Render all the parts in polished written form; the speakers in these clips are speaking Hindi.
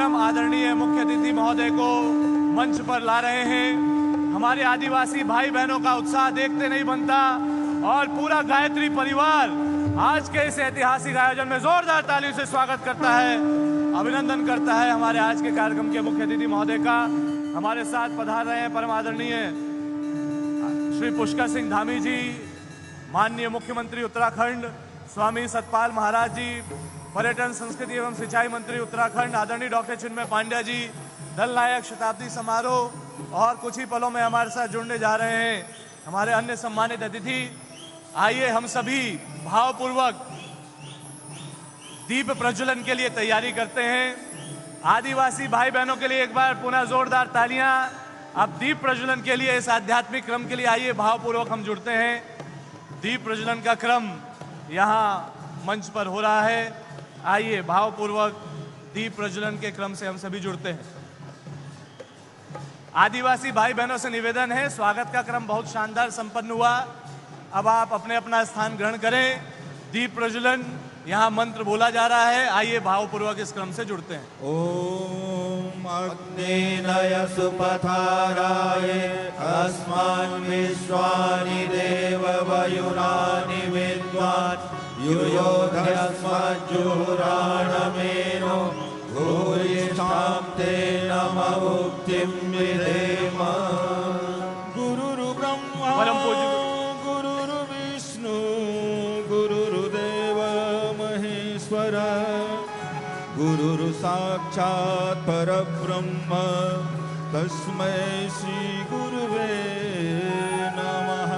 परम आदरणीय मुख्य अतिथि महोदय को मंच पर ला रहे हैं। हमारे आदिवासी भाई बहनों का उत्साह देखते नहीं बनता और पूरा गायत्री परिवार आज के इस ऐतिहासिक आयोजन में जोरदार तालियों से स्वागत करता है, अभिनंदन करता है हमारे आज के कार्यक्रम के मुख्य अतिथि महोदय का। हमारे साथ पधार रहे हैं परम आदरणीय श्री पुष्कर सिंह धामी जी, माननीय मुख्यमंत्री उत्तराखंड स्वामी सतपाल महाराज जी, पर्यटन संस्कृति एवं सिंचाई मंत्री उत्तराखंड आदरणीय डॉक्टर चिन्मय पांड्या जी, दल नायक शताब्दी समारोह और कुछ ही पलों में हमारे साथ जुड़ने जा रहे हैं हमारे अन्य सम्मानित अतिथि। आइए हम सभी भावपूर्वक दीप प्रज्वलन के लिए तैयारी करते हैं। आदिवासी भाई बहनों के लिए एक बार पुनः जोरदार तालियां। अब दीप प्रज्वलन के लिए इस आध्यात्मिक क्रम के लिए आइए भावपूर्वक हम जुड़ते हैं। दीप प्रज्वलन का क्रम यहाँ मंच पर हो रहा है। आइए भावपूर्वक दीप प्रज्वलन के क्रम से हम सभी जुड़ते हैं। आदिवासी भाई बहनों से निवेदन है, स्वागत का क्रम बहुत शानदार संपन्न हुआ। अब आप अपने अपना स्थान ग्रहण करें। दीप प्रज्वलन यहाँ मंत्र बोला जा रहा है। आइए भावपूर्वक इस क्रम से जुड़ते हैं। ओम अग्नेय सुपथाराय अस्मान् विश्वानि देव वयुनानि विद्वान् युयोधस्मज्जुहुराणमेनो भूयिष्ठां ते नमः मुक्तिं विधेम। गुरुर्ब्रह्मा गुरुर्विष्णु गुरुर्देव महेश्वर गुरुर्साक्षात् परब्रह्म तस्मै श्री गुरुवे नमः।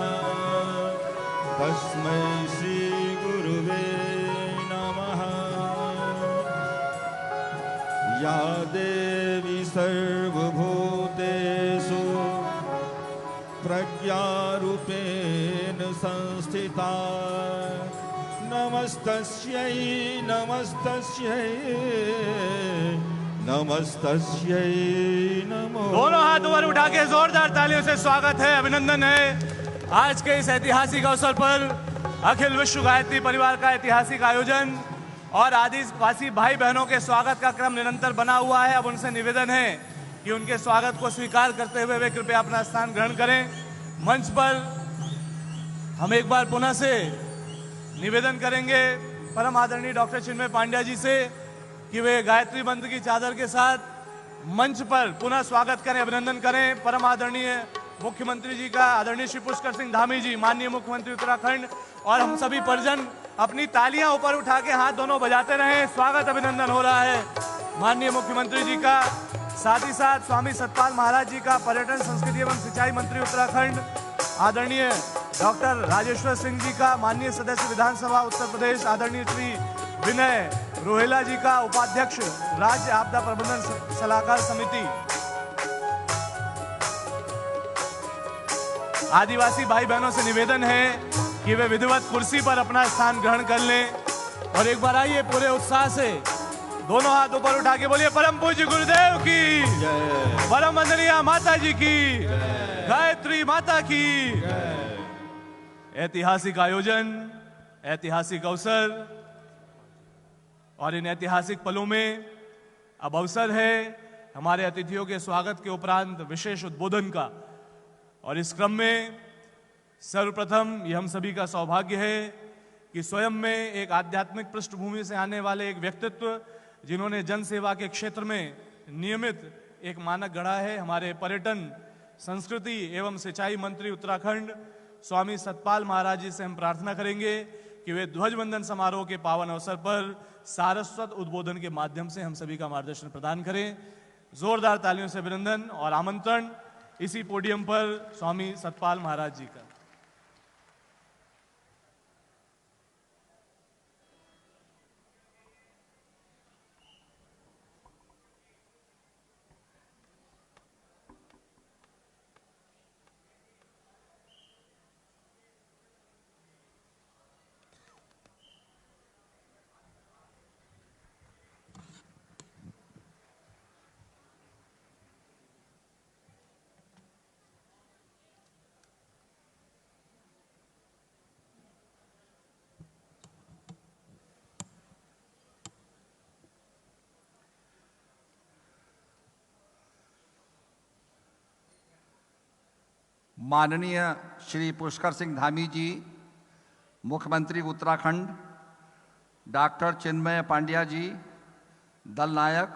तस्मै श्री गुरुवे नमः। या देवी सर्वभूतेषु प्रज्ञारूपेण संस्थिता नमस्तस्यै नमस्तस्यै नमस्तस्यै नमो। दोनों हाथ ऊपर उठा के जोरदार तालियों से स्वागत है, अभिनंदन है। आज के इस ऐतिहासिक अवसर पर अखिल विश्व गायत्री परिवार का ऐतिहासिक आयोजन और आदिवासी भाई बहनों के स्वागत का क्रम निरंतर बना हुआ है। अब उनसे निवेदन है कि उनके स्वागत को स्वीकार करते हुए वे कृपया अपना स्थान ग्रहण करें। मंच पर हम एक बार पुनः से निवेदन करेंगे परम आदरणीय डॉक्टर चिन्मय पांड्या जी से कि वे गायत्री मंत्र की चादर के साथ मंच पर पुनः स्वागत करें, अभिनंदन करें परम आदरणीय मुख्यमंत्री जी का, आदरणीय श्री पुष्कर सिंह धामी जी, माननीय मुख्यमंत्री उत्तराखंड, और हम सभी परिजन अपनी तालियां ऊपर उठा के हाथ दोनों बजाते रहें। स्वागत अभिनंदन हो रहा है माननीय मुख्यमंत्री जी का, साथ ही साथ स्वामी सतपाल महाराज जी का, पर्यटन संस्कृति एवं सिंचाई मंत्री उत्तराखंड आदरणीय डॉक्टर राजेश्वर सिंह जी का, माननीय सदस्य विधानसभा उत्तर प्रदेश आदरणीय श्री विनय रोहेला जी का, उपाध्यक्ष राज्य आपदा प्रबंधन सलाहकार समिति। आदिवासी भाई बहनों से निवेदन है कि वे विधिवत कुर्सी पर अपना स्थान ग्रहण कर लें और एक बार आइए पूरे उत्साह से दोनों हाथ ऊपर उठा के बोलिए परम पूज्य गुरुदेव की जय, परम वंदनीय माता जी की जय, गायत्री माता की जय। ऐतिहासिक आयोजन, ऐतिहासिक अवसर और इन ऐतिहासिक पलों में अब अवसर है हमारे अतिथियों के स्वागत के उपरांत विशेष उद्बोधन का। और इस क्रम में सर्वप्रथम ये हम सभी का सौभाग्य है कि स्वयं में एक आध्यात्मिक पृष्ठभूमि से आने वाले एक व्यक्तित्व जिन्होंने जन सेवा के क्षेत्र में नियमित एक मानक गढ़ा है, हमारे पर्यटन संस्कृति एवं सिंचाई मंत्री उत्तराखंड स्वामी सतपाल महाराज जी से हम प्रार्थना करेंगे कि वे ध्वजवंदन समारोह के पावन अवसर पर सारस्वत उद्बोधन के माध्यम से हम सभी का मार्गदर्शन प्रदान करें। जोरदार तालियों से अभिनंदन और आमंत्रण इसी पोडियम पर स्वामी सतपाल महाराज जी का। माननीय श्री पुष्कर सिंह धामी जी, मुख्यमंत्री उत्तराखंड, डॉक्टर चिन्मय पांड्या जी, दल नायक,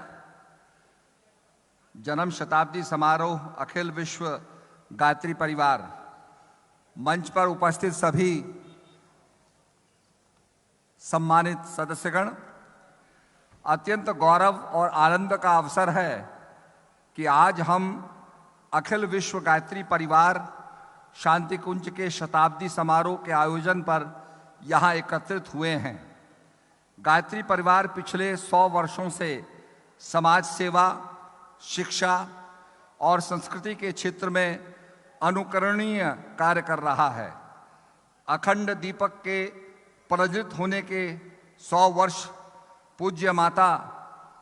जन्म शताब्दी समारोह अखिल विश्व गायत्री परिवार, मंच पर उपस्थित सभी सम्मानित सदस्यगण, अत्यंत गौरव और आनंद का अवसर है कि आज हम अखिल विश्व गायत्री परिवार शांति कुंज के शताब्दी समारोह के आयोजन पर यहाँ एकत्रित हुए हैं। गायत्री परिवार पिछले 100 वर्षों से समाज सेवा, शिक्षा और संस्कृति के क्षेत्र में अनुकरणीय कार्य कर रहा है। अखंड दीपक के प्रज्वलित होने के 100 वर्ष, पूज्य माता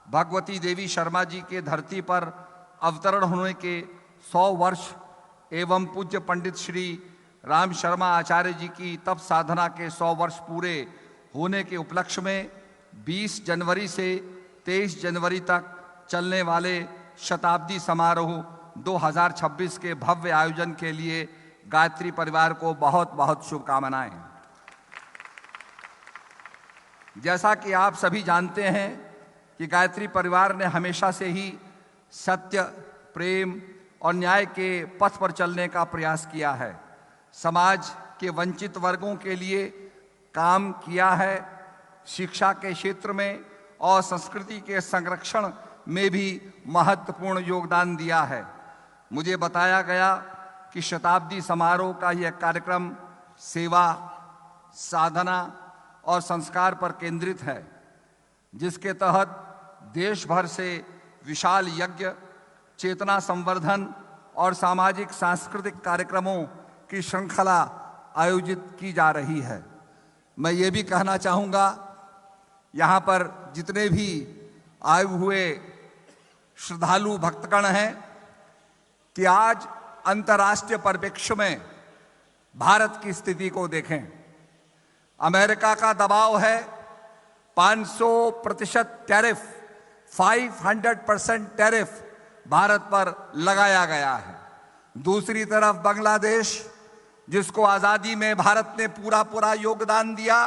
भगवती देवी शर्मा जी के धरती पर अवतरण होने के 100 वर्ष एवं पूज्य पंडित श्री राम शर्मा आचार्य जी की तप साधना के 100 वर्ष पूरे होने के उपलक्ष्य में 20 जनवरी से 23 जनवरी तक चलने वाले शताब्दी समारोह 2026 के भव्य आयोजन के लिए गायत्री परिवार को बहुत बहुत शुभकामनाएं। जैसा कि आप सभी जानते हैं कि गायत्री परिवार ने हमेशा से ही सत्य, प्रेम और न्याय के पथ पर चलने का प्रयास किया है। समाज के वंचित वर्गों के लिए काम किया है, शिक्षा के क्षेत्र में और संस्कृति के संरक्षण में भी महत्वपूर्ण योगदान दिया है। मुझे बताया गया कि शताब्दी समारोह का यह कार्यक्रम सेवा, साधना और संस्कार पर केंद्रित है, जिसके तहत देश भर से विशाल यज्ञ, चेतना संवर्धन और सामाजिक सांस्कृतिक कार्यक्रमों की श्रृंखला आयोजित की जा रही है। मैं ये भी कहना चाहूँगा, यहाँ पर जितने भी आए हुए श्रद्धालु भक्तगण हैं, कि आज अंतर्राष्ट्रीय परिप्रेक्ष्य में भारत की स्थिति को देखें। अमेरिका का दबाव है, 500% टैरिफ, 500% टैरिफ भारत पर लगाया गया है। दूसरी तरफ बांग्लादेश, जिसको आज़ादी में भारत ने पूरा योगदान दिया,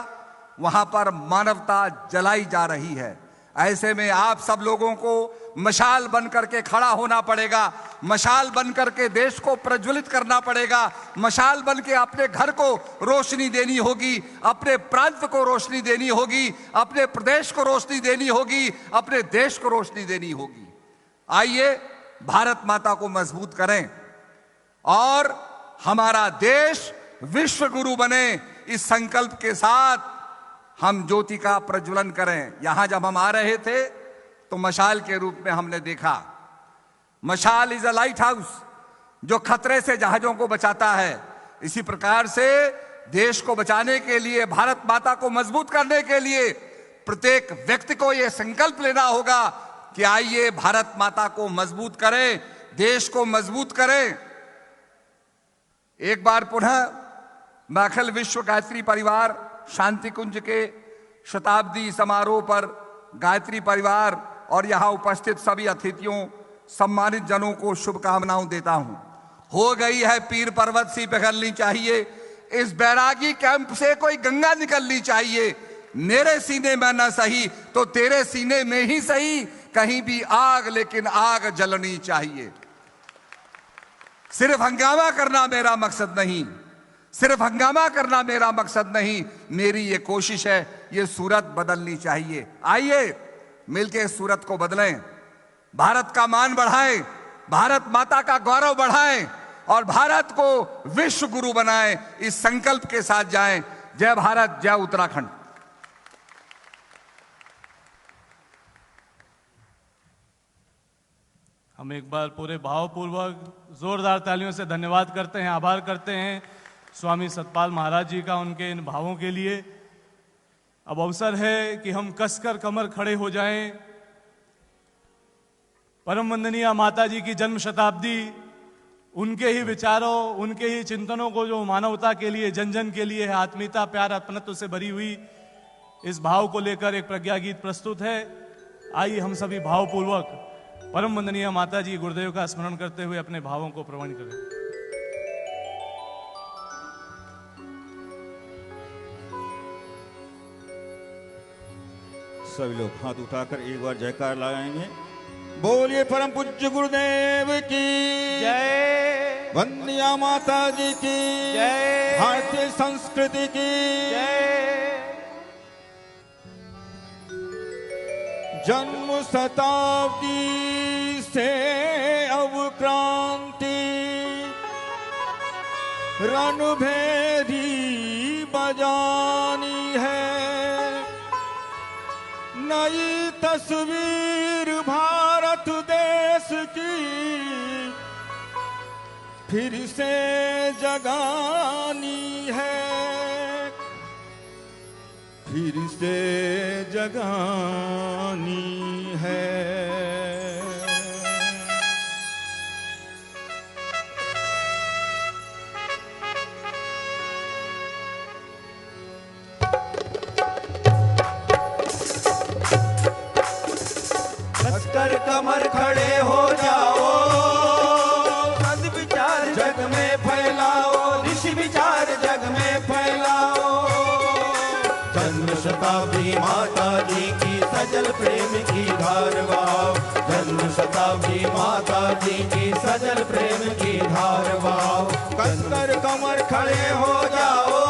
वहां पर मानवता जलाई जा रही है। ऐसे में आप सब लोगों को मशाल बनकर के खड़ा होना पड़ेगा, मशाल बनकर के देश को प्रज्वलित करना पड़ेगा, मशाल बन के अपने घर को रोशनी देनी होगी, अपने प्रांत को रोशनी देनी होगी, अपने प्रदेश को रोशनी देनी होगी, अपने देश को रोशनी देनी होगी। आइए भारत माता को मजबूत करें और हमारा देश विश्व गुरु बने, इस संकल्प के साथ हम ज्योति का प्रज्वलन करें। यहां जब हम आ रहे थे तो मशाल के रूप में हमने देखा, मशाल इज अ लाइट हाउस, जो खतरे से जहाजों को बचाता है। इसी प्रकार से देश को बचाने के लिए, भारत माता को मजबूत करने के लिए प्रत्येक व्यक्ति को यह संकल्प लेना होगा कि आइए भारत माता को मजबूत करें, देश को मजबूत करें। एक बार पुनः मैं अखिल विश्व गायत्री परिवार शांति कुंज के शताब्दी समारोह पर गायत्री परिवार और यहां उपस्थित सभी अतिथियों, सम्मानित जनों को शुभकामनाएं देता हूं। हो गई है पीर पर्वत सी पिघलनी चाहिए, इस बैरागी कैंप से कोई गंगा निकलनी चाहिए। मेरे सीने में न सही तो तेरे सीने में ही सही, कहीं भी आग लेकिन आग जलनी चाहिए। सिर्फ हंगामा करना मेरा मकसद नहीं, सिर्फ हंगामा करना मेरा मकसद नहीं, मेरी ये कोशिश है, ये सूरत बदलनी चाहिए। आइए मिलके इस सूरत को बदलें, भारत का मान बढ़ाएं, भारत माता का गौरव बढ़ाएं और भारत को विश्व गुरु बनाएं। इस संकल्प के साथ जाएं। जय भारत, जय उत्तराखंड। हम एक बार पूरे भावपूर्वक जोरदार तालियों से धन्यवाद करते हैं, आभार करते हैं स्वामी सतपाल महाराज जी का उनके इन भावों के लिए। अब अवसर है कि हम कसकर कमर खड़े हो जाएं। परम वंदनीय माता जी की जन्म शताब्दी, उनके ही विचारों, उनके ही चिंतनों को जो मानवता के लिए, जन जन के लिए है, आत्मीयता, प्यार, अपनत्व से भरी हुई, इस भाव को लेकर एक प्रज्ञा गीत प्रस्तुत है। आइए हम सभी भावपूर्वक परम वंदनीय माता जी गुरुदेव का स्मरण करते हुए अपने भावों को प्रवण करें। सभी लोग हाथ उठाकर एक बार जयकार लगाएंगे। बोलिए परम पूज्य गुरुदेव की जय। वंदिया माता जी की जय। भारतीय संस्कृति की जय। जन्म शताब्दी से अवक्रांति रणभेरी बजानी है। नई तस्वीर भारत देश की फिर से जगानी है, फिर से जगानी है। कसकर कमर खड़े हो जाओ, सद्विचार जग में फैलाओ, ऋषि विचार जग में फैलाओ। जन्म शताब्दी माता जी की सजल प्रेम की धार बहाओ, जन्म शताब्दी माता जी की सजल प्रेम की धार बहाओ। कसकर कमर खड़े हो जाओ,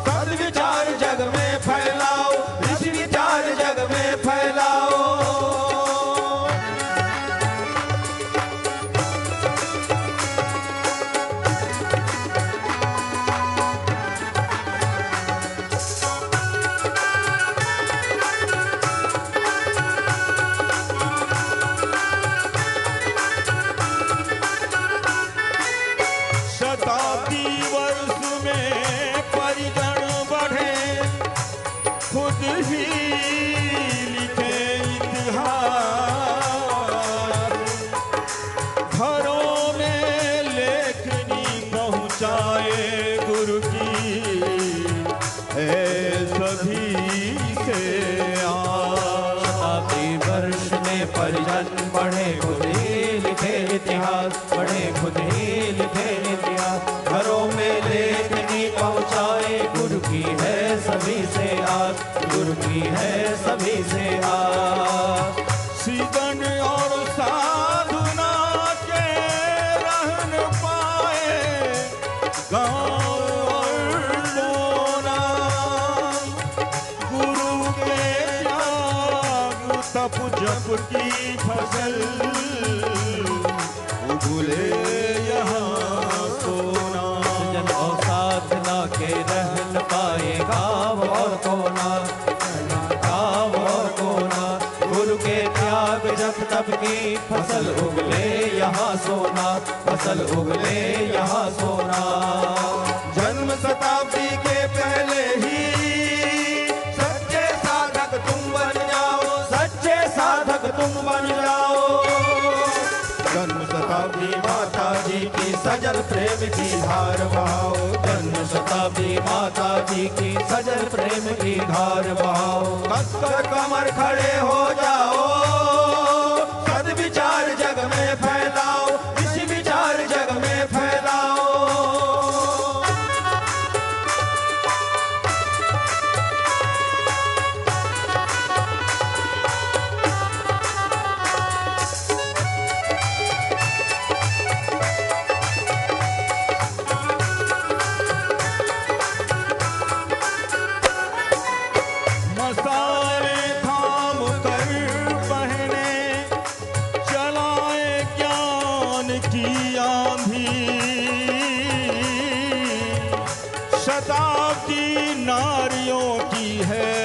सद्विचार जग में फैलाओ, ऋषि विचार जग में फैलाओ। शताब्दी वर्ष में परिजन बढ़े, खुद ही लिखे इतिहास। घरों में लेखनी पहुँचाए गुरु की है सभी से आस। शताब्दी वर्ष में परिजन बढ़े, खुद ही लिखे इतिहास, बढ़े खुद ही लिखे इतिहास। घरों में लेखनी पहुँचाए गुरु की है सभी से आस, गुरु की है सभी से आस। सीजन और साधना के रहन पाए गाँव और कोना। गुरु के त्याग तप जप की फसल उगले यहाँ सोना। जन और साधना के रहन पाए गाँव और कोना, गाँव और कोना। गुरु के त्याग जप तप की फसल उगले यहाँ सोना, फसल उगले यहाँ सोना। जन्म शताब्दी के पहले ही सच्चे साधक तुम बन जाओ, सच्चे साधक तुम बन जाओ। जन्म शताब्दी माता जी की सजल प्रेम की धार बहाओ, जन्म शताब्दी माता जी की सजल प्रेम की धार बहाओ। कसकर कमर खड़े हो जाओ, सद्विचार जग में फैलाओ, ऋषि विचार जग में फैलाओ। मसाले थाम कर पहने, चलाए ज्ञान की आंधी। शताब्दी नारियों की है,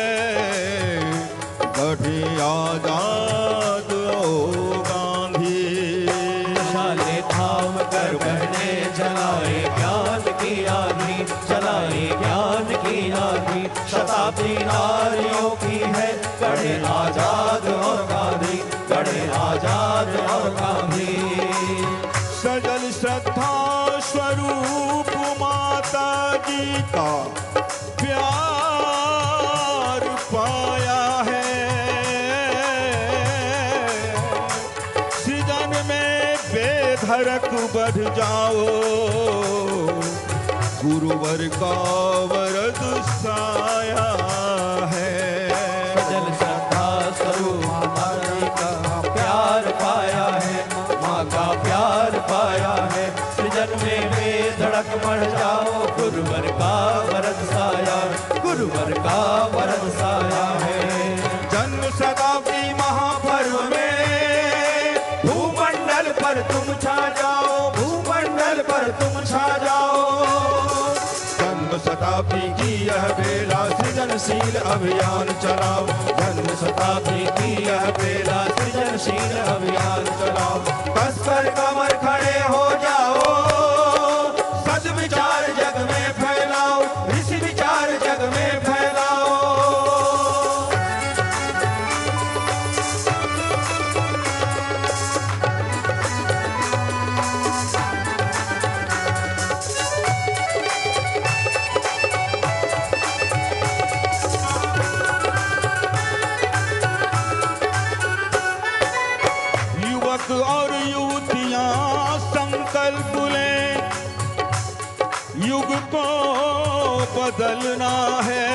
गढ़ी आजाद ओ गांधी। मशाले थाम कर बहने जलाए ज्ञान की आंधी, जलाए ज्ञान की आंधी। शताब्दी नारियों की है, गढ़े आजाद और गांधी, गढ़े आजाद और गांधी। सजल श्रद्धा स्वरूप माता जी का प्यार पाया है। सृजन में बेधड़क बढ़ जाओ, गुरुवर का वरद साया है। सजल बेला सृजनशील अभियान चलाओ, जन्म शताब्दी की यह बेला सृजनशील अभियान चलाओ। कसकर कमर खड़े हो जाओ, सद्विचार जग में फैलाओ, ऋषि विचार जग में फैलाओ। युवक और युवतियां संकल्प लें, युग को बदलना है,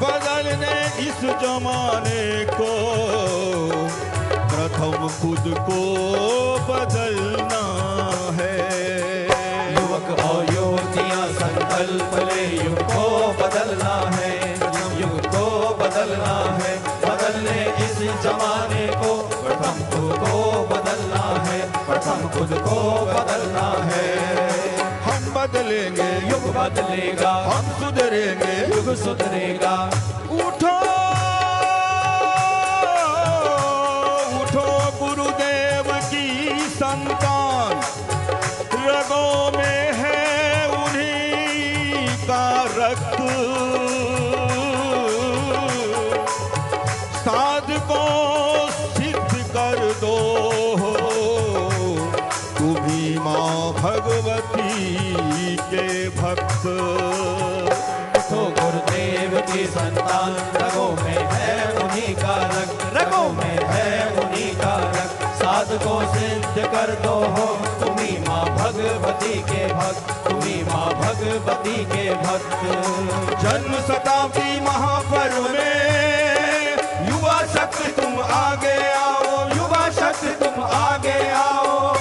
बदलने इस जमाने को प्रथम खुद को बदलना है। युवक और युवतियां संकल्प ले, युग को बदलना है, युग को बदलना है, बदलने इस जमाने को प्रथम खुद को बदलना है, प्रथम खुद को बदलना है। हम बदलेंगे, युग बदलेगा, हम सुधरेंगे, युग सुधरेगा। उठो उठो गुरुदेव की संतान, रगों में है उन्हीं का रक्त, साध को सिद्ध कर दो तुम्ही माँ भगवती के भक्त। उठो गुरुदेव की संतान, रगों में है उन्हीं का रक्त, रगों में है उन्हीं का रक्त, साधकों सिद्ध कर दो हो तुम्ही माँ भगवती के भक्त, तुम्ही माँ भगवती के भक्त। जन्म शताब्दी महापर्व में युवा शक्ति तुम आगे आओ, युवा शक्ति तुम आगे आओ।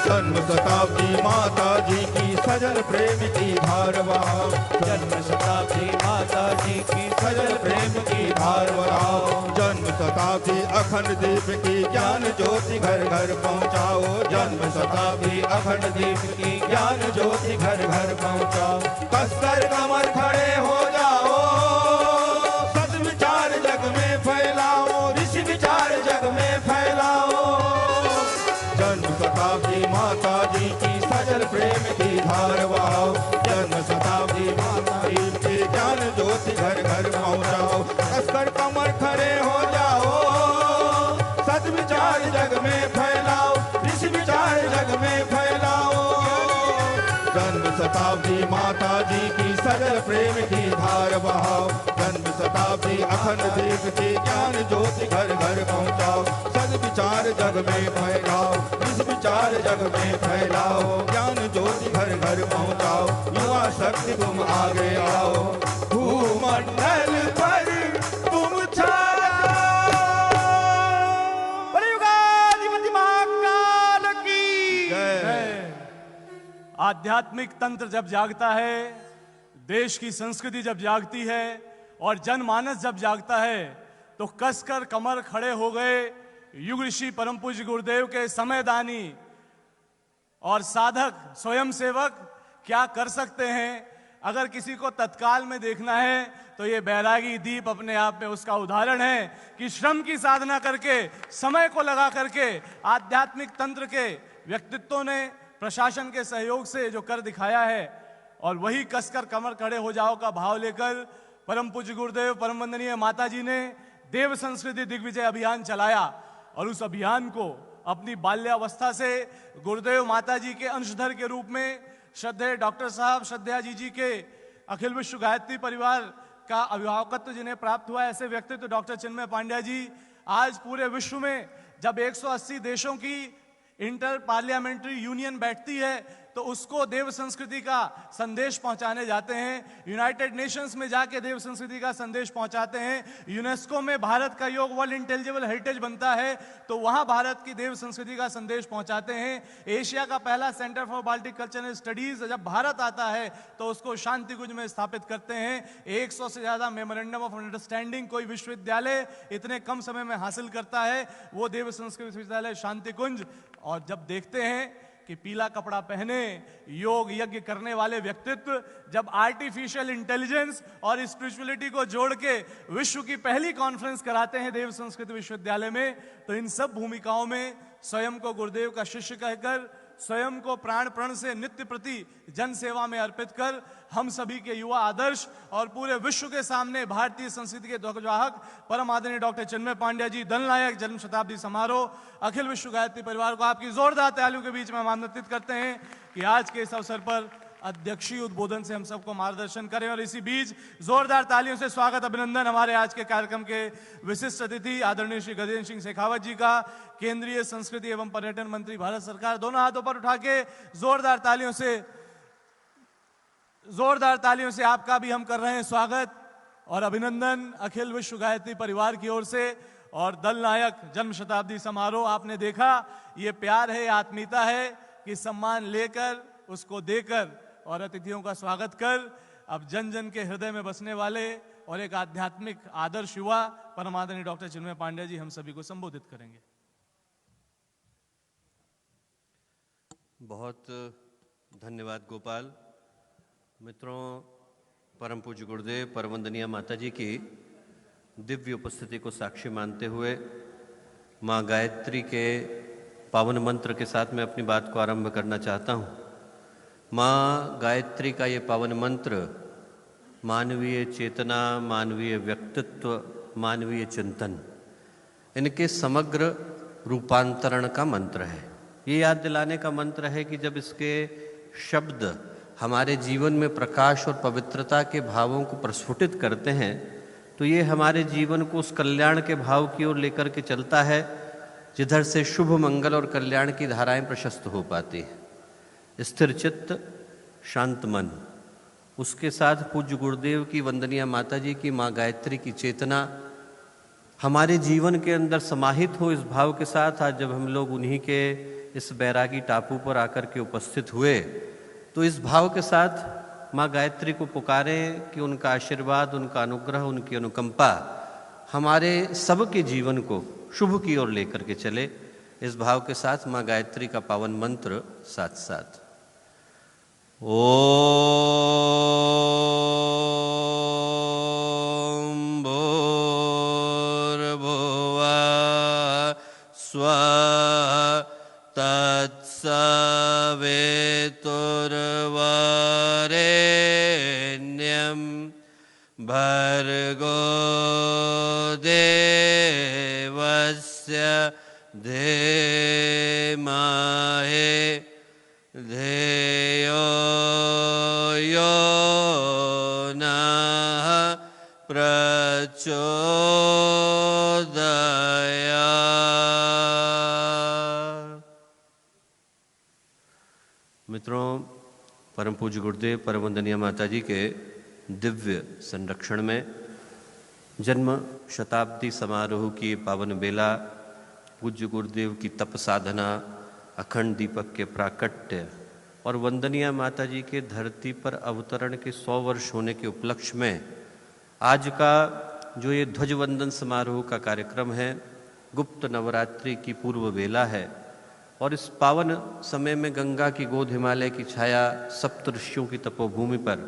जन्म शताब्दी माता जी की सजल प्रेम की धार बहाओ, जन्म शताब्दी माता जी की सजल प्रेम की धार बहाओ। जन्म शताब्दी अखंड दीप की ज्ञान ज्योति घर घर पहुँचाओ, जन्म शताब्दी अखंड दीप की ज्ञान ज्योति घर घर पहुँचाओ। कसकर कमर खड़े हो जाओ, सद्विचार जग में फैलाओ, ऋषि विचार जग में फैलाओ। जन्म शताब्दी माता जी की सजल प्रेम की धार बहाओ, जन्म शताब्दी माता जी की ज्ञान ज्योति घर घर पहुँचाओ। कसकर कमर खड़े हो जाओ, सद्विचार जग में फैलाओ, ऋषि विचार जग में फैलाओ। जन्म शताब्दी माता जी की सजल प्रेम की धार बहाओ, जन्म शताब्दी अखंड दीप की ज्ञान ज्योति घर घर पहुँचाओ। सद्विचार जग में फैलाओ, इस विचार जग में फैलाओ, ज्ञान ज्योति घर घर पहुँचाओ। युवा शक्ति तुम आगे आओ, भूमंडल पर तुम छा जाओ। बोले युगाधिपति महाकाल की जय। आध्यात्मिक तंत्र जब जागता है, देश की संस्कृति जब जागती है और जनमानस जब जागता है, तो कसकर कमर खड़े हो गए युग ऋषि परम पूज्य गुरुदेव के समयदानी और साधक स्वयं सेवक क्या कर सकते हैं। अगर किसी को तत्काल में देखना है तो ये बैरागी दीप अपने आप में उसका उदाहरण है कि श्रम की साधना करके, समय को लगा करके आध्यात्मिक तंत्र के व्यक्तित्वों ने प्रशासन के सहयोग से जो कर दिखाया है, और वही कसकर कमर खड़े हो जाओ का भाव लेकर परम पूज्य गुरुदेव परम वंदनीय माता जी ने देव संस्कृति दिग्विजय अभियान चलाया। और उस अभियान को अपनी बाल्यावस्था से गुरुदेव माता जी के अंशधर के रूप में श्रद्धेय डॉक्टर साहब श्रद्धेया जी के अखिल विश्व गायत्री परिवार का अभिभावकत्व जिन्हें प्राप्त हुआ, ऐसे व्यक्तित्व डॉक्टर चिन्मय पांड्या जी आज पूरे विश्व में जब 180 देशों की इंटर पार्लियामेंट्री यूनियन बैठती है तो उसको देव संस्कृति का संदेश पहुंचाने जाते हैं। यूनाइटेड नेशंस में जाके देव संस्कृति का संदेश पहुंचाते हैं। यूनेस्को में भारत का योग वर्ल्ड इंटेलिजिबल हेरिटेज बनता है तो वहां भारत की देव संस्कृति का संदेश पहुंचाते हैं। एशिया का पहला centre for Baltic cultural studies जब भारत आता है तो उसको शांति कुंज में स्थापित करते हैं। 100 से ज्यादा मेमोरेंडम ऑफ अंडरस्टैंडिंग कोई विश्वविद्यालय इतने कम समय में हासिल करता है, वो देव संस्कृत विश्वविद्यालय शांति कुंज। और जब देखते हैं कि पीला कपड़ा पहने योग यज्ञ करने वाले व्यक्तित्व जब आर्टिफिशियल इंटेलिजेंस और स्पिरिचुअलिटी को जोड़ के विश्व की पहली कॉन्फ्रेंस कराते हैं देव संस्कृत विश्वविद्यालय में, तो इन सब भूमिकाओं में स्वयं को गुरुदेव का शिष्य कहकर, स्वयं को प्राण प्रण से नित्य प्रति जन सेवा में अर्पित कर हम सभी के युवा आदर्श और पूरे विश्व के सामने भारतीय संस्कृति के ध्वजवाहक परम आदरणीय डॉक्टर चिन्मय पांड्या जी दल नायक जन्म शताब्दी समारोह अखिल विश्व गायत्री परिवार को आपकी जोरदार तालियों के बीच में हम आमंत्रित करते हैं कि आज के इस अवसर पर अध्यक्षीय उद्बोधन से हम सबको मार्गदर्शन करें। और इसी बीच जोरदार तालियों से स्वागत अभिनंदन हमारे आज के कार्यक्रम के विशिष्ट अतिथि आदरणीय श्री गजेंद्र सिंह शेखावत जी का, केंद्रीय संस्कृति एवं पर्यटन मंत्री भारत सरकार। दोनों हाथों पर उठा के जोरदार तालियों से आपका भी हम कर रहे हैं स्वागत और अभिनंदन अखिल विश्व गायत्री परिवार की ओर से। और दल नायक जन्म शताब्दी समारोह आपने देखा, ये प्यार है, आत्मीयता है कि सम्मान लेकर उसको देकर और अतिथियों का स्वागत कर अब जन जन के हृदय में बसने वाले और एक आध्यात्मिक आदर्श युवा परम आदरणीय डॉक्टर चिन्मय पांड्या जी हम सभी को संबोधित करेंगे। बहुत धन्यवाद गोपाल। मित्रों, परम पूज्य गुरुदेव परम वंदनीय माता जी की दिव्य उपस्थिति को साक्षी मानते हुए माँ गायत्री के पावन मंत्र के साथ मैं अपनी बात को आरंभ करना चाहता हूँ। माँ गायत्री का ये पावन मंत्र मानवीय चेतना, मानवीय व्यक्तित्व, मानवीय चिंतन, इनके समग्र रूपांतरण का मंत्र है। ये याद दिलाने का मंत्र है कि जब इसके शब्द हमारे जीवन में प्रकाश और पवित्रता के भावों को प्रस्फुटित करते हैं तो ये हमारे जीवन को उस कल्याण के भाव की ओर लेकर के चलता है जिधर से शुभ, मंगल और कल्याण की धाराएं प्रशस्त हो पाती हैं। स्थिर चित्त, शांत मन, उसके साथ पूज्य गुरुदेव की वंदनीय माता जी की माँ गायत्री की चेतना हमारे जीवन के अंदर समाहित हो। इस भाव के साथ आज जब हम लोग उन्हीं के इस बैरागी टापू पर आकर के उपस्थित हुए तो इस भाव के साथ माँ गायत्री को पुकारें कि उनका आशीर्वाद, उनका अनुग्रह, उनकी अनुकंपा हमारे सबके जीवन को शुभ की ओर लेकर के चले। इस भाव के साथ माँ गायत्री का पावन मंत्र साथ साथ ओम भूर्भुवः स्वः तत्सवितुर्वरेण्यं भर्गो देवस्य धीमहि धियो यो नः प्रचोदयात्। मित्रों, परम पूज्य गुरुदेव परम वंदनीय माता जी के दिव्य संरक्षण में जन्म शताब्दी समारोह की पावन बेला, पूज्य गुरुदेव की तप साधना, अखंड दीपक के प्राकट्य और वंदनीय माता जी के धरती पर अवतरण के 100 वर्ष होने के उपलक्ष्य में आज का जो ये ध्वज वंदन समारोह का कार्यक्रम है, गुप्त नवरात्रि की पूर्व बेला है और इस पावन समय में गंगा की गोद, हिमालय की छाया, सप्त ऋषियों की तपोभूमि पर,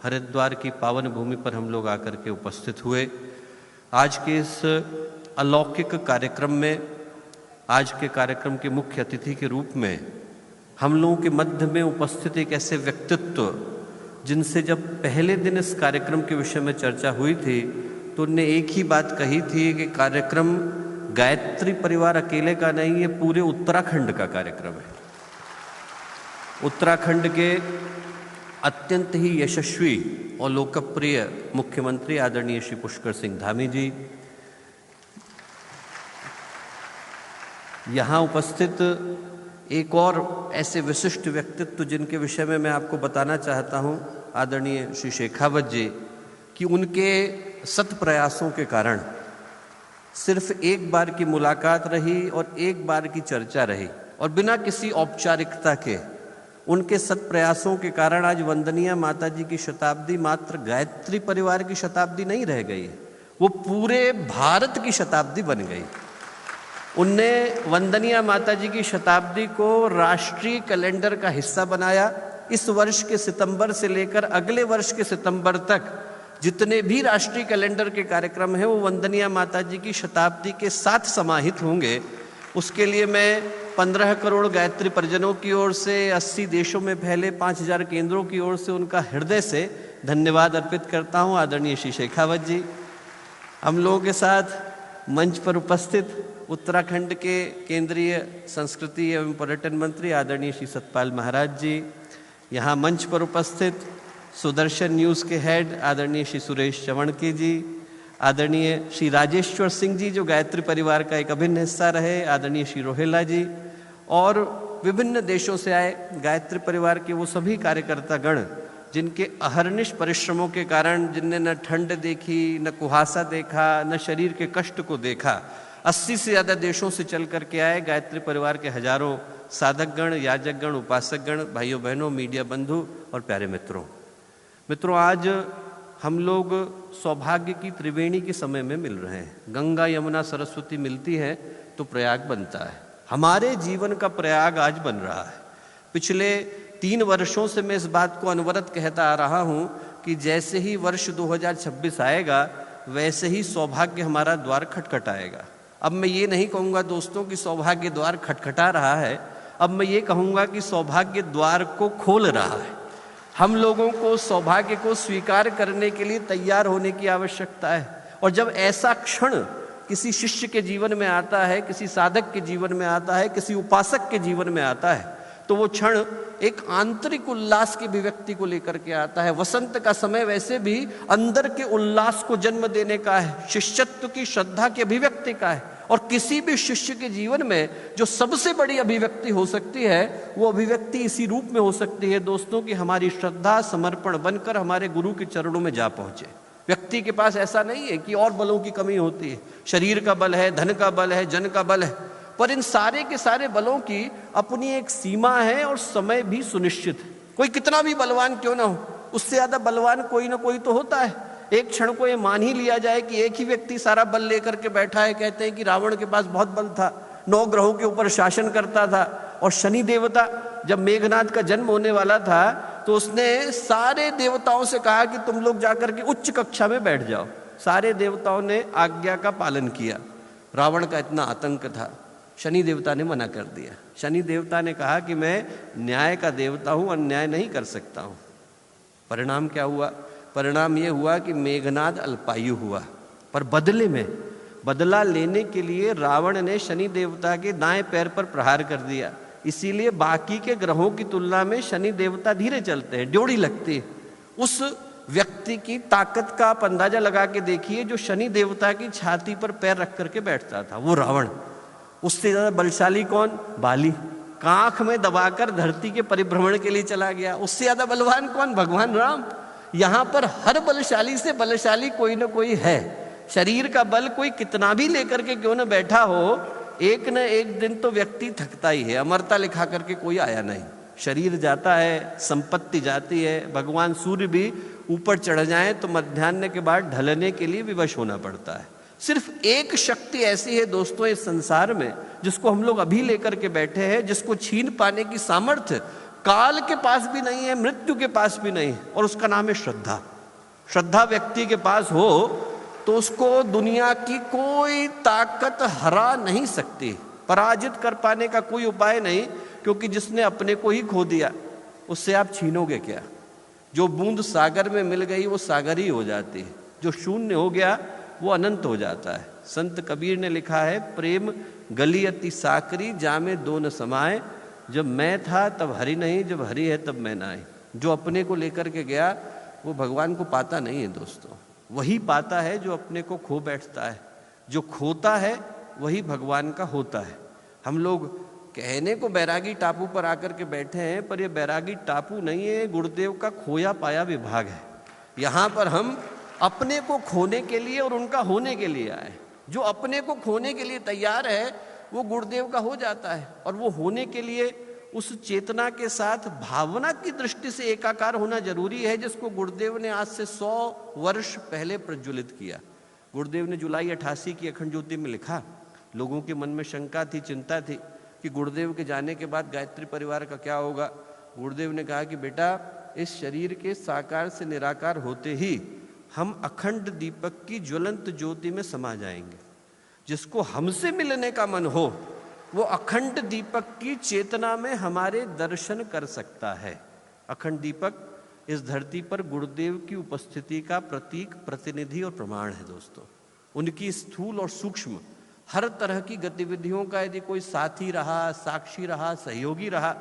हरिद्वार की पावन भूमि पर हम लोग आकर के उपस्थित हुए। आज के इस अलौकिक कार्यक्रम में, आज के कार्यक्रम के मुख्य अतिथि के रूप में हम लोगों के मध्य में उपस्थित एक ऐसे व्यक्तित्व जिनसे जब पहले दिन इस कार्यक्रम के विषय में चर्चा हुई थी तो उनने एक ही बात कही थी कि कार्यक्रम गायत्री परिवार अकेले का नहीं, ये पूरे उत्तराखंड का कार्यक्रम है। उत्तराखंड के अत्यंत ही यशस्वी और लोकप्रिय मुख्यमंत्री आदरणीय श्री पुष्कर सिंह धामी जी, यहाँ उपस्थित एक और ऐसे विशिष्ट व्यक्तित्व जिनके विषय में मैं आपको बताना चाहता हूँ, आदरणीय श्री शेखावत जी, कि उनके सत प्रयासों के कारण सिर्फ एक बार की मुलाकात रही और एक बार की चर्चा रही और बिना किसी औपचारिकता के उनके सत प्रयासों के कारण आज वंदनीय माता जी की शताब्दी मात्र गायत्री परिवार की शताब्दी नहीं रह गई, वो पूरे भारत की शताब्दी बन गई। उनने वंदनिया माता जी की शताब्दी को राष्ट्रीय कैलेंडर का हिस्सा बनाया। इस वर्ष के सितंबर से लेकर अगले वर्ष के सितंबर तक जितने भी राष्ट्रीय कैलेंडर के कार्यक्रम हैं वो वंदनिया माता जी की शताब्दी के साथ समाहित होंगे। उसके लिए मैं 15 करोड़ गायत्री परिजनों की ओर से, 80 देशों में फैले 5000 केंद्रों की ओर से उनका हृदय से धन्यवाद अर्पित करता हूं। आदरणीय श्री शेखावत जी, हम लोगों के साथ मंच पर उपस्थित उत्तराखंड के केंद्रीय संस्कृति एवं पर्यटन मंत्री आदरणीय श्री सतपाल महाराज जी, यहाँ मंच पर उपस्थित सुदर्शन न्यूज़ के हेड आदरणीय श्री सुरेश चवणके जी, आदरणीय श्री राजेश्वर सिंह जी जो गायत्री परिवार का एक अभिन्न हिस्सा रहे, आदरणीय श्री रोहेला जी, और विभिन्न देशों से आए गायत्री परिवार के वो सभी कार्यकर्ता गण जिनके अहर्निश परिश्रमों के कारण, जिनने न ठंड देखी, न कुहासा देखा, न शरीर के कष्ट को देखा, 80 से ज़्यादा देशों से चल करके आए गायत्री परिवार के हजारों साधकगण, याजकगण, उपासकगण, भाइयों बहनों, मीडिया बंधु और प्यारे मित्रों, आज हम लोग सौभाग्य की त्रिवेणी के समय में मिल रहे हैं। गंगा यमुना सरस्वती मिलती है तो प्रयाग बनता है। हमारे जीवन का प्रयाग आज बन रहा है। पिछले 3 वर्षों से मैं इस बात को अनवरत कहता आ रहा हूं कि जैसे ही वर्ष 2026 आएगा वैसे ही सौभाग्य हमारा द्वार खटखटाएगा। अब मैं ये नहीं कहूँगा दोस्तों कि सौभाग्य द्वार खटखटा रहा है, अब मैं ये कहूँगा कि सौभाग्य द्वार को खोल रहा है। हम लोगों को सौभाग्य को स्वीकार करने के लिए तैयार होने की आवश्यकता है। और जब ऐसा क्षण किसी शिष्य के जीवन में आता है, किसी साधक के जीवन में आता है, किसी उपासक के जीवन में आता है, तो वो क्षण एक आंतरिक उल्लास की अभिव्यक्ति को लेकर के आता है। वसंत का समय वैसे भी अंदर के उल्लास को जन्म देने का है, शिष्यत्व की श्रद्धा की अभिव्यक्ति का है। और किसी भी शिष्य के जीवन में जो सबसे बड़ी अभिव्यक्ति हो सकती है वो अभिव्यक्ति इसी रूप में हो सकती है दोस्तों कि हमारी श्रद्धा समर्पण बनकर हमारे गुरु के चरणों में जा पहुंचे। व्यक्ति के पास ऐसा नहीं है कि और बलों की कमी होती है, शरीर का बल है, धन का बल है, जन का बल है, पर इन सारे के सारे बलों की अपनी एक सीमा है और समय भी सुनिश्चित है। कोई कितना भी बलवान क्यों ना हो, उससे ज्यादा बलवान कोई ना कोई तो होता है। एक क्षण को ये मान ही लिया जाए कि एक ही व्यक्ति सारा बल लेकर के बैठा है। कहते हैं कि रावण के पास बहुत बल था, 9 ग्रहों के ऊपर शासन करता था, और शनि देवता जब मेघनाद का जन्म होने वाला था तो उसने सारे देवताओं से कहा कि तुम लोग जाकर के उच्च कक्षा में बैठ जाओ। सारे देवताओं ने आज्ञा का पालन किया। रावण का इतना आतंक था, शनि देवता ने मना कर दिया। शनि देवता ने कहा कि मैं न्याय का देवता हूं, अन्याय नहीं कर सकता हूं। परिणाम क्या हुआ? परिणाम ये हुआ कि मेघनाद अल्पायु हुआ, पर बदले में बदला लेने के लिए रावण ने शनि देवता के दाएं पैर पर प्रहार कर दिया। इसीलिए बाकी के ग्रहों की तुलना में शनि देवता धीरे चलते हैं, ड्योढ़ी लगती है। उस व्यक्ति की ताकत का आप अंदाजा लगा के देखिए जो शनि देवता की छाती पर पैर रख करके बैठता था, वो रावण। उससे ज्यादा बलशाली कौन? बाली, कांख में दबाकर धरती के परिभ्रमण के लिए चला गया। उससे ज्यादा बलवान कौन? भगवान राम। यहां पर हर बलशाली से बलशाली कोई ना कोई है। शरीर का बल कोई कितना भी लेकर के क्यों ना बैठा हो, एक न एक दिन तो व्यक्ति थकता ही है। अमरता लिखा करके कोई आया नहीं। शरीर जाता है, संपत्ति जाती है। भगवान सूर्य भी ऊपर चढ़ जाए तो मध्याह्न के बाद ढलने के लिए विवश होना पड़ता है। सिर्फ एक शक्ति ऐसी है दोस्तों इस संसार में जिसको हम लोग अभी लेकर के बैठे हैं, जिसको छीन पाने की सामर्थ्य काल के पास भी नहीं है, मृत्यु के पास भी नहीं है, और उसका नाम है श्रद्धा। श्रद्धा व्यक्ति के पास हो तो उसको दुनिया की कोई ताकत हरा नहीं सकती, पराजित कर पाने का कोई उपाय नहीं, क्योंकि जिसने अपने को ही खो दिया उससे आप छीनोगे क्या? जो बूंद सागर में मिल गई वो सागर ही हो जाती है, जो शून्य हो गया वो अनंत हो जाता है। संत कबीर ने लिखा है, प्रेम गली अति साकरी जामे दो न समाए, जब मैं था तब हरि नहीं, जब हरि है तब मैं ना आई। जो अपने को लेकर के गया वो भगवान को पाता नहीं है दोस्तों, वही पाता है जो अपने को खो बैठता है। जो खोता है वही भगवान का होता है। हम लोग कहने को बैरागी टापू पर आकर के बैठे हैं, पर ये बैरागी टापू नहीं है, गुरुदेव का खोया पाया विभाग है। यहाँ पर हम अपने को खोने के लिए और उनका होने के लिए आए। जो अपने को खोने के लिए तैयार है वो गुरुदेव का हो जाता है, और वो होने के लिए उस चेतना के साथ भावना की दृष्टि से एकाकार होना जरूरी है, जिसको गुरुदेव ने आज से 100 वर्ष पहले प्रज्वलित किया। गुरुदेव ने जुलाई 88 की अखंड ज्योति में लिखा, लोगों के मन में शंका थी, चिंता थी कि गुरुदेव के जाने के बाद गायत्री परिवार का क्या होगा। गुरुदेव ने कहा कि बेटा, इस शरीर के साकार से निराकार होते ही हम अखंड दीपक की ज्वलंत ज्योति में समा जाएंगे। जिसको हमसे मिलने का मन हो वो अखंड दीपक की चेतना में हमारे दर्शन कर सकता है। अखंड दीपक इस धरती पर गुरुदेव की उपस्थिति का प्रतीक, प्रतिनिधि और प्रमाण है दोस्तों। उनकी स्थूल और सूक्ष्म हर तरह की गतिविधियों का यदि कोई साथी रहा, साक्षी रहा, सहयोगी रहा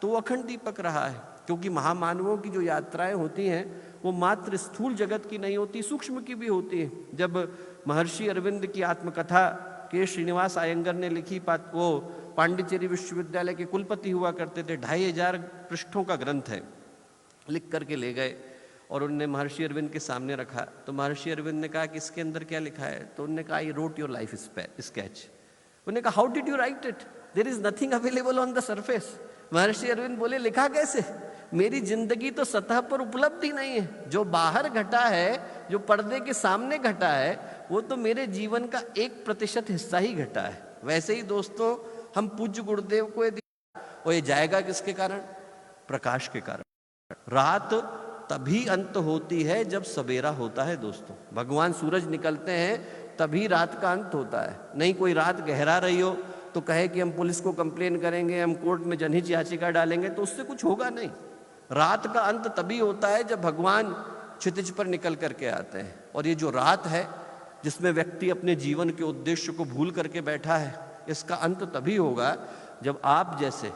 तो वो अखंड दीपक रहा है। क्योंकि महामानवों की जो यात्राएं होती हैं वो मात्र स्थूल जगत की नहीं होती, सूक्ष्म की भी होती है। जब महर्षि अरविंद की आत्मकथा के श्रीनिवास अयंगर ने लिखी, वो पांडिचेरी विश्वविद्यालय के कुलपति हुआ करते थे, 2500 पृष्ठों का ग्रंथ है, लिख करके ले गए और उन्होंने महर्षि अरविंद के सामने रखा। तो महर्षि अरविंद ने कहा कि इसके अंदर क्या लिखा है? तो उन्होंने कहा, I wrote your life sketch. उन्होंने कहा, how did you write it? There is nothing available on the surface. Maharshi Arvind बोले, लिखा कैसे? मेरी जिंदगी तो सतह पर उपलब्ध ही नहीं है। जो बाहर घटा है, जो पर्दे के सामने घटा है, वो तो मेरे जीवन का 1% हिस्सा ही घटा है। वैसे ही दोस्तों, हम पूज्य गुरुदेव को ये जाएगा किसके कारण? प्रकाश के कारण। रात तभी अंत होती है जब सवेरा होता है दोस्तों। भगवान सूरज निकलते हैं तभी रात का अंत होता है। नहीं कोई रात गहरा रही हो तो कहे कि हम पुलिस को कंप्लेन करेंगे, हम कोर्ट में जनहित याचिका डालेंगे, तो उससे कुछ होगा नहीं। रात का अंत तभी होता है जब भगवान क्षितिज पर निकल करके आते हैं। और ये जो रात है जिसमें व्यक्ति अपने जीवन के उद्देश्य को भूल करके बैठा है, इसका अंत तभी होगा जब आप जैसे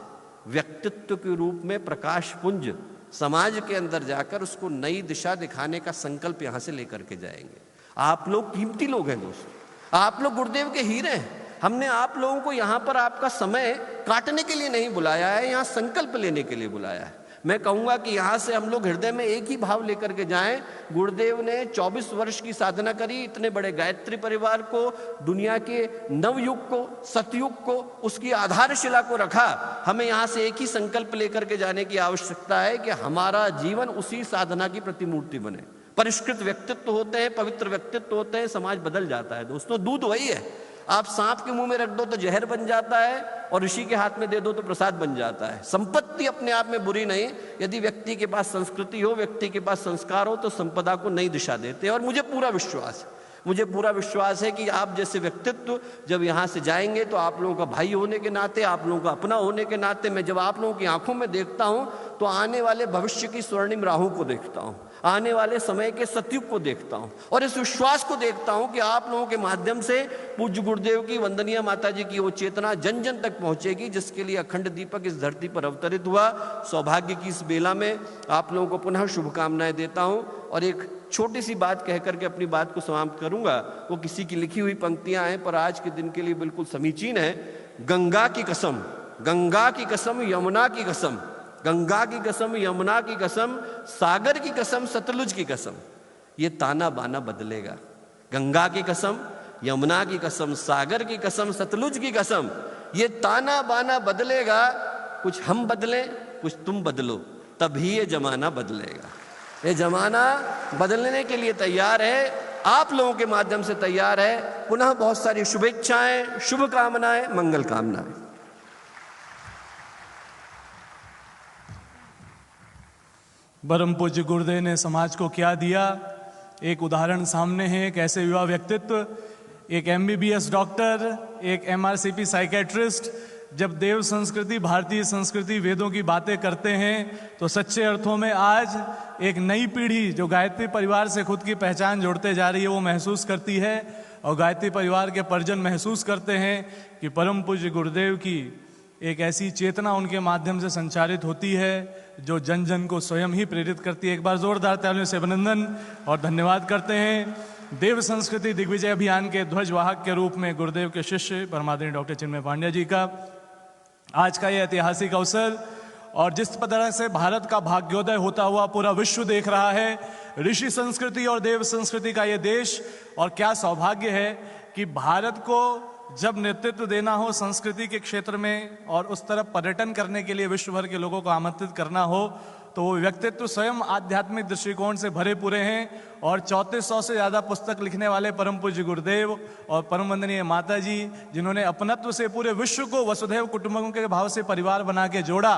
व्यक्तित्व के रूप में प्रकाश पुंज समाज के अंदर जाकर उसको नई दिशा दिखाने का संकल्प यहां से लेकर के जाएंगे। आप लोग कीमती लोग हैं दोस्तों, आप लोग गुरुदेव के हीरे हैं। हमने आप लोगों को यहाँ पर आपका समय काटने के लिए नहीं बुलाया है, यहाँ संकल्प लेने के लिए बुलाया है। मैं कहूँगा कि यहाँ से हम लोग हृदय में एक ही भाव लेकर के जाएं। गुरुदेव ने 24 वर्ष की साधना करी, इतने बड़े गायत्री परिवार को, दुनिया के नवयुग को, सतयुग को, उसकी आधारशिला को रखा। हमें यहाँ से एक ही संकल्प लेकर के जाने की आवश्यकता है कि हमारा जीवन उसी साधना की प्रतिमूर्ति बने। परिष्कृत व्यक्तित्व होते हैं, पवित्र व्यक्तित्व होते हैं, समाज बदल जाता है दोस्तों। दूध वही है, आप सांप के मुंह में रख दो तो जहर बन जाता है और ऋषि के हाथ में दे दो तो प्रसाद बन जाता है। संपत्ति अपने आप में बुरी नहीं, यदि व्यक्ति के पास संस्कृति हो, व्यक्ति के पास संस्कार हो तो संपदा को नई दिशा देते हैं। और मुझे पूरा विश्वास है कि आप जैसे व्यक्तित्व जब यहाँ से जाएंगे तो आप लोगों का भाई होने के नाते, आप लोगों का अपना होने के नाते, मैं जब आप लोगों की आंखों में देखता हूँ तो आने वाले भविष्य की स्वर्णिम राहु को देखता हूँ, आने वाले समय के सतयुग को देखता हूँ और इस विश्वास को देखता हूँ कि आप लोगों के माध्यम से पूज्य गुरुदेव की, वंदनीय माता जी की वो चेतना जन जन तक पहुँचेगी जिसके लिए अखंड दीपक इस धरती पर अवतरित हुआ। सौभाग्य की इस बेला में आप लोगों को पुनः शुभकामनाएं देता हूँ और एक छोटी सी बात कह करके अपनी बात को समाप्त करूंगा। वो किसी की लिखी हुई पंक्तियां हैं पर आज के दिन के लिए बिल्कुल समीचीन है। गंगा की कसम, गंगा की कसम, यमुना की कसम, गंगा की कसम, यमुना की कसम, सागर की कसम, सतलुज की कसम, ये ताना बाना बदलेगा। गंगा की कसम, यमुना की कसम, सागर की कसम, सतलुज की कसम, ये ताना बाना बदलेगा। कुछ हम बदलें, कुछ तुम बदलो, तभी ये जमाना बदलेगा। ये जमाना बदलने के लिए तैयार है, आप लोगों के माध्यम से तैयार है। पुनः बहुत सारी शुभेच्छाएं, शुभकामनाएं, मंगल कामनाएं। परम पूज्य गुरुदेव ने समाज को क्या दिया, एक उदाहरण सामने है। एक ऐसे युवा व्यक्तित्व, एक MBBS डॉक्टर, एक MRCP साइकेट्रिस्ट, जब देव संस्कृति, भारतीय संस्कृति, वेदों की बातें करते हैं तो सच्चे अर्थों में आज एक नई पीढ़ी जो गायत्री परिवार से खुद की पहचान जोड़ते जा रही है वो महसूस करती है और गायत्री परिवार के परिजन महसूस करते हैं कि परम पूज्य गुरुदेव की एक ऐसी चेतना उनके माध्यम से संचारित होती है जो जन जन को स्वयं ही प्रेरित करती है। एक बार जोरदार तालियों से अभिनंदन और धन्यवाद करते हैं देव संस्कृति दिग्विजय अभियान के ध्वजवाहक के रूप में गुरुदेव के शिष्य परमादरणीय डॉक्टर चिन्मय पांड्या जी का आज का यह ऐतिहासिक अवसर। और जिस तरह से भारत का भाग्योदय होता हुआ पूरा विश्व देख रहा है, ऋषि संस्कृति और देव संस्कृति का यह देश, और क्या सौभाग्य है कि भारत को जब नेतृत्व देना हो संस्कृति के क्षेत्र में और उस तरफ पर्यटन करने के लिए विश्व भर के लोगों को आमंत्रित करना हो तो वो व्यक्तित्व स्वयं आध्यात्मिक दृष्टिकोण से भरे पूरे हैं और 3400 से ज़्यादा पुस्तक लिखने वाले परम पूज्य गुरुदेव और परम वंदनीय माता जी, जिन्होंने अपनत्व से पूरे विश्व को वसुधैव कुटुंबकम के भाव से परिवार बना के जोड़ा,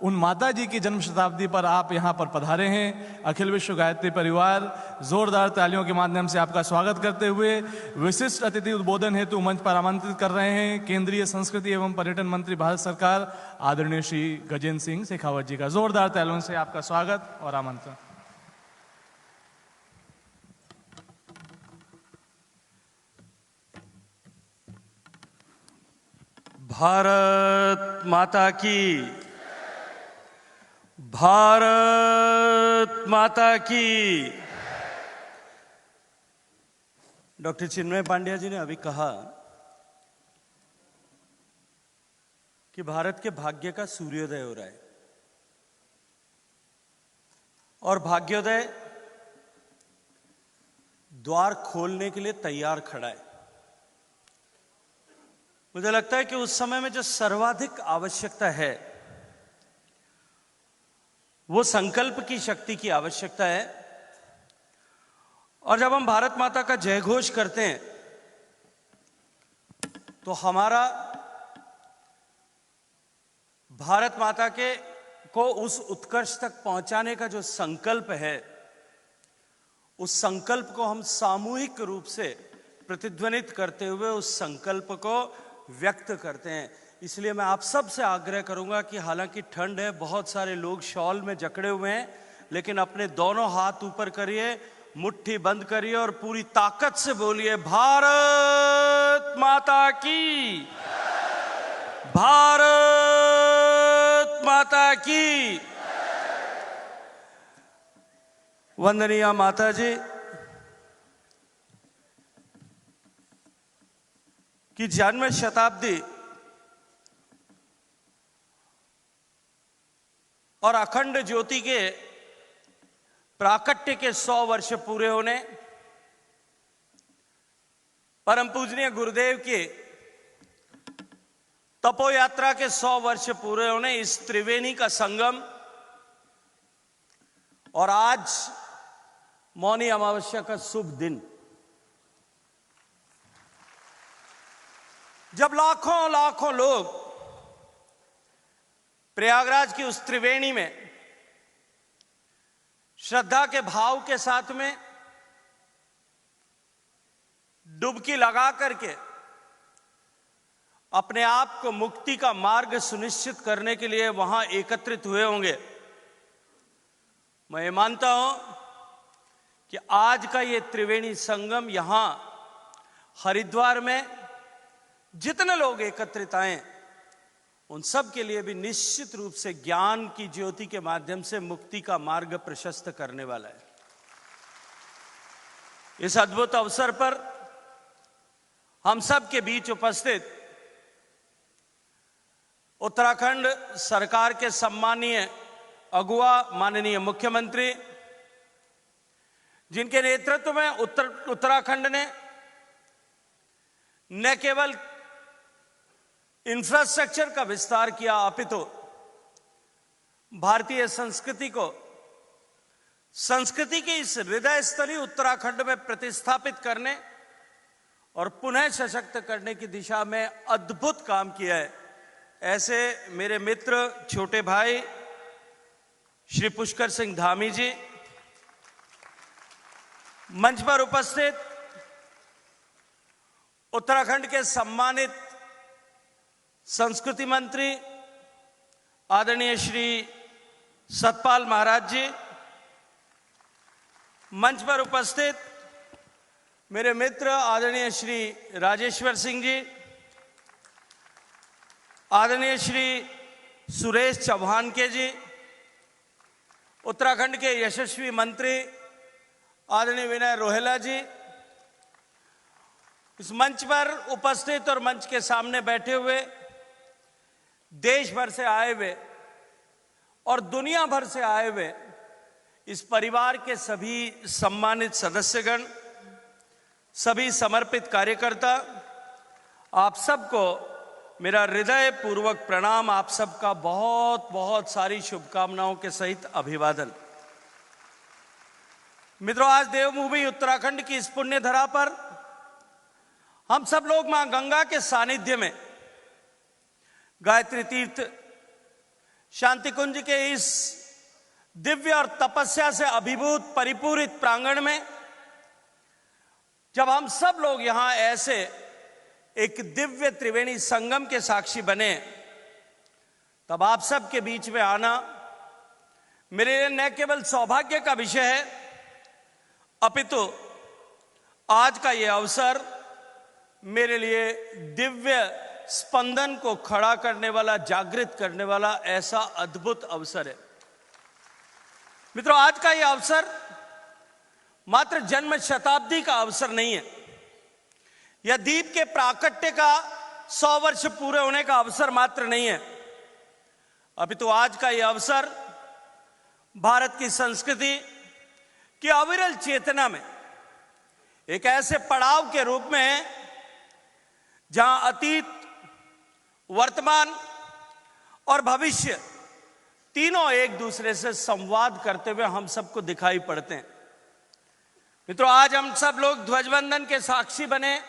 उन माता जी की जन्म शताब्दी पर आप यहाँ पर पधारे हैं। अखिल विश्व गायत्री परिवार जोरदार तालियों के माध्यम से आपका स्वागत करते हुए विशिष्ट अतिथि उद्बोधन हेतु मंच पर आमंत्रित कर रहे हैं केंद्रीय संस्कृति एवं पर्यटन मंत्री भारत सरकार आदरणीय श्री गजेंद्र सिंह शेखावत जी का। जोरदार तालियों से आपका स्वागत और आमंत्रण। भारत माता की, भारत माता की। डॉक्टर चिन्मय पांड्या जी ने अभी कहा कि भारत के भाग्य का सूर्योदय हो रहा है और भाग्योदय द्वार खोलने के लिए तैयार खड़ा है। मुझे लगता है कि उस समय में जो सर्वाधिक आवश्यकता है वो संकल्प की शक्ति की आवश्यकता है। और जब हम भारत माता का जय घोष करते हैं तो हमारा भारत माता को उस उत्कर्ष तक पहुंचाने का जो संकल्प है, उस संकल्प को हम सामूहिक रूप से प्रतिध्वनित करते हुए उस संकल्प को व्यक्त करते हैं। इसलिए मैं आप सब से आग्रह करूंगा कि हालांकि ठंड है, बहुत सारे लोग शॉल में जकड़े हुए हैं, लेकिन अपने दोनों हाथ ऊपर करिए, मुट्ठी बंद करिए और पूरी ताकत से बोलिए भारत माता की, भारत माता की। वंदनीय माता जी की जन्म शताब्दी और अखंड ज्योति के प्राकट्य के 100 वर्ष पूरे होने, परम पूजनीय गुरुदेव के तपो यात्रा के 100 वर्ष पूरे होने, इस त्रिवेणी का संगम और आज मौनी अमावस्या का शुभ दिन, जब लाखों लाखों लोग प्रयागराज की उस त्रिवेणी में श्रद्धा के भाव के साथ में डुबकी लगा करके अपने आप को मुक्ति का मार्ग सुनिश्चित करने के लिए वहां एकत्रित हुए होंगे। मैं ये मानता हूं कि आज का ये त्रिवेणी संगम यहां हरिद्वार में जितने लोग एकत्रित आए उन सब के लिए भी निश्चित रूप से ज्ञान की ज्योति के माध्यम से मुक्ति का मार्ग प्रशस्त करने वाला है। इस अद्भुत अवसर पर हम सब के बीच उपस्थित उत्तराखंड सरकार के सम्मानीय अगुवा माननीय मुख्यमंत्री, जिनके नेतृत्व में उत्तराखंड ने न केवल इंफ्रास्ट्रक्चर का विस्तार किया अपितु भारतीय संस्कृति को, संस्कृति के इस हृदय स्थली उत्तराखंड में प्रतिस्थापित करने और पुनः सशक्त करने की दिशा में अद्भुत काम किया है। ऐसे मेरे मित्र छोटे भाई श्री पुष्कर सिंह धामी जी, मंच पर उपस्थित उत्तराखंड के सम्मानित संस्कृति मंत्री आदरणीय श्री सतपाल महाराज जी, मंच पर उपस्थित मेरे मित्र आदरणीय श्री राजेश्वर सिंह जी, आदरणीय श्री सुरेश चौहान के जी, उत्तराखंड के यशस्वी मंत्री आदरणीय विनय रोहेला जी, इस मंच पर उपस्थित और मंच के सामने बैठे हुए देश भर से आए हुए और दुनिया भर से आए हुए इस परिवार के सभी सम्मानित सदस्यगण, सभी समर्पित कार्यकर्ता, आप सबको मेरा हृदय पूर्वक प्रणाम, आप सबका बहुत बहुत सारी शुभकामनाओं के सहित अभिवादन। मित्रों, आज देवभूमि उत्तराखंड की इस पुण्य धरा पर हम सब लोग मां गंगा के सानिध्य में गायत्री तीर्थ शांति कुंज के इस दिव्य और तपस्या से अभिभूत परिपूरित प्रांगण में जब हम सब लोग यहां ऐसे एक दिव्य त्रिवेणी संगम के साक्षी बने, तब आप सब के बीच में आना मेरे लिए न केवल सौभाग्य का विषय है, अपितु आज का यह अवसर मेरे लिए दिव्य स्पंदन को खड़ा करने वाला, जागृत करने वाला ऐसा अद्भुत अवसर है। मित्रों, आज का यह अवसर मात्र जन्म शताब्दी का अवसर नहीं है, यह दीप के प्राकट्य का 100 वर्ष पूरे होने का अवसर मात्र नहीं है, अपितु आज का यह अवसर भारत की संस्कृति की अविरल चेतना में एक ऐसे पड़ाव के रूप में है जहां अतीत, वर्तमान और भविष्य तीनों एक दूसरे से संवाद करते हुए हम सबको दिखाई पड़ते हैं। मित्रों, आज हम सब लोग ध्वजवंदन के साक्षी बने।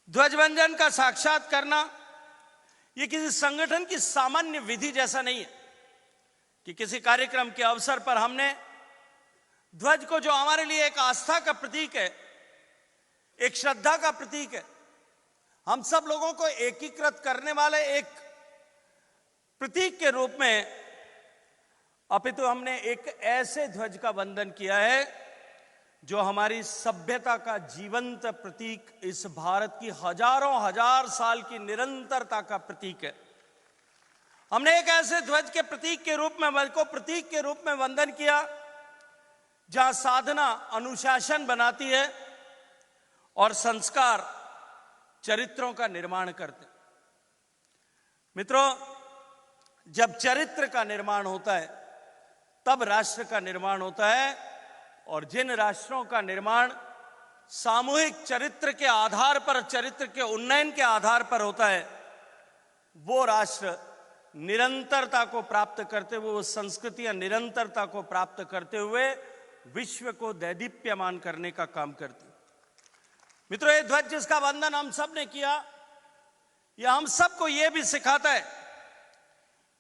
ध्वजवंदन का साक्षात करना यह किसी संगठन की सामान्य विधि जैसा नहीं है कि किसी कार्यक्रम के अवसर पर हमने ध्वज को, जो हमारे लिए एक आस्था का प्रतीक है, एक श्रद्धा का प्रतीक है, हम सब लोगों को एकीकृत करने वाले एक प्रतीक के रूप में, अपितु हमने एक ऐसे ध्वज का वंदन किया है जो हमारी सभ्यता का जीवंत प्रतीक, इस भारत की हजारों हजार साल की निरंतरता का प्रतीक है। हमने एक ऐसे ध्वज के प्रतीक के रूप में वंदन किया जहां साधना अनुशासन बनाती है और संस्कार चरित्रों का निर्माण करते हैं। मित्रों, जब चरित्र का निर्माण होता है तब राष्ट्र का निर्माण होता है, और जिन राष्ट्रों का निर्माण सामूहिक चरित्र के आधार पर, चरित्र के उन्नयन के आधार पर होता है, वो राष्ट्र निरंतरता को प्राप्त करते हुए, वो संस्कृतियां निरंतरता को प्राप्त करते हुए विश्व को दैदीप्यमान करने का काम करती। मित्रों, ये ध्वज जिसका वंदन हम सब ने किया, यह हम सबको यह भी सिखाता है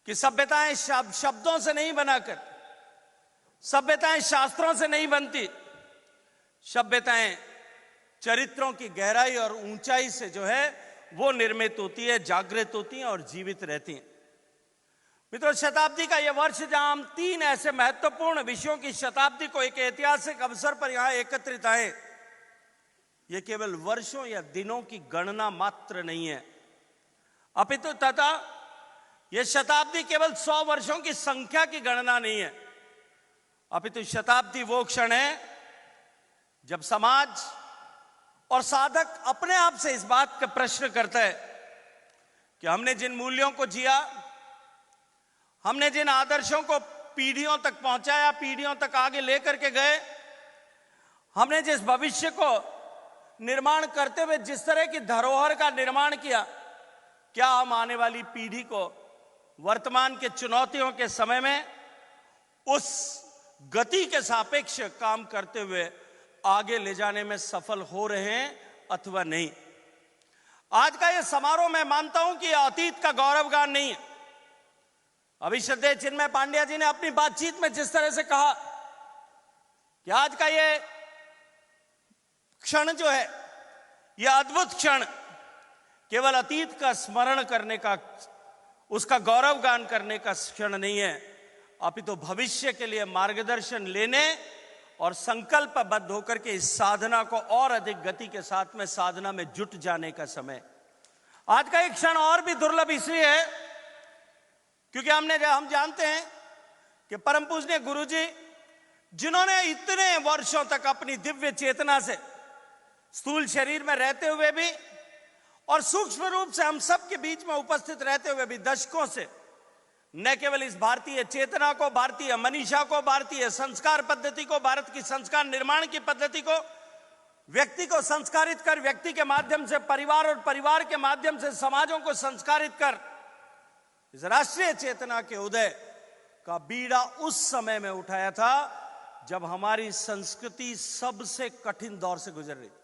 कि सभ्यताएं शब्दों से नहीं बनाकर, सभ्यताएं शास्त्रों से नहीं बनती, सभ्यताएं चरित्रों की गहराई और ऊंचाई से जो है वो निर्मित होती है, जागृत होती हैं और जीवित रहती हैं। मित्रों, शताब्दी का यह वर्ष जहां हम 3 ऐसे महत्वपूर्ण विषयों की शताब्दी को एक ऐतिहासिक अवसर पर यहां एकत्रित आए, यह केवल वर्षों या दिनों की गणना मात्र नहीं है, अपितु तथा यह शताब्दी केवल 100 वर्षों की संख्या की गणना नहीं है, अपितु शताब्दी वो क्षण है जब समाज और साधक अपने आप से इस बात का प्रश्न करता है कि हमने जिन मूल्यों को जिया, हमने जिन आदर्शों को पीढ़ियों तक पहुंचाया, पीढ़ियों तक आगे लेकर के गए, हमने जिस भविष्य को निर्माण करते हुए जिस तरह की धरोहर का निर्माण किया, क्या हम आने वाली पीढ़ी को वर्तमान के चुनौतियों के समय में उस गति के सापेक्ष काम करते हुए आगे ले जाने में सफल हो रहे हैं अथवा नहीं। आज का यह समारोह, मैं मानता हूं कि यह अतीत का गौरवगान नहीं है। अभी श्रद्धेय चिन्मय पांड्या जी ने अपनी बातचीत में जिस तरह से कहा कि आज का यह क्षण जो है, यह अद्भुत क्षण केवल अतीत का स्मरण करने का, उसका गौरवगान करने का क्षण नहीं है, अपितु भविष्य के लिए मार्गदर्शन लेने और संकल्पबद्ध होकर के इस साधना को और अधिक गति के साथ में साधना में जुट जाने का समय। आज का एक क्षण और भी दुर्लभ इसलिए है क्योंकि हम जानते हैं कि परम पूजनीय गुरुजी, जिन्होंने इतने वर्षों तक अपनी दिव्य चेतना से स्थूल शरीर में रहते हुए भी और सूक्ष्म रूप से हम सब के बीच में उपस्थित रहते हुए भी दशकों से न केवल इस भारतीय चेतना को, भारतीय मनीषा को, भारतीय संस्कार पद्धति को, भारत की संस्कार निर्माण की पद्धति को व्यक्ति को संस्कारित कर, व्यक्ति के माध्यम से परिवार और परिवार के माध्यम से समाजों को संस्कारित कर, इस राष्ट्रीय चेतना के उदय का बीड़ा उस समय में उठाया था जब हमारी संस्कृति सबसे कठिन दौर से गुजर रही थी।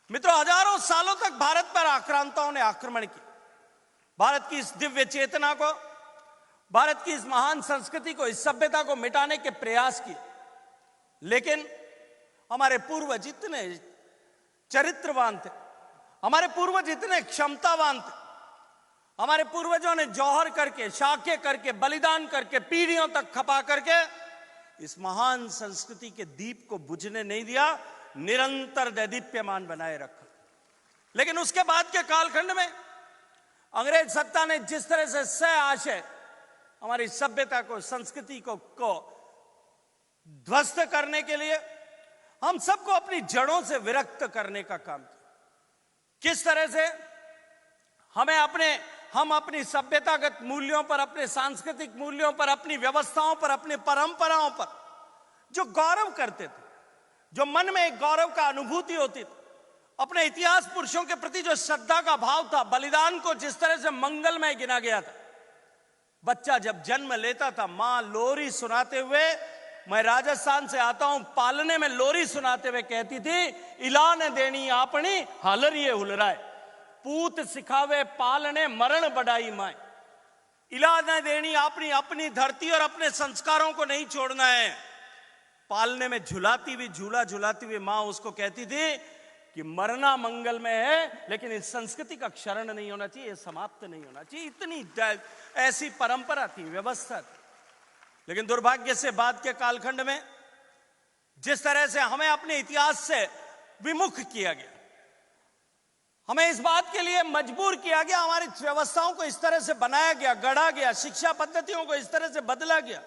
मित्रों, हजारों सालों तक भारत पर आक्रांताओं ने आक्रमण किया। भारत की इस दिव्य चेतना को, भारत की इस महान संस्कृति को, इस सभ्यता को मिटाने के प्रयास किए, लेकिन हमारे पूर्वज इतने चरित्रवान थे, हमारे पूर्वज इतने क्षमतावान थे, हमारे पूर्वजों ने जौहर करके, शाखे करके, बलिदान करके, पीढ़ियों तक खपा करके इस महान संस्कृति के दीप को बुझने नहीं दिया, निरंतर दैदीप्यमान बनाए रखा। लेकिन उसके बाद के कालखंड में अंग्रेज सत्ता ने जिस तरह से सह आशय हमारी सभ्यता को, संस्कृति को ध्वस्त करने के लिए, हम सबको अपनी जड़ों से विरक्त करने का काम किया। किस तरह से हम अपनी सभ्यतागत मूल्यों पर, अपने सांस्कृतिक मूल्यों पर, अपनी व्यवस्थाओं पर, अपनी परंपराओं पर जो गौरव करते थे, जो मन में एक गौरव का अनुभूति होती थी, अपने इतिहास पुरुषों के प्रति जो श्रद्धा का भाव था, बलिदान को जिस तरह से मंगलमय गिना गया था। बच्चा जब जन्म लेता था, मां लोरी सुनाते हुए, मैं राजस्थान से आता हूं, पालने में लोरी सुनाते हुए कहती थी, इला ने देनी आपनी हालरिए हुलराए, पूत सिखावे पालने मरण बढ़ाई माए। इला ने देनी आपनी, अपनी धरती और अपने संस्कारों को नहीं छोड़ना है। पालने में झुलाती हुई, झूला झुलाती हुई मां उसको कहती थी कि मरना मंगल में है, लेकिन इस संस्कृति का क्षरण नहीं होना चाहिए, ये समाप्त नहीं होना चाहिए। इतनी ऐसी परंपरा थी, व्यवस्था थी। लेकिन दुर्भाग्य से बाद के कालखंड में जिस तरह से हमें अपने इतिहास से विमुख किया गया, हमें इस बात के लिए मजबूर किया गया, हमारी व्यवस्थाओं को इस तरह से बनाया गया, गढ़ा गया, शिक्षा पद्धतियों को इस तरह से बदला गया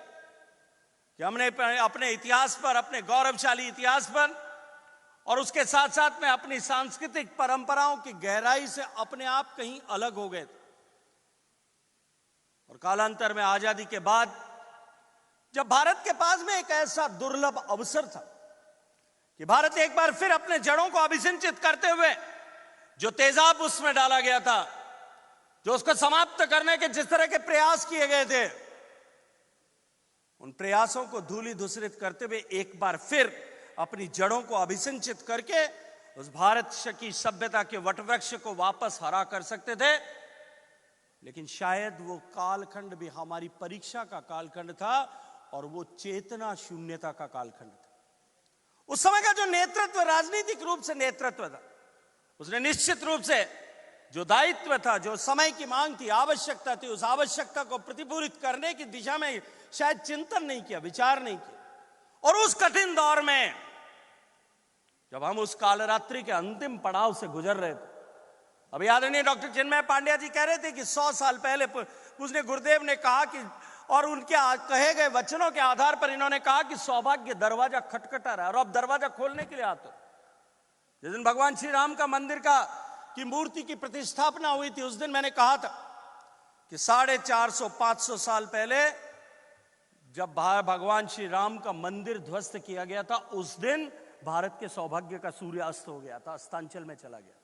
कि हमने अपने इतिहास पर, अपने गौरवशाली इतिहास पर और उसके साथ साथ में अपनी सांस्कृतिक परंपराओं की गहराई से अपने आप कहीं अलग हो गए थे। और कालांतर में, आजादी के बाद, जब भारत के पास में एक ऐसा दुर्लभ अवसर था कि भारत एक बार फिर अपने जड़ों को अभिसिंचित करते हुए, जो तेजाब उसमें डाला गया था, जो उसको समाप्त करने के जिस तरह के प्रयास किए गए थे, उन प्रयासों को धूलि धूसरित करते हुए एक बार फिर अपनी जड़ों को अभिसिंचित करके उस भारत की सभ्यता के वटवृक्ष को वापस हरा कर सकते थे। लेकिन शायद वो कालखंड भी हमारी परीक्षा का कालखंड था और वो चेतना शून्यता का कालखंड था। उस समय का जो नेतृत्व, राजनीतिक रूप से नेतृत्व था, उसने निश्चित रूप से जो दायित्व था, जो समय की मांग थी, आवश्यकता थी, उस आवश्यकता को प्रतिपूरित करने की दिशा में शायद चिंतन नहीं किया, विचार नहीं किया। और उस कठिन दौर में जब हम उस कालरात्रि के अंतिम पड़ाव से गुजर रहे थे, अभी आदरणीय डॉक्टर चिन्मय पांड्या जी कह रहे थे कि 100 साल पहले पूज्य गुरुदेव ने कहा कि, और उनके कहे गए वचनों के आधार पर इन्होंने कहा कि सौभाग्य दरवाजा खटखटा रहा है और अब दरवाजा खोलने के लिए आते। जिस दिन भगवान श्री राम का मंदिर की मूर्ति की प्रतिष्ठापना हुई थी, उस दिन मैंने कहा था कि 450-500 साल पहले जब भगवान श्री राम का मंदिर ध्वस्त किया गया था, उस दिन भारत के सौभाग्य का सूर्य अस्त हो गया था, अस्तांचल में चला गया।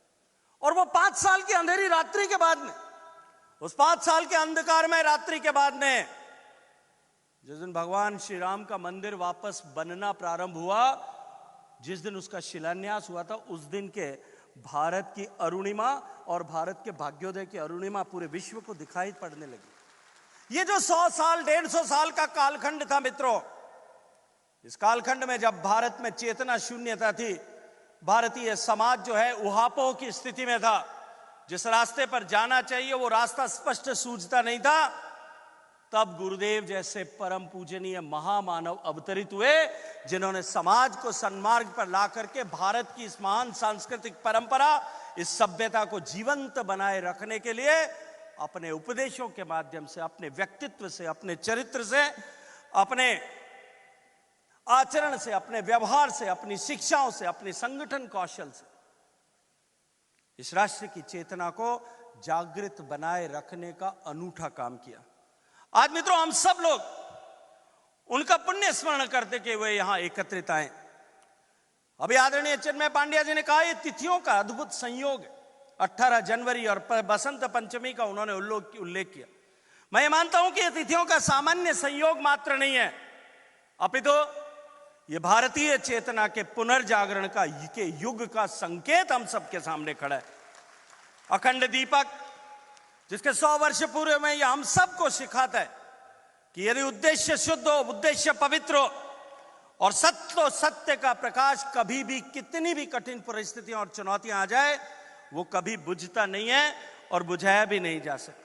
और वो 5 साल की अंधेरी रात्रि के बाद में, उस 5 साल के अंधकारमय रात्रि के बाद में, जिस दिन भगवान श्री राम का मंदिर वापस बनना प्रारंभ हुआ, जिस दिन उसका शिलान्यास हुआ था, उस दिन के भारत की अरुणिमा और भारत के भाग्योदय की अरुणिमा पूरे विश्व को दिखाई पड़ने लगी। ये जो 100 साल 150 साल का कालखंड था मित्रों, इस कालखंड में जब भारत में चेतना शून्यता थी, भारतीय समाज जो है उहापोह की स्थिति में था, जिस रास्ते पर जाना चाहिए वो रास्ता स्पष्ट सूझता नहीं था, तब गुरुदेव जैसे परम पूजनीय महामानव अवतरित हुए, जिन्होंने समाज को सन्मार्ग पर ला करके भारत की इस महान सांस्कृतिक परंपरा, इस सभ्यता को जीवंत बनाए रखने के लिए अपने उपदेशों के माध्यम से, अपने व्यक्तित्व से, अपने चरित्र से, अपने आचरण से, अपने व्यवहार से, अपनी शिक्षाओं से, अपने संगठन कौशल से इस राष्ट्र की चेतना को जागृत बनाए रखने का अनूठा काम किया। आज मित्रों, हम सब लोग उनका पुण्य स्मरण करते कि वे यहां एकत्रित आए। अभी आदरणीय चिन्मय पांड्या जी ने कहा यह तिथियों का अद्भुत संयोग है। 18 जनवरी और बसंत पंचमी का उन्होंने उल्लेख किया। मैं ये मानता हूं कि यह तिथियों का सामान्य संयोग मात्र नहीं है, अपितु यह भारतीय चेतना के पुनर्जागरण के युग का संकेत हम सबके सामने खड़ा है। अखंड दीपक जिसके 100 वर्ष पूर्व में यह हम सबको सिखाता है कि यदि उद्देश्य शुद्ध हो, उद्देश्य पवित्र हो और सत्य का प्रकाश कभी भी कितनी भी कठिन परिस्थितियां और चुनौतियां आ जाए वो कभी बुझता नहीं है और बुझाया भी नहीं जा सकता।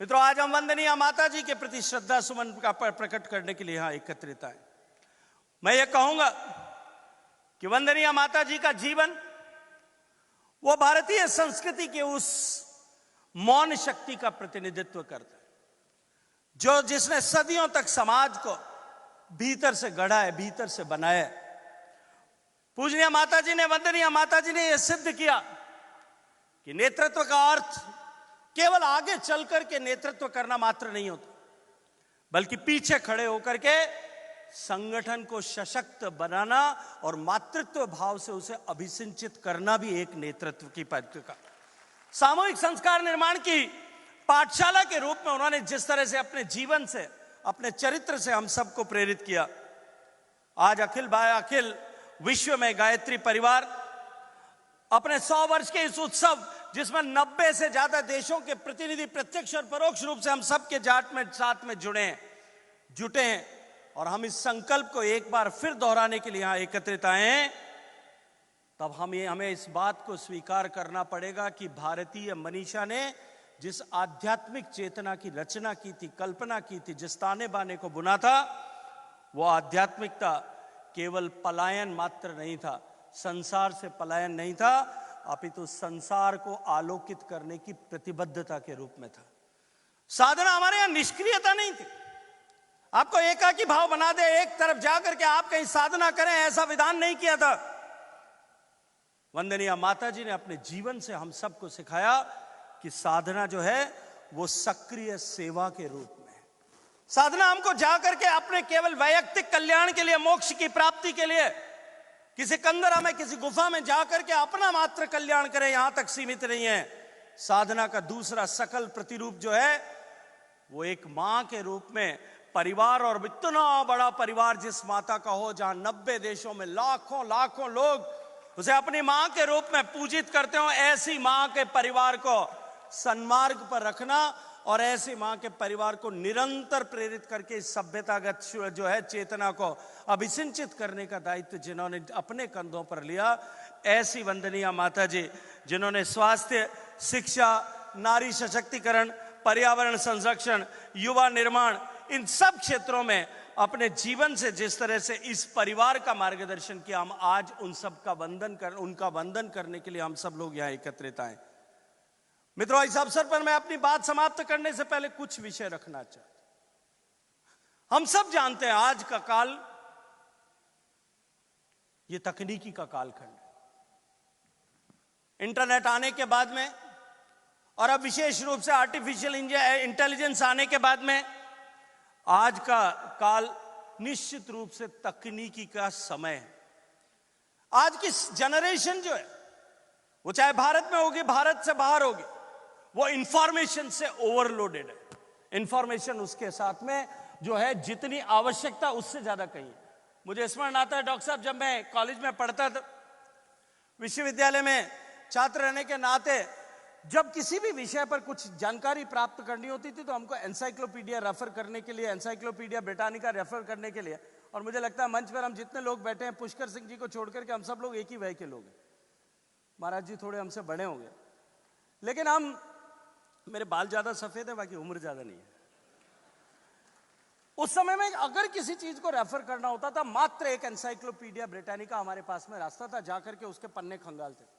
मित्रों, आज हम वंदनीय माता जी के प्रति श्रद्धा सुमन का प्रकट करने के लिए यहां एकत्रित आए। मैं ये कहूंगा कि वंदनीय माता जी का जीवन वो भारतीय संस्कृति के उस मौन शक्ति का प्रतिनिधित्व करता है जिसने सदियों तक समाज को भीतर से गढ़ा है, भीतर से बनाया है। पूजनीय माता जी ने, वंदनीय माता जी ने यह सिद्ध किया कि नेतृत्व का अर्थ केवल आगे चलकर के नेतृत्व करना मात्र नहीं होता, बल्कि पीछे खड़े होकर के संगठन को सशक्त बनाना और मातृत्व भाव से उसे अभिसिंचित करना भी एक नेतृत्व की पत्रिका। सामूहिक संस्कार निर्माण की पाठशाला के रूप में उन्होंने जिस तरह से अपने जीवन से, अपने चरित्र से हम सबको प्रेरित किया, आज अखिल विश्व में गायत्री परिवार अपने 100 वर्ष के इस उत्सव जिसमें 90 से ज्यादा देशों के प्रतिनिधि प्रत्यक्ष और परोक्ष रूप से हम सबके साथ में जुटे हैं और हम इस संकल्प को एक बार फिर दोहराने के लिए यहां एकत्रित आए हैं, तब हमें इस बात को स्वीकार करना पड़ेगा कि भारतीय मनीषा ने जिस आध्यात्मिक चेतना की रचना की थी, कल्पना की थी, जिस ताने बाने को बुना था, वो आध्यात्मिकता केवल पलायन मात्र नहीं था, संसार से पलायन नहीं था, अपितु संसार को आलोकित करने की प्रतिबद्धता के रूप में था। साधना हमारे यहां निष्क्रियता नहीं थी, आपको एकाकी भाव बना दे, एक तरफ जाकर के आप कहीं साधना करें, ऐसा विधान नहीं किया था। वंदनीय माता जी ने अपने जीवन से हम सबको सिखाया कि साधना जो है वो सक्रिय सेवा के रूप में है। साधना हमको जाकर के अपने केवल वैयक्तिक कल्याण के लिए, मोक्ष की प्राप्ति के लिए किसी कंदरा में, किसी गुफा में जाकर के अपना मात्र कल्याण करें, यहां तक सीमित नहीं है। साधना का दूसरा सकल प्रतिरूप जो है वो एक मां के रूप में परिवार, और इतना बड़ा परिवार जिस माता का हो, जहां 90 देशों में लाखों लोग उसे अपनी मां के रूप में पूजित करते हो, ऐसी मां के परिवार को सन्मार्ग पर रखना और ऐसी मां के परिवार को निरंतर प्रेरित करके इस सभ्यतागत जो है चेतना को अभिसिंचित करने का दायित्व जिन्होंने अपने कंधों पर लिया, ऐसी वंदनीय माता जी जिन्होंने स्वास्थ्य, शिक्षा, नारी सशक्तिकरण, पर्यावरण संरक्षण, युवा निर्माण, इन सब क्षेत्रों में अपने जीवन से जिस तरह से इस परिवार का मार्गदर्शन किया, हम आज उनका वंदन करने के लिए हम सब लोग यहां एकत्रित आए। मित्रों, इस अवसर पर मैं अपनी बात समाप्त करने से पहले कुछ विषय रखना चाहता हूं। हम सब जानते हैं आज का काल ये तकनीकी का कालखंड है। इंटरनेट आने के बाद में और अब विशेष रूप से आर्टिफिशियल इंटेलिजेंस आने के बाद में आज का काल निश्चित रूप से तकनीकी का समय है। आज की जनरेशन जो है वो चाहे भारत में होगी, भारत से बाहर होगी, वो इंफॉर्मेशन से ओवरलोडेड है। इंफॉर्मेशन उसके साथ में जो है जितनी आवश्यकता उससे ज्यादा कहीं है। मुझे स्मरण आता है डॉक्टर साहब, जब मैं कॉलेज में पढ़ता था, विश्वविद्यालय में छात्र रहने के नाते जब किसी भी विषय पर कुछ जानकारी प्राप्त करनी होती थी तो हमको एनसाइक्लोपीडिया रेफर करने के लिए, एनसाइक्लोपीडिया ब्रिटानिका रेफर करने के लिए, और मुझे लगता है मंच पर हम जितने लोग बैठे हैं, पुष्कर सिंह जी को छोड़कर के हम सब लोग एक ही वय के लोग हैं। महाराज जी थोड़े हमसे बड़े होंगे, लेकिन मेरे बाल ज्यादा सफेद है, बाकी उम्र ज्यादा नहीं है। उस समय में अगर किसी चीज को रेफर करना होता था, मात्र एक एनसाइक्लोपीडिया ब्रिटानिका हमारे पास में रास्ता था, जाकर के उसके पन्ने खंगालते।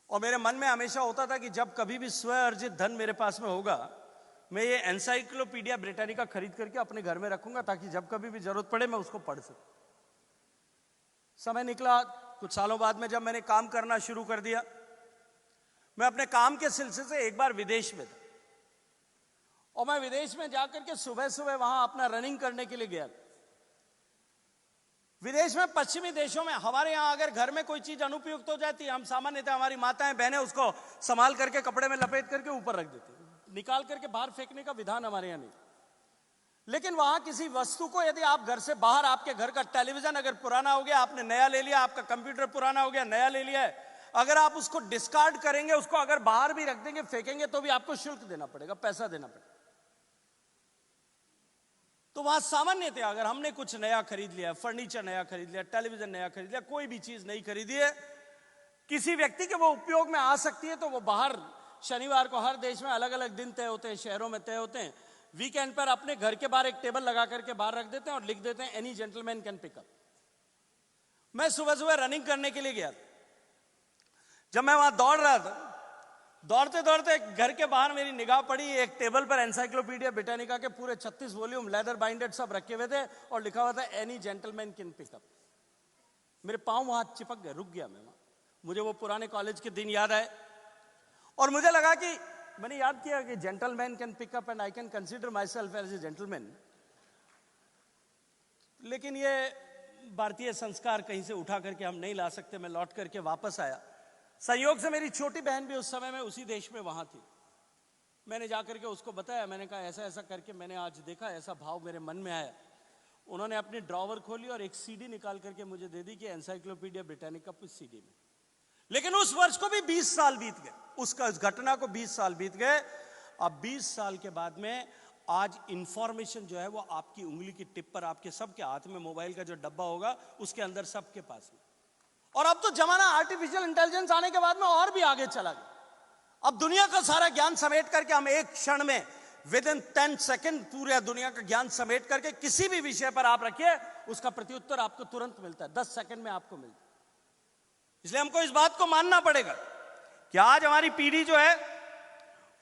और मेरे मन में हमेशा होता था कि जब कभी भी स्व अर्जित धन मेरे पास में होगा, मैं ये एनसाइक्लोपीडिया ब्रिटानिका खरीद करके अपने घर में रखूंगा, ताकि जब कभी भी जरूरत पड़े मैं उसको पढ़ सकूं। समय निकला, कुछ सालों बाद में जब मैंने काम करना शुरू कर दिया, मैं अपने काम के सिलसिले से एक बार विदेश में था, और मैं विदेश में जाकर के सुबह सुबह वहां अपना रनिंग करने के लिए गया। विदेश में, पश्चिमी देशों में, हमारे यहां अगर घर में कोई चीज अनुपयुक्त हो जाती है, हम सामान्यतः हमारी माताएं बहनें उसको संभाल करके कपड़े में लपेट करके ऊपर रख देती है, निकाल करके बाहर फेंकने का विधान हमारे यहां नहीं। लेकिन वहां किसी वस्तु को यदि आप घर से बाहर, आपके घर का टेलीविजन अगर पुराना हो गया, आपने नया ले लिया, आपका कंप्यूटर पुराना हो गया, नया ले लिया है, अगर आप उसको डिस्कार्ड करेंगे, उसको अगर बाहर भी रख देंगे, फेंकेंगे, तो भी आपको शुल्क देना पड़ेगा, पैसा देना पड़ेगा। तो वहां सामान्य थे, अगर हमने कुछ नया खरीद लिया, फर्नीचर नया खरीद लिया, टेलीविजन नया खरीद लिया, कोई भी चीज नई खरीदी है, किसी व्यक्ति के वो उपयोग में आ सकती है, तो वो बाहर, शनिवार को हर देश में अलग अलग दिन तय होते हैं, शहरों में तय होते हैं, वीकेंड पर अपने घर के बाहर एक टेबल लगा करके बाहर रख देते हैं और लिख देते हैं any gentleman can pick up. मैं सुबह सुबह रनिंग करने के लिए गया था, जब मैं वहां दौड़ रहा था, दौड़ते दौड़ते घर के बाहर मेरी निगाह पड़ी, एक टेबल पर एनसाइक्लोपीडिया ब्रिटानिका के पूरे 36 वॉल्यूम लेदर बाइंडेड सब रखे हुए थे और लिखा हुआ था any gentleman can pick up. मेरे पांव वहां चिपक गए, रुक गया मैं वहां। मुझे वो पुराने कॉलेज के दिन याद आए और मुझे लगा कि मैंने याद किया कि gentleman can pick up and I can consider myself as a gentleman. लेकिन ये भारतीय संस्कार कहीं से उठा करके हम नहीं ला सकते। मैं लौट करके वापस आया, संयोग से मेरी छोटी बहन भी उस समय में उसी देश में वहां थी। मैंने जाकर के उसको बताया, मैंने कहा ऐसा ऐसा करके मैंने आज देखा, ऐसा भाव मेरे मन में आया। उन्होंने अपनी ड्रॉवर खोली और एक सीडी निकाल करके मुझे दे दी कि एनसाइक्लोपीडिया ब्रिटानिका उस सीडी में। लेकिन उस वर्ष को भी 20 साल बीत गए, उस घटना को 20 साल बीत गए। अब 20 साल के बाद में आज इंफॉर्मेशन जो है वो आपकी उंगली की टिप पर, आपके सबके हाथ में मोबाइल का जो डब्बा होगा उसके अंदर सबके पास में। और अब तो जमाना आर्टिफिशियल इंटेलिजेंस आने के बाद में और भी आगे चला गया। अब दुनिया का सारा ज्ञान समेट करके हम एक क्षण में, विद इन 10 सेकेंड, पूरे दुनिया का ज्ञान समेट करके किसी भी विषय पर आप रखिए, उसका प्रत्युत्तर आपको तुरंत मिलता है, 10 सेकेंड में आपको मिलता है। इसलिए हमको इस बात को मानना पड़ेगा कि आज हमारी पीढ़ी जो है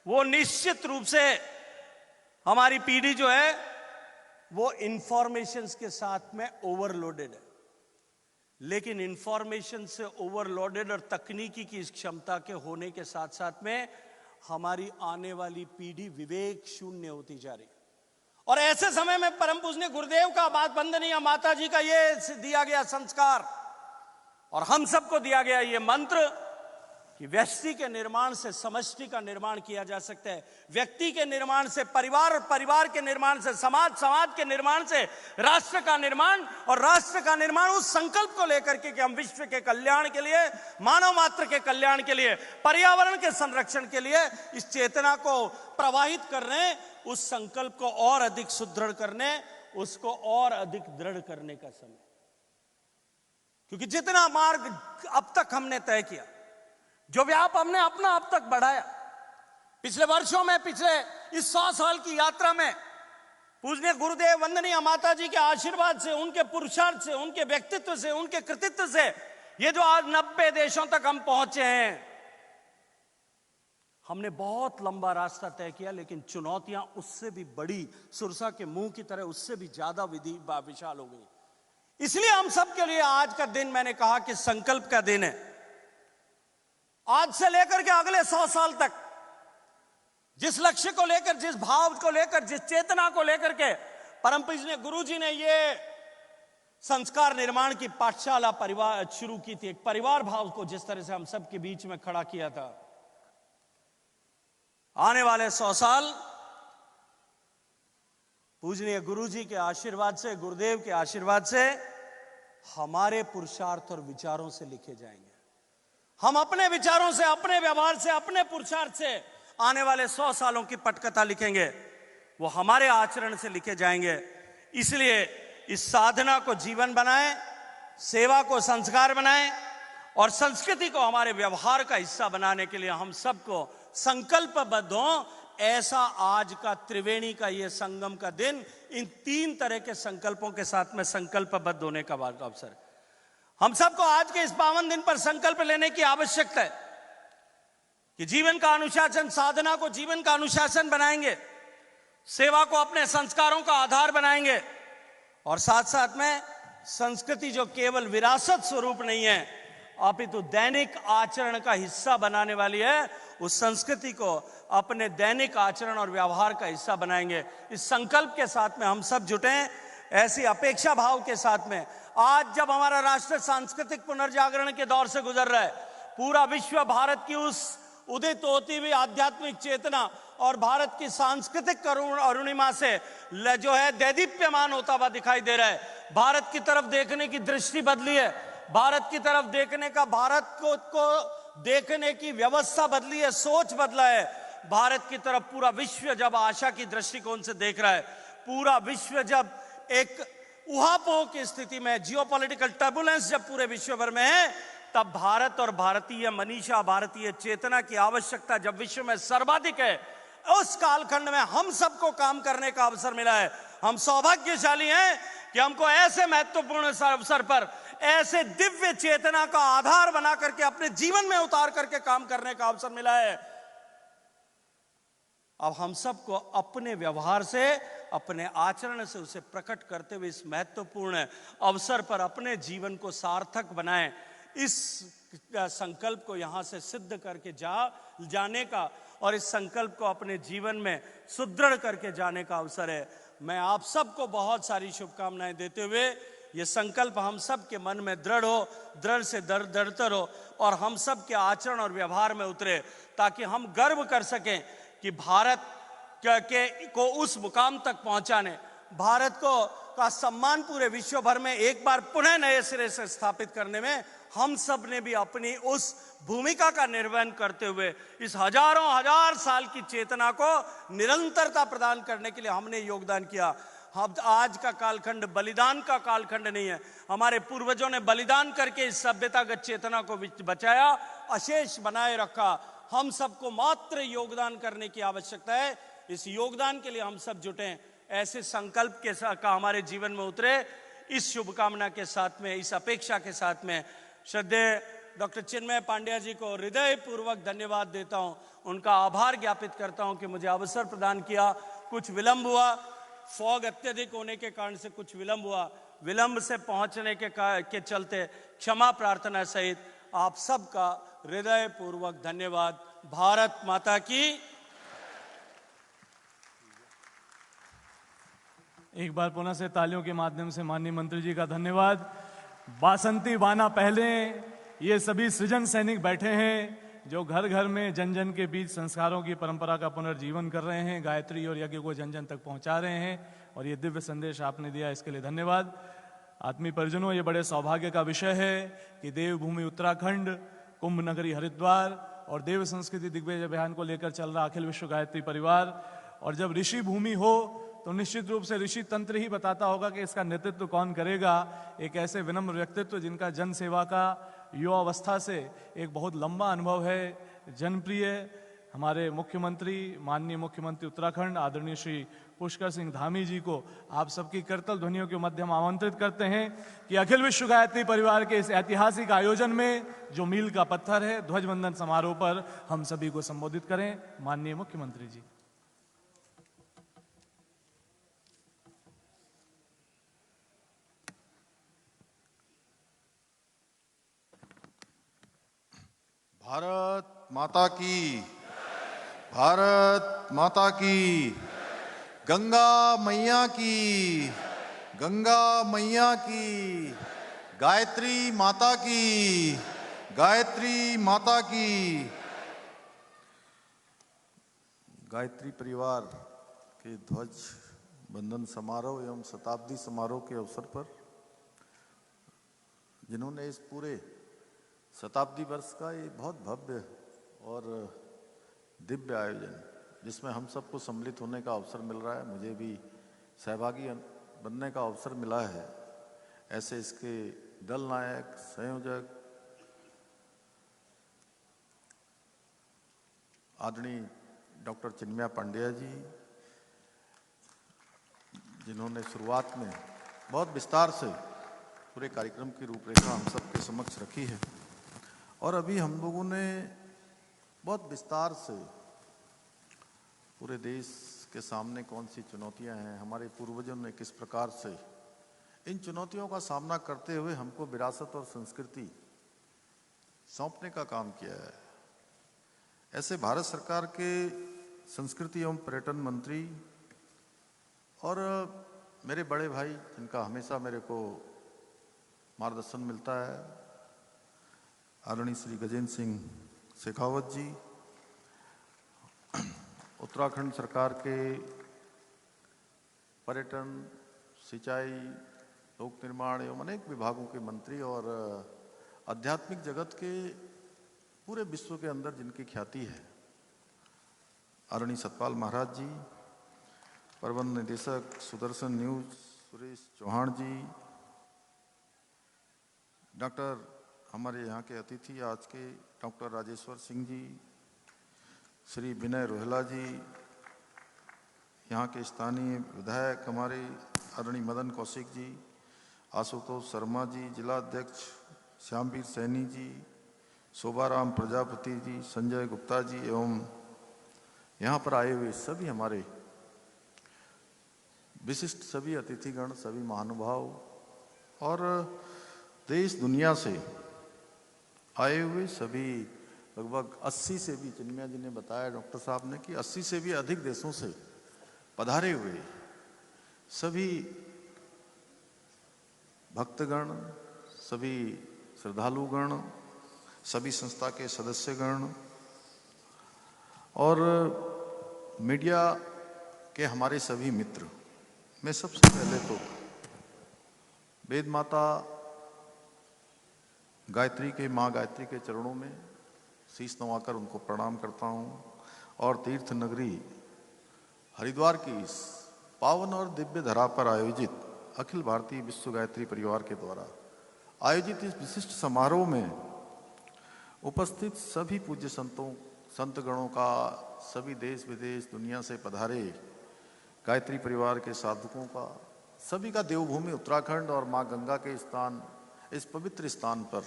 वो निश्चित रूप से, हमारी पीढ़ी जो है वो इंफॉर्मेशंस के साथ में ओवरलोडेड है। लेकिन इंफॉर्मेशन से ओवरलोडेड और तकनीकी की इस क्षमता के होने के साथ साथ में हमारी आने वाली पीढ़ी विवेक शून्य होती जा रही है। और ऐसे समय में परम पूज्य गुरुदेव का, बात वंदनीय माता जी का ये दिया गया संस्कार और हम सबको दिया गया ये मंत्र कि व्यक्ति के निर्माण से समष्टि का निर्माण किया जा सकता है, व्यक्ति के निर्माण से परिवार, और परिवार के निर्माण से समाज, समाज के निर्माण से राष्ट्र का निर्माण, और राष्ट्र का निर्माण उस संकल्प को लेकर के कि हम विश्व के कल्याण के लिए, मानव मात्र के कल्याण के लिए, पर्यावरण के संरक्षण के लिए इस चेतना को प्रवाहित कर रहे हैं। उस संकल्प को और अधिक सुदृढ़ करने, उसको और अधिक दृढ़ करने का समय। क्योंकि जितना मार्ग अब तक हमने तय किया, जो व्याप हमने अपना अब तक बढ़ाया पिछले वर्षों में, पिछले इस 100 साल की यात्रा में, पूजनीय गुरुदेव वंदनीय माता जी के आशीर्वाद से, उनके पुरुषार्थ से, उनके व्यक्तित्व से, उनके कृतित्व से ये जो आज 90 देशों तक हम पहुंचे हैं, हमने बहुत लंबा रास्ता तय किया। लेकिन चुनौतियां उससे भी बड़ी, सुरसा के मुंह की तरह उससे भी ज्यादा विशाल हो गई। इसलिए हम सब के लिए आज का दिन, मैंने कहा कि संकल्प का दिन है। आज से लेकर के अगले 100 साल तक जिस लक्ष्य को लेकर, जिस भाव को लेकर, जिस चेतना को लेकर के परम पूज्य गुरु जी ने ये संस्कार निर्माण की पाठशाला परिवार शुरू की थी, एक परिवार भाव को जिस तरह से हम सब के बीच में खड़ा किया था, आने वाले 100 साल पूजनीय गुरु जी के आशीर्वाद से, गुरुदेव के आशीर्वाद से हमारे पुरुषार्थ और विचारों से लिखे जाएंगे। हम अपने विचारों से, अपने व्यवहार से, अपने पुरुषार्थ से आने वाले 100 सालों की पटकथा लिखेंगे, वो हमारे आचरण से लिखे जाएंगे। इसलिए इस साधना को जीवन बनाएं, सेवा को संस्कार बनाएं और संस्कृति को हमारे व्यवहार का हिस्सा बनाने के लिए हम सबको संकल्पबद्ध हों। ऐसा आज का त्रिवेणी का ये संगम का दिन इन 3 तरह के संकल्पों के साथ में संकल्पबद्ध होने का अवसर है। हम सबको आज के इस पावन दिन पर संकल्प लेने की आवश्यकता है कि जीवन का अनुशासन, साधना को जीवन का अनुशासन बनाएंगे, सेवा को अपने संस्कारों का आधार बनाएंगे, और साथ साथ में संस्कृति जो केवल विरासत स्वरूप नहीं है अपितु दैनिक आचरण का हिस्सा बनाने वाली है, उस संस्कृति को अपने दैनिक आचरण और व्यवहार का हिस्सा बनाएंगे। इस संकल्प के साथ में हम सब जुटे, ऐसी अपेक्षा भाव के साथ में आज जब हमारा राष्ट्र सांस्कृतिक पुनर्जागरण के दौर से गुजर रहा है, पूरा विश्व भारत की उस उदित होती हुई आध्यात्मिक चेतना और भारत की सांस्कृतिक अरुणिमा से जो है दैदीप्यमान होता हुआ दिखाई दे रहा है। भारत की तरफ देखने की दृष्टि बदली है, भारत की तरफ देखने का, भारत को देखने की व्यवस्था बदली है, सोच बदला है। भारत की तरफ पूरा विश्व जब आशा की दृष्टिकोण से देख रहा है, पूरा विश्व जब एक उहापोह की स्थिति में, जियोपॉलिटिकल टर्बुलेंस जब पूरे विश्व भर में है, तब भारत और भारतीय मनीषा, भारतीय चेतना की आवश्यकता जब विश्व में सर्वाधिक है, उस कालखंड में हम सबको काम करने का अवसर मिला है। हम सौभाग्यशाली हैं कि हमको ऐसे महत्वपूर्ण अवसर पर ऐसे दिव्य चेतना का आधार बना करके अपने जीवन में उतार करके काम करने का अवसर मिला है। अब हम सबको अपने व्यवहार से, अपने आचरण से उसे प्रकट करते हुए इस महत्वपूर्ण अवसर पर अपने जीवन को सार्थक बनाएं। इस संकल्प को यहां से सिद्ध करके जाने का और इस संकल्प को अपने जीवन में सुदृढ़ करके जाने का अवसर है। मैं आप सबको बहुत सारी शुभकामनाएं देते हुए, ये संकल्प हम सब के मन में दृढ़ हो, दृढ़ से दृढ़तर हो और हम सब के आचरण और व्यवहार में उतरे, ताकि हम गर्व कर सकें कि भारत को उस मुकाम तक पहुंचाने, भारत का सम्मान पूरे विश्व भर में एक बार पुनः नए सिरे से स्थापित करने में हम सब ने भी अपनी उस भूमिका का निर्वहन करते हुए इस हजारों हजार साल की चेतना को निरंतरता प्रदान करने के लिए हमने योगदान किया। अब आज का कालखंड बलिदान का कालखंड नहीं है। हमारे पूर्वजों ने बलिदान करके इस सभ्यतागत चेतना को बचाया, अशेष बनाए रखा। हम सबको मात्र योगदान करने की आवश्यकता है। इस योगदान के लिए हम सब जुटे, ऐसे संकल्प के साथ का हमारे जीवन में उतरे। इस शुभकामना के साथ में, इस अपेक्षा के साथ में श्रद्धेय डॉक्टर चिन्मय पांड्या जी को हृदय पूर्वक धन्यवाद देता हूं, उनका आभार ज्ञापित करता हूं कि मुझे अवसर प्रदान किया। कुछ विलंब हुआ, फॉग अत्यधिक होने के कारण से कुछ विलंब हुआ, विलंब से पहुंचने के चलते क्षमा प्रार्थना सहित आप सबका हृदय पूर्वक धन्यवाद। भारत माता की। एक बार पुनः से तालियों के माध्यम से माननीय मंत्री जी का धन्यवाद। बासंती बाना पहले, ये सभी सृजन सैनिक बैठे हैं जो घर घर में जन जन के बीच संस्कारों की परंपरा का पुनर्जीवन कर रहे हैं, गायत्री और यज्ञ को जन जन तक पहुंचा रहे हैं, और ये दिव्य संदेश आपने दिया, इसके लिए धन्यवाद। आत्मीय परिजनों, ये बड़े सौभाग्य का विषय है कि देवभूमि उत्तराखंड, कुंभ नगरी हरिद्वार और देव संस्कृति दिग्विजय अभियान को लेकर चल रहा अखिल विश्व गायत्री परिवार, और जब ऋषि भूमि हो तो निश्चित रूप से ऋषि तंत्र ही बताता होगा कि इसका नेतृत्व कौन करेगा। एक ऐसे विनम्र व्यक्तित्व जिनका जन सेवा का युवा अवस्था से एक बहुत लंबा अनुभव है, जनप्रिय हमारे मुख्यमंत्री, माननीय मुख्यमंत्री उत्तराखंड आदरणीय श्री पुष्कर सिंह धामी जी को आप सबकी करतल ध्वनियों के माध्यम आमंत्रित करते हैं कि अखिल विश्व गायत्री परिवार के इस ऐतिहासिक आयोजन में जो मील का पत्थर है, ध्वजवंदन समारोह पर हम सभी को संबोधित करें। माननीय मुख्यमंत्री जी। भारत माता की, भारत माता की, गंगा मैया की, गंगा मैया की, गायत्री माता की, गायत्री माता की। गायत्री परिवार के ध्वज बंधन समारोह एवं शताब्दी समारोह के अवसर पर जिन्होंने इस पूरे शताब्दी वर्ष का ये बहुत भव्य और दिव्य आयोजन, जिसमें हम सबको सम्मिलित होने का अवसर मिल रहा है, मुझे भी सहभागी बनने का अवसर मिला है। ऐसे इसके दल नायक, संयोजक आदरणीय डॉक्टर चिन्मय पांड्या जी, जिन्होंने शुरुआत में बहुत विस्तार से पूरे कार्यक्रम की रूपरेखा हम सबके समक्ष रखी है, और अभी हम लोगों ने बहुत विस्तार से पूरे देश के सामने कौन सी चुनौतियां हैं, हमारे पूर्वजों ने किस प्रकार से इन चुनौतियों का सामना करते हुए हमको विरासत और संस्कृति सौंपने का काम किया है। ऐसे भारत सरकार के संस्कृति एवं पर्यटन मंत्री और मेरे बड़े भाई, जिनका हमेशा मेरे को मार्गदर्शन मिलता है। आदरणीय श्री गजेंद्र सिंह शेखावत जी, उत्तराखंड सरकार के पर्यटन, सिंचाई, लोक निर्माण एवं अनेक विभागों के मंत्री और आध्यात्मिक जगत के पूरे विश्व के अंदर जिनकी ख्याति है, आदरणीय सतपाल महाराज जी, प्रबंध निदेशक सुदर्शन न्यूज सुरेश चौहान जी, डॉक्टर हमारे यहाँ के अतिथि आज के डॉक्टर राजेश्वर सिंह जी, श्री विनय रोहला जी, यहाँ के स्थानीय विधायक हमारे आदरणीय मदन कौशिक जी, आशुतोष शर्मा जी, जिला अध्यक्ष श्यामवीर सैनी जी, शोभाराम प्रजापति जी, संजय गुप्ता जी एवं यहाँ पर आए हुए सभी हमारे विशिष्ट सभी अतिथिगण, सभी महानुभाव और देश दुनिया से आए हुए सभी लगभग 80 से भी, चिन्मया जी ने बताया डॉक्टर साहब ने कि 80 से भी अधिक देशों से पधारे हुए सभी भक्तगण, सभी श्रद्धालुगण, सभी संस्था के सदस्यगण और मीडिया के हमारे सभी मित्र, मैं सबसे पहले तो वेद माता गायत्री के माँ गायत्री के चरणों में शीश नवाकर उनको प्रणाम करता हूँ और तीर्थ नगरी हरिद्वार की इस पावन और दिव्य धरा पर आयोजित अखिल भारतीय विश्व गायत्री परिवार के द्वारा आयोजित इस विशिष्ट समारोह में उपस्थित सभी पूज्य संतगणों का, सभी देश विदेश दुनिया से पधारे गायत्री परिवार के साधकों का, सभी का देवभूमि उत्तराखंड और माँ गंगा के स्थान, इस पवित्र स्थान पर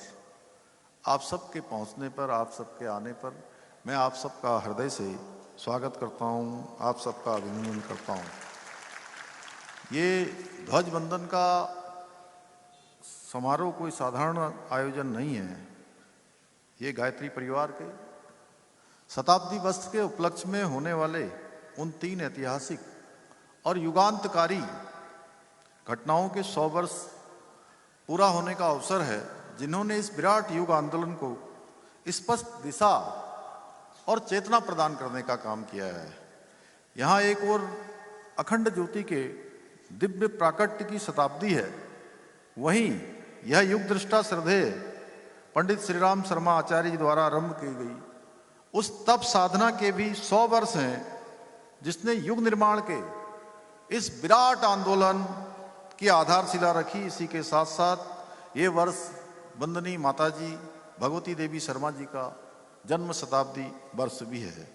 आप सबके पहुंचने पर, आप सबके आने पर मैं आप सबका हृदय से स्वागत करता हूं, आप सबका अभिनंदन करता हूं। ये ध्वजवंदन का समारोह कोई साधारण आयोजन नहीं है। ये गायत्री परिवार के शताब्दी वर्ष के उपलक्ष्य में होने वाले उन 3 ऐतिहासिक और युगांतकारी घटनाओं के 100 वर्ष पूरा होने का अवसर है, जिन्होंने इस विराट युग आंदोलन को स्पष्ट दिशा और चेतना प्रदान करने का काम किया है। यहाँ एक और अखंड ज्योति के दिव्य प्राकट्य की शताब्दी है, वहीं यह युग दृष्टा श्रद्धेय पंडित श्री राम शर्मा आचार्य जी द्वारा आरंभ की गई उस तप साधना के भी 100 वर्ष हैं, जिसने युग निर्माण के इस विराट आंदोलन की आधारशिला रखी। इसी के साथ साथ ये वर्ष वंदनीय माताजी भगवती देवी शर्मा जी का जन्म शताब्दी वर्ष भी है।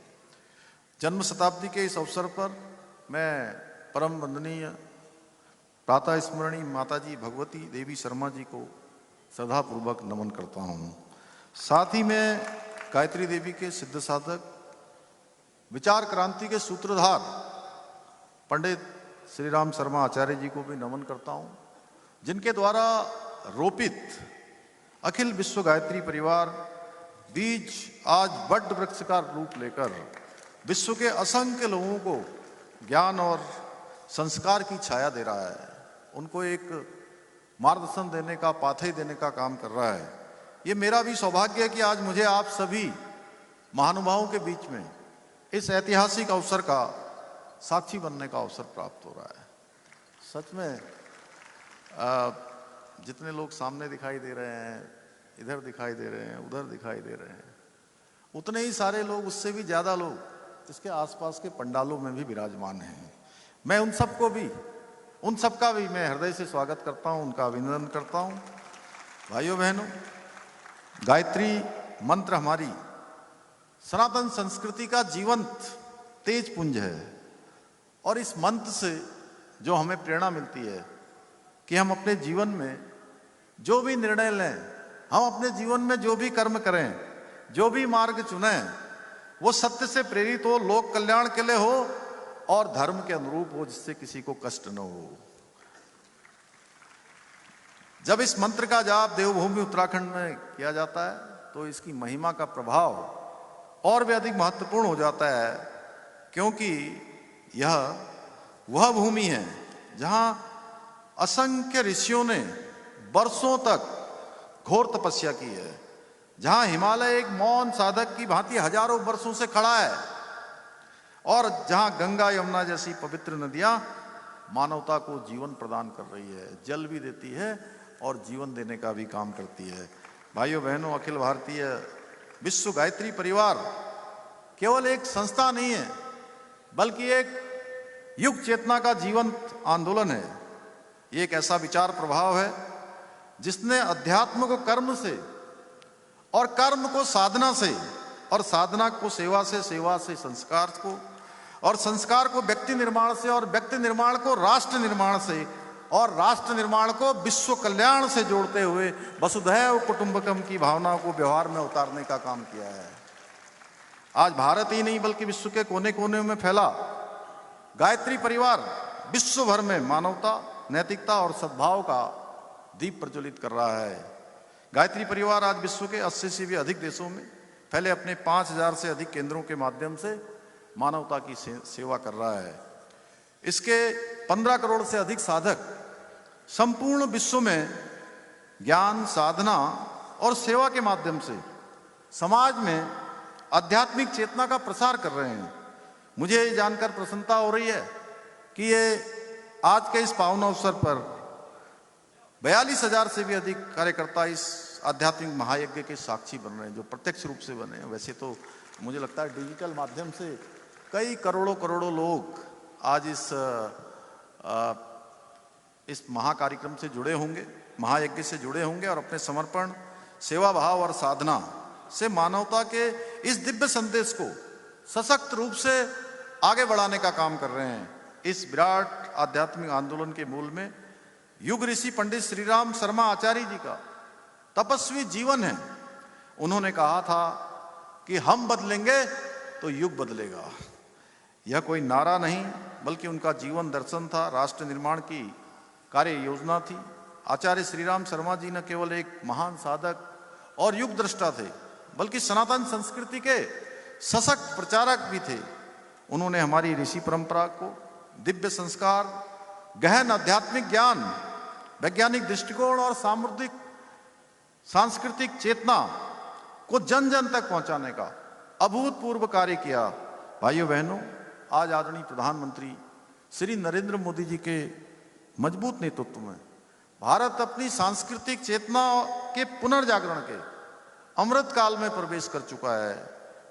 जन्म शताब्दी के इस अवसर पर मैं परम वंदनीय प्रातः स्मरणीय माताजी भगवती देवी शर्मा जी को श्रद्धापूर्वक नमन करता हूँ। साथ ही मैं गायत्री देवी के सिद्ध साधक, विचार क्रांति के सूत्रधार पंडित श्री राम शर्मा आचार्य जी को भी नमन करता हूँ, जिनके द्वारा रोपित अखिल विश्व गायत्री परिवार बीज आज बट वृक्ष का रूप लेकर विश्व के असंख्य लोगों को ज्ञान और संस्कार की छाया दे रहा है, उनको एक मार्गदर्शन देने का, पाथेय देने का काम कर रहा है। ये मेरा भी सौभाग्य है कि आज मुझे आप सभी महानुभावों के बीच में इस ऐतिहासिक अवसर का साक्षी बनने का अवसर प्राप्त हो रहा है। सच में जितने लोग सामने दिखाई दे रहे हैं, इधर दिखाई दे रहे हैं, उधर दिखाई दे रहे हैं, उतने ही सारे लोग, उससे भी ज़्यादा लोग इसके आसपास के पंडालों में भी विराजमान हैं। मैं उन सबका भी मैं हृदय से स्वागत करता हूं, उनका अभिनंदन करता हूं। भाइयों बहनों, गायत्री मंत्र हमारी सनातन संस्कृति का जीवंत तेज पुंज है और इस मंत्र से जो हमें प्रेरणा मिलती है कि हम अपने जीवन में जो भी निर्णय लें, हम अपने जीवन में जो भी कर्म करें, जो भी मार्ग चुनें, वो सत्य से प्रेरित हो, लोक कल्याण के लिए हो और धर्म के अनुरूप हो, जिससे किसी को कष्ट न हो। जब इस मंत्र का जाप देवभूमि उत्तराखंड में किया जाता है तो इसकी महिमा का प्रभाव और भी अधिक महत्वपूर्ण हो जाता है, क्योंकि यह वह भूमि है जहां असंख्य ऋषियों ने बरसों तक घोर तपस्या की है, जहां हिमालय एक मौन साधक की भांति हजारों वर्षों से खड़ा है, और जहां गंगा यमुना जैसी पवित्र नदियां मानवता को जीवन प्रदान कर रही है, जल भी देती है और जीवन देने का भी काम करती है। भाइयों बहनों, अखिल भारतीय विश्व गायत्री परिवार केवल एक संस्था नहीं है, बल्कि एक युग चेतना का जीवंत आंदोलन है। ये एक ऐसा विचार प्रभाव है जिसने अध्यात्म को कर्म से और कर्म को साधना से और साधना को सेवा से संस्कार को और संस्कार को व्यक्ति निर्माण से और व्यक्ति निर्माण को राष्ट्र निर्माण से और राष्ट्र निर्माण को विश्व कल्याण से जोड़ते हुए वसुधैव कुटुंबकम की भावना को व्यवहार में उतारने का काम किया है। आज भारत ही नहीं बल्कि विश्व के कोने कोने में फैला गायत्री परिवार विश्व भर में मानवता, नैतिकता और सद्भाव का दीप प्रज्वलित कर रहा है। गायत्री परिवार आज विश्व के 80 से भी अधिक देशों में फैले अपने 5000 से अधिक केंद्रों के माध्यम से मानवता की सेवा कर रहा है। इसके 15 करोड़ से अधिक साधक संपूर्ण विश्व में ज्ञान, साधना और सेवा के माध्यम से समाज में आध्यात्मिक चेतना का प्रसार कर रहे हैं। मुझे ये जानकर प्रसन्नता हो रही है कि ये आज के इस पावन अवसर पर 42,000 से भी अधिक कार्यकर्ता इस आध्यात्मिक महायज्ञ के साक्षी बन रहे हैं, जो प्रत्यक्ष रूप से बने हैं। वैसे तो मुझे लगता है डिजिटल माध्यम से कई करोड़ों लोग आज इस महाकार्यक्रम से जुड़े होंगे, महायज्ञ से जुड़े होंगे और अपने समर्पण, सेवा भाव और साधना से मानवता के इस दिव्य संदेश को सशक्त रूप से आगे बढ़ाने का काम कर रहे हैं। इस विराट आध्यात्मिक आंदोलन के मूल में युग ऋषि पंडित श्री राम शर्मा आचार्य जी का तपस्वी जीवन है। उन्होंने कहा था कि हम बदलेंगे तो युग बदलेगा। यह कोई नारा नहीं बल्कि उनका जीवन दर्शन था, राष्ट्र निर्माण की कार्य योजना थी। आचार्य श्री राम शर्मा जी न केवल एक महान साधक और युग दृष्टा थे, बल्कि सनातन संस्कृति के सशक्त प्रचारक भी थे। उन्होंने हमारी ऋषि परंपरा को दिव्य संस्कार, गहन आध्यात्मिक ज्ञान, वैज्ञानिक दृष्टिकोण और सामुदायिक सांस्कृतिक चेतना को जन जन तक पहुंचाने का अभूतपूर्व कार्य किया। भाइयों बहनों, आज आदरणीय प्रधानमंत्री श्री नरेंद्र मोदी जी के मजबूत नेतृत्व में भारत अपनी सांस्कृतिक चेतना के पुनर्जागरण के अमृत काल में प्रवेश कर चुका है।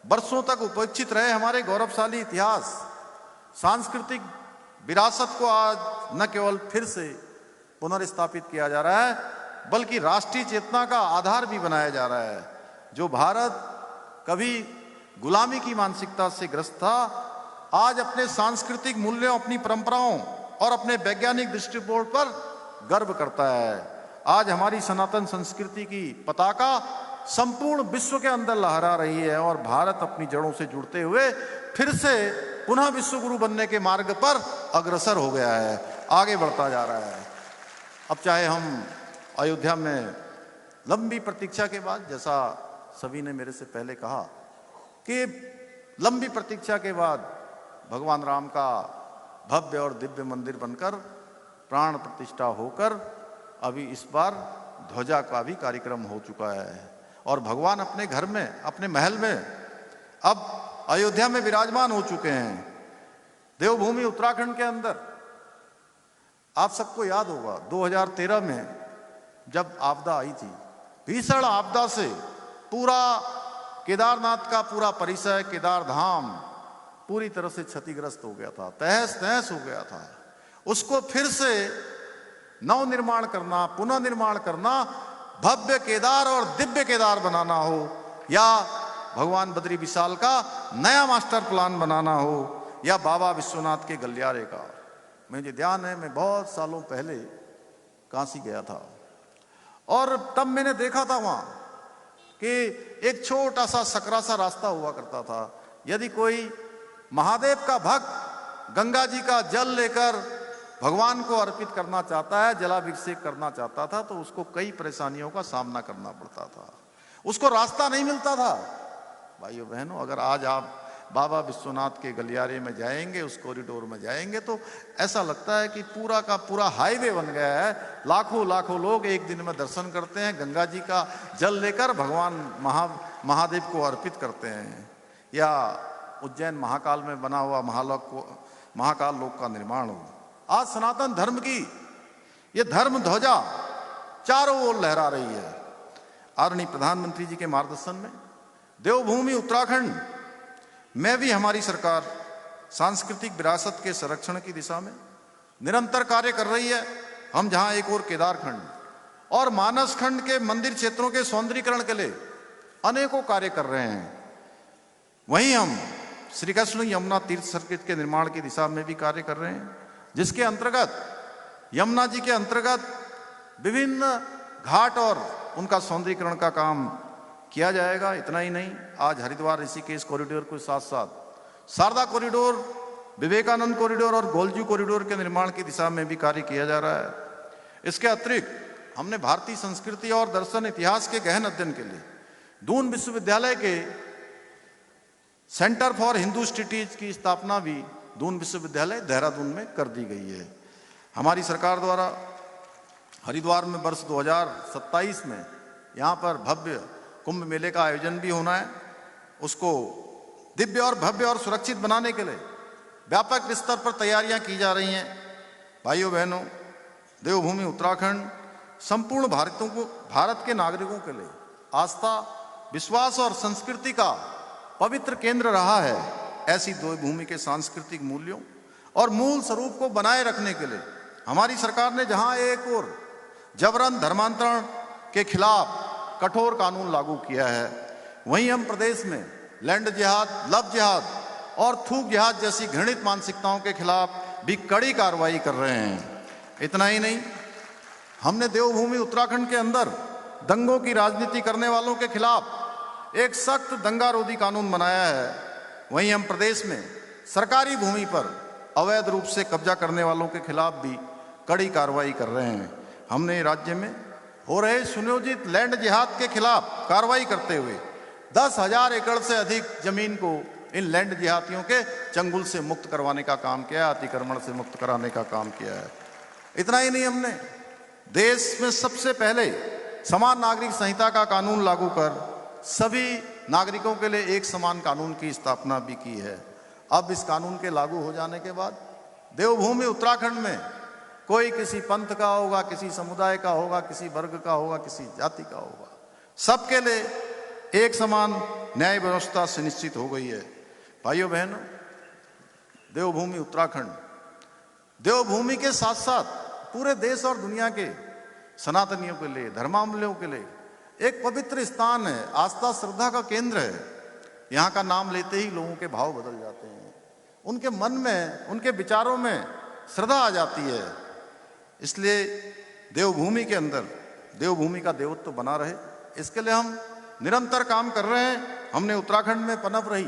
वर्षों तक उपेक्षित रहे हमारे गौरवशाली इतिहास, सांस्कृतिक विरासत को आज न केवल फिर से पुनर्स्थापित किया जा रहा है, बल्कि राष्ट्रीय चेतना का आधार भी बनाया जा रहा है। जो भारत कभी गुलामी की मानसिकता से ग्रस्त था, आज अपने सांस्कृतिक मूल्यों, अपनी परंपराओं और अपने वैज्ञानिक दृष्टिकोण पर गर्व करता है। आज हमारी सनातन संस्कृति की पताका संपूर्ण विश्व के अंदर लहरा रही है और भारत अपनी जड़ों से जुड़ते हुए फिर से पुनः विश्व गुरु बनने के मार्ग पर अग्रसर हो गया है, आगे बढ़ता जा रहा है। अब चाहे हम अयोध्या में लंबी प्रतीक्षा के बाद, जैसा सभी ने मेरे से पहले कहा कि लंबी प्रतीक्षा के बाद भगवान राम का भव्य और दिव्य मंदिर बनकर प्राण प्रतिष्ठा होकर अभी इस बार ध्वजा का भी कार्यक्रम हो चुका है और भगवान अपने घर में, अपने महल में अब अयोध्या में विराजमान हो चुके हैं। देवभूमि उत्तराखंड के अंदर आप सबको याद होगा 2013 में जब आपदा आई थी, भीषण आपदा से पूरा केदारनाथ का पूरा परिसर, केदार धाम पूरी तरह से क्षतिग्रस्त हो गया था, तहस नहस हो गया था। उसको फिर से नवनिर्माण करना, पुनः निर्माण करना, भव्य केदार और दिव्य केदार बनाना हो या भगवान बद्री विशाल का नया मास्टर प्लान बनाना हो या बाबा विश्वनाथ के गलियारे का। मुझे ध्यान है, मैं बहुत सालों पहले काशी गया था और तब मैंने देखा था वहां कि एक छोटा सा सकरा सा रास्ता हुआ करता था। यदि कोई महादेव का भक्त गंगा जी का जल लेकर भगवान को अर्पित करना चाहता है, जलाभिषेक करना चाहता था, तो उसको कई परेशानियों का सामना करना पड़ता था, उसको रास्ता नहीं मिलता था। भाइयों बहनों, अगर आज आप बाबा विश्वनाथ के गलियारे में जाएंगे, उस कॉरिडोर में जाएंगे तो ऐसा लगता है कि पूरा का पूरा हाईवे बन गया है। लाखों लाखों लोग एक दिन में दर्शन करते हैं, गंगा जी का जल लेकर भगवान महादेव को अर्पित करते हैं। या उज्जैन महाकाल में बना हुआ महाकाल लोक का निर्माण हो। आज सनातन धर्म की ये धर्म ध्वजा चारों ओर लहरा रही है। आदरणीय प्रधानमंत्री जी के मार्गदर्शन में देवभूमि उत्तराखंड में भी हमारी सरकार सांस्कृतिक विरासत के संरक्षण की दिशा में निरंतर कार्य कर रही है। हम जहां एक और केदारखंड और मानस खंड के मंदिर क्षेत्रों के सौंदर्यीकरण के लिए अनेकों कार्य कर रहे हैं, वहीं हम श्री कृष्ण यमुना तीर्थ सर्किट के निर्माण की दिशा में भी कार्य कर रहे हैं, जिसके अंतर्गत यमुना जी के अंतर्गत विभिन्न घाट और उनका सौंदर्यीकरण का काम किया जाएगा। इतना ही नहीं, आज हरिद्वार ऋषिकेश कॉरिडोर के साथ साथ शारदा कॉरिडोर, विवेकानंद कॉरिडोर और गोलजू कॉरिडोर के निर्माण की दिशा में भी कार्य किया जा रहा है। इसके अतिरिक्त हमने भारतीय संस्कृति और दर्शन इतिहास के गहन अध्ययन के लिए दून विश्वविद्यालय के सेंटर फॉर हिंदू स्टडीज की स्थापना भी दून विश्वविद्यालय देहरादून में कर दी गई है। हमारी सरकार द्वारा हरिद्वार में वर्ष 2027 में यहाँ पर भव्य कुंभ मेले का आयोजन भी होना है। उसको दिव्य और भव्य और सुरक्षित बनाने के लिए व्यापक स्तर पर तैयारियां की जा रही हैं। भाइयों बहनों, देवभूमि उत्तराखंड संपूर्ण भारत के नागरिकों के लिए आस्था, विश्वास और संस्कृति का पवित्र केंद्र रहा है। ऐसी देवभूमि के सांस्कृतिक मूल्यों और मूल स्वरूप को बनाए रखने के लिए हमारी सरकार ने जहां एक और जबरन धर्मांतरण के खिलाफ कठोर कानून लागू किया है, वहीं हम प्रदेश में लैंड जिहाद, लव जिहाद और थूक जिहाद जैसी घृणित मानसिकताओं के खिलाफ भी कड़ी कार्रवाई कर रहे हैं। इतना ही नहीं, हमने देवभूमि उत्तराखंड के अंदर दंगों की राजनीति करने वालों के खिलाफ एक सख्त दंगारोधी कानून बनाया है। वहीं हम प्रदेश में सरकारी भूमि पर अवैध रूप से कब्जा करने वालों के खिलाफ भी कड़ी कार्रवाई कर रहे हैं। हमने राज्य में हो रहे सुनियोजित लैंड जिहाद के खिलाफ कार्रवाई करते हुए 10,000 एकड़ से अधिक जमीन को इन लैंड जिहादियों के चंगुल से मुक्त करवाने का काम किया है, अतिक्रमण से मुक्त कराने का काम किया है। इतना ही नहीं, हमने देश में सबसे पहले समान नागरिक संहिता का कानून लागू कर सभी नागरिकों के लिए एक समान कानून की स्थापना भी की है। अब इस कानून के लागू हो जाने के बाद देवभूमि उत्तराखंड में कोई किसी पंथ का होगा, किसी समुदाय का होगा, किसी वर्ग का होगा, किसी जाति का होगा, सबके लिए एक समान न्याय व्यवस्था सुनिश्चित हो गई है। भाइयों बहनों, देवभूमि उत्तराखंड देवभूमि के साथ साथ पूरे देश और दुनिया के सनातनियों के लिए, धर्मावलंबियों के लिए एक पवित्र स्थान है, आस्था श्रद्धा का केंद्र है। यहाँ का नाम लेते ही लोगों के भाव बदल जाते हैं, उनके मन में, उनके विचारों में श्रद्धा आ जाती है। इसलिए देवभूमि के अंदर देवभूमि का देवत्व बना रहे, इसके लिए हम निरंतर काम कर रहे हैं। हमने उत्तराखंड में पनप रही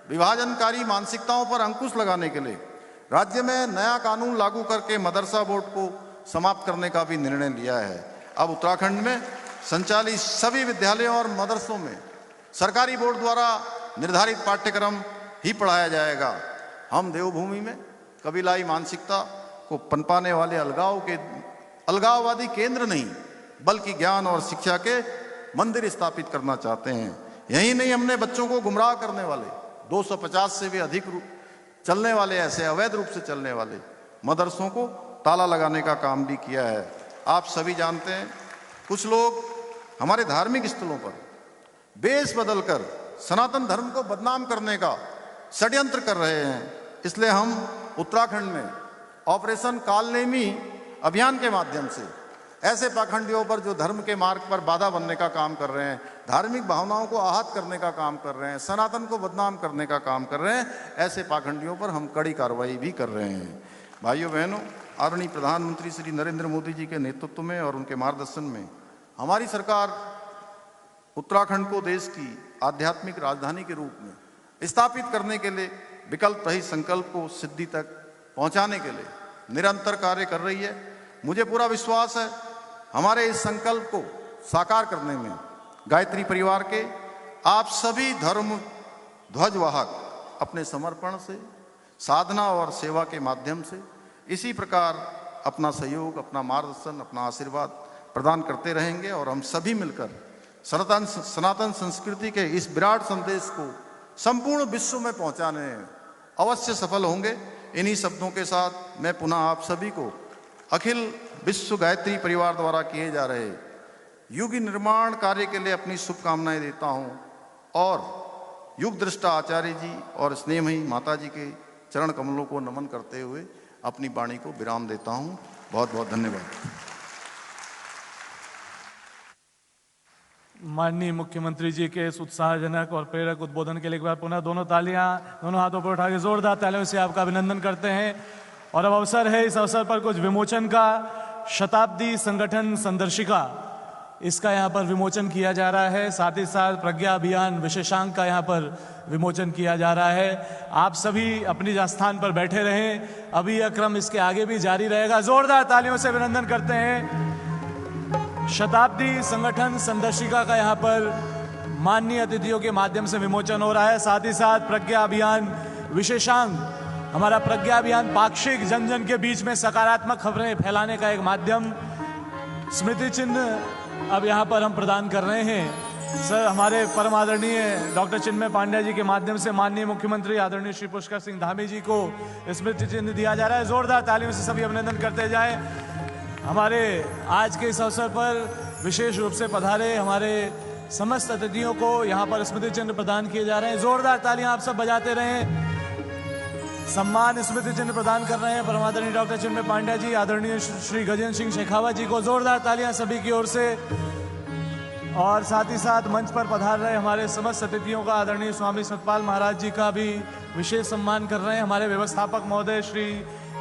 विभाजनकारी मानसिकताओं पर अंकुश लगाने के लिए राज्य में नया कानून लागू करके मदरसा बोर्ड को समाप्त करने का भी निर्णय लिया है। अब उत्तराखंड में संचालित सभी विद्यालयों और मदरसों में सरकारी बोर्ड द्वारा निर्धारित पाठ्यक्रम ही पढ़ाया जाएगा। हम देवभूमि में कबीलाई मानसिकता को पनपाने वाले अलगाववादी केंद्र नहीं, बल्कि ज्ञान और शिक्षा के मंदिर स्थापित करना चाहते हैं। यही नहीं, हमने बच्चों को गुमराह करने वाले 250 से भी अधिक चलने वाले, ऐसे अवैध रूप से चलने वाले मदरसों को ताला लगाने का काम भी किया है। आप सभी जानते हैं, कुछ लोग हमारे धार्मिक स्थलों पर बेस बदलकर सनातन धर्म को बदनाम करने का षड्यंत्र कर रहे हैं। इसलिए हम उत्तराखंड में ऑपरेशन कालनेमी अभियान के माध्यम से ऐसे पाखंडियों पर जो धर्म के मार्ग पर बाधा बनने का काम कर रहे हैं, धार्मिक भावनाओं को आहत करने का काम कर रहे हैं, सनातन को बदनाम करने का काम कर रहे हैं, ऐसे पाखंडियों पर हम कड़ी कार्रवाई भी कर रहे हैं। भाइयों बहनों, आदरणीय प्रधानमंत्री श्री नरेंद्र मोदी जी के नेतृत्व में और उनके मार्गदर्शन में हमारी सरकार उत्तराखंड को देश की आध्यात्मिक राजधानी के रूप में स्थापित करने के लिए विकल्प रहित संकल्प को सिद्धि तक पहुंचाने के लिए निरंतर कार्य कर रही है। मुझे पूरा विश्वास है, हमारे इस संकल्प को साकार करने में गायत्री परिवार के आप सभी धर्म ध्वजवाहक अपने समर्पण से, साधना और सेवा के माध्यम से इसी प्रकार अपना सहयोग, अपना मार्गदर्शन, अपना आशीर्वाद प्रदान करते रहेंगे और हम सभी मिलकर सनातन संस्कृति के इस विराट संदेश को संपूर्ण विश्व में पहुंचाने में अवश्य सफल होंगे। इन्हीं शब्दों के साथ मैं पुनः आप सभी को अखिल विश्व गायत्री परिवार द्वारा किए जा रहे युग निर्माण कार्य के लिए अपनी शुभकामनाएं देता हूं और युग दृष्टा आचार्य जी और स्नेहमयी माता जी के चरण कमलों को नमन करते हुए अपनी वाणी को विराम देता हूं। बहुत बहुत धन्यवाद। माननीय मुख्यमंत्री जी के इस उत्साहजनक और प्रेरक उद्बोधन के लिए एक बार पुनः दोनों हाथों पर उठा के जोरदार तालियों से आपका अभिनंदन करते हैं। और अब अवसर है, इस अवसर पर कुछ विमोचन का। शताब्दी संगठन संदर्शिका, इसका यहाँ पर विमोचन किया जा रहा है। साथ ही साथ प्रज्ञा अभियान विशेषांक का यहाँ पर विमोचन किया जा रहा है। आप सभी अपनी स्थान पर बैठे रहें, अभी यह क्रम इसके आगे भी जारी रहेगा। जोरदार तालियों से अभिनंदन करते हैं। शताब्दी संगठन संदर्शिका का यहाँ पर माननीय अतिथियों के माध्यम से विमोचन हो रहा है। साथ ही साथ प्रज्ञा अभियान विशेषांक, हमारा प्रज्ञा अभियान पाक्षिक जन जन के बीच में सकारात्मक खबरें फैलाने का एक माध्यम, स्मृति चिन्ह अब यहाँ पर हम प्रदान कर रहे हैं। सर, हमारे परम आदरणीय डॉक्टर चिन्मय पांड्या जी के माध्यम से माननीय मुख्यमंत्री आदरणीय श्री पुष्कर सिंह धामी जी को स्मृति चिन्ह दिया जा रहा है। जोरदार तालियों से सभी अभिनंदन करते जाएं। हमारे आज के इस अवसर पर विशेष रूप से पधारे हमारे समस्त अतिथियों को यहाँ पर स्मृति चिन्ह प्रदान किए जा रहे हैं। जोरदार तालियां आप सब बजाते रहें। सम्मान स्मृति चिन्ह प्रदान कर रहे हैं परमादरणीय डॉक्टर चिन्मय पांड्या जी, आदरणीय श्री गजेंद्र सिंह शेखावत जी को। जोरदार तालियां सभी की ओर से। और साथ ही साथ मंच पर पधार रहे हमारे समस्त अतिथियों का आदरणीय स्वामी सतपाल महाराज जी का भी विशेष सम्मान कर रहे हैं। हमारे व्यवस्थापक महोदय श्री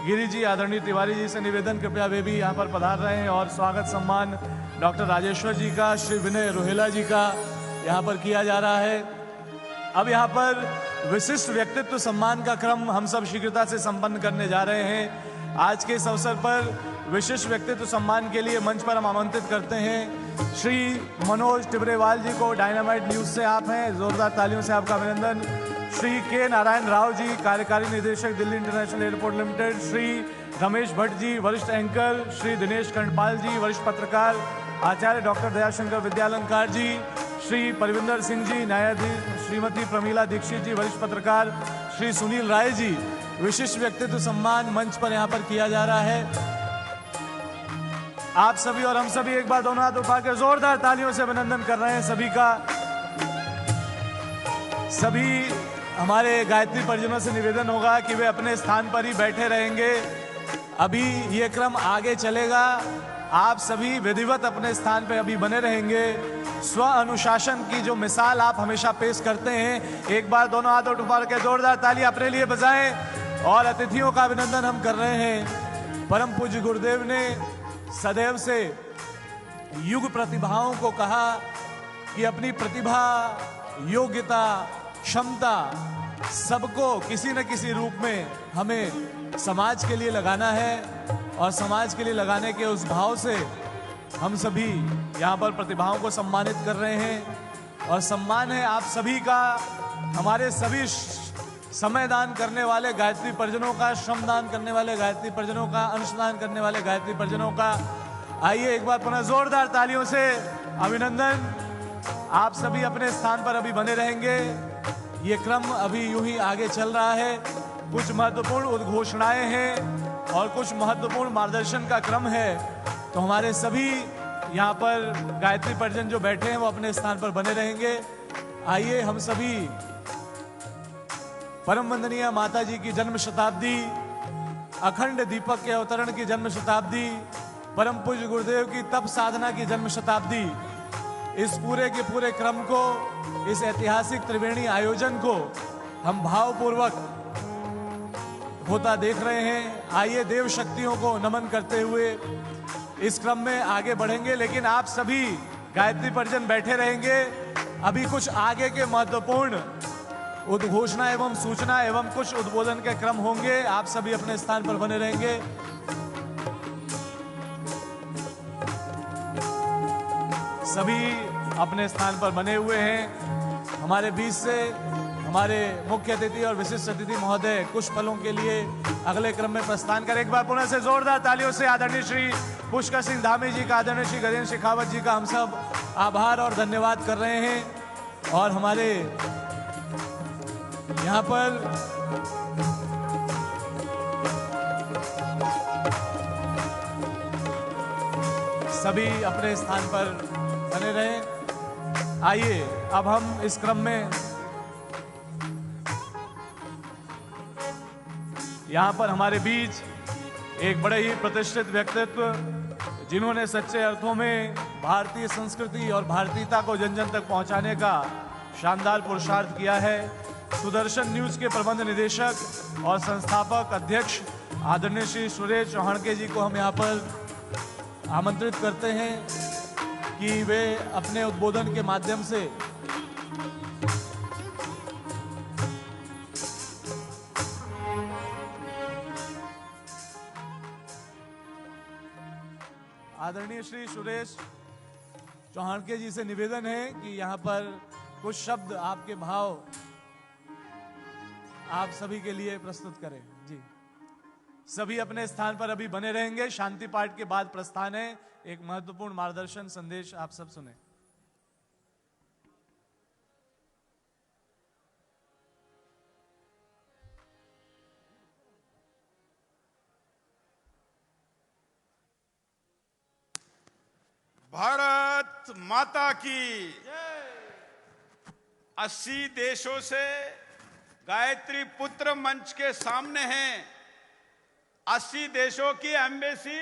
गिरी जी, आदरणीय तिवारी जी से निवेदन, कृपया वे भी यहाँ पर पधार रहे हैं। और स्वागत सम्मान डॉक्टर राजेश्वर जी का, श्री विनय रोहेला जी का यहाँ पर किया जा रहा है। अब यहाँ पर विशिष्ट व्यक्तित्व सम्मान का क्रम हम सब शीघ्रता से संपन्न करने जा रहे हैं। आज के इस अवसर पर विशिष्ट व्यक्तित्व सम्मान के लिए मंच पर हम आमंत्रित करते हैं श्री मनोज टिबरेवाल जी को। डायनामाइट न्यूज से आप हैं, जोरदार तालियों से आपका अभिनंदन। श्री के नारायण राव जी, कार्यकारी निदेशक Delhi international airport limited. Shri Ramesh Bhatt ji, वरिष्ठ एंकर। श्री दिनेश कर्णपाल जी, वरिष्ठ पत्रकार। आचार्य डॉक्टर दयाशंकर विद्यालंकार जी। श्री परविंदर सिंह जी, न्यायाधीश। श्रीमती प्रमीला दीक्षित जी, वरिष्ठ पत्रकार। श्री सुनील राय जी, विशिष्ट व्यक्तित्व सम्मान मंच पर यहाँ पर किया जा रहा है। आप सभी और हम सभी एक बार दोनों हाथ उठा के जोरदार तालियों से अभिनंदन कर रहे हैं सभी का। सभी हमारे गायत्री परिजनों से निवेदन होगा कि वे अपने स्थान पर ही बैठे रहेंगे। अभी ये क्रम आगे चलेगा। आप सभी विधिवत अपने स्थान पर अभी बने रहेंगे। स्व अनुशासन की जो मिसाल आप हमेशा पेश करते हैं, एक बार दोनों हाथ उठा के जोरदार ताली अपने लिए बजाएं। और अतिथियों का अभिनंदन हम कर रहे हैं। परम पूज्य गुरुदेव ने सदैव से युग प्रतिभाओं को कहा कि अपनी प्रतिभा, योग्यता, क्षमता सबको किसी न किसी रूप में हमें समाज के लिए लगाना है। और समाज के लिए लगाने के उस भाव से हम सभी यहाँ पर प्रतिभाओं को सम्मानित कर रहे हैं। और सम्मान है आप सभी का, हमारे सभी समय दान करने वाले गायत्री परिजनों का, श्रम दान करने वाले गायत्री परिजनों का, अंशदान करने वाले गायत्री परिजनों का। आइए एक बार पुनः जोरदार तालियों से अभिनंदन। आप सभी अपने स्थान पर अभी बने रहेंगे। ये क्रम अभी यूं ही आगे चल रहा है। कुछ महत्वपूर्ण उद्घोषणाएं हैं और कुछ महत्वपूर्ण मार्गदर्शन का क्रम है। तो हमारे सभी यहाँ पर गायत्री परिजन जो बैठे हैं वो अपने स्थान पर बने रहेंगे। आइए हम सभी परम वंदनीय माता जी की जन्म शताब्दी, अखंड दीपक के अवतरण की जन्म शताब्दी, परम पूज्य गुरुदेव की तप साधना की जन्म शताब्दी, इस पूरे के पूरे क्रम को, इस ऐतिहासिक त्रिवेणी आयोजन को हम भावपूर्वक होता देख रहे हैं। आइए देव शक्तियों को नमन करते हुए इस क्रम में आगे बढ़ेंगे। लेकिन आप सभी गायत्री परिजन बैठे रहेंगे। अभी कुछ आगे के महत्वपूर्ण उद्घोषणा एवं सूचना एवं कुछ उद्बोधन के क्रम होंगे। आप सभी अपने स्थान पर बने रहेंगे। सभी अपने स्थान पर बने हुए हैं। हमारे बीच से हमारे मुख्य अतिथि और विशिष्ट अतिथि महोदय कुछ पलों के लिए अगले क्रम में प्रस्थान करें। एक बार पुनः से जोरदार तालियों से आदरणीय श्री पुष्कर सिंह धामी जी का, आदरणीय श्री गजेंद्र शेखावत जी का हम सब आभार और धन्यवाद कर रहे हैं। और हमारे यहाँ पर सभी अपने स्थान पर बने रहें। आइए अब हम इस क्रम में यहाँ पर हमारे बीच एक बड़े ही प्रतिष्ठित व्यक्तित्व, जिन्होंने सच्चे अर्थों में भारतीय संस्कृति और भारतीयता को जन जन तक पहुँचाने का शानदार पुरुषार्थ किया है, सुदर्शन न्यूज के प्रबंध निदेशक और संस्थापक अध्यक्ष आदरणीय श्री सुरेश चौहानके जी को हम यहाँ पर आमंत्रित करते हैं कि वे अपने उद्बोधन के माध्यम से आदरणीय श्री सुरेश चौहानके जी से निवेदन है कि यहाँ पर कुछ शब्द, आपके भाव आप सभी के लिए प्रस्तुत करें। जी, सभी अपने स्थान पर अभी बने रहेंगे। शांति पाठ के बाद प्रस्थान है। एक महत्वपूर्ण मार्गदर्शन संदेश आप सब सुने। भारत माता की 80 देशों से गायत्री पुत्र मंच के सामने हैं। 80 देशों की एम्बेसी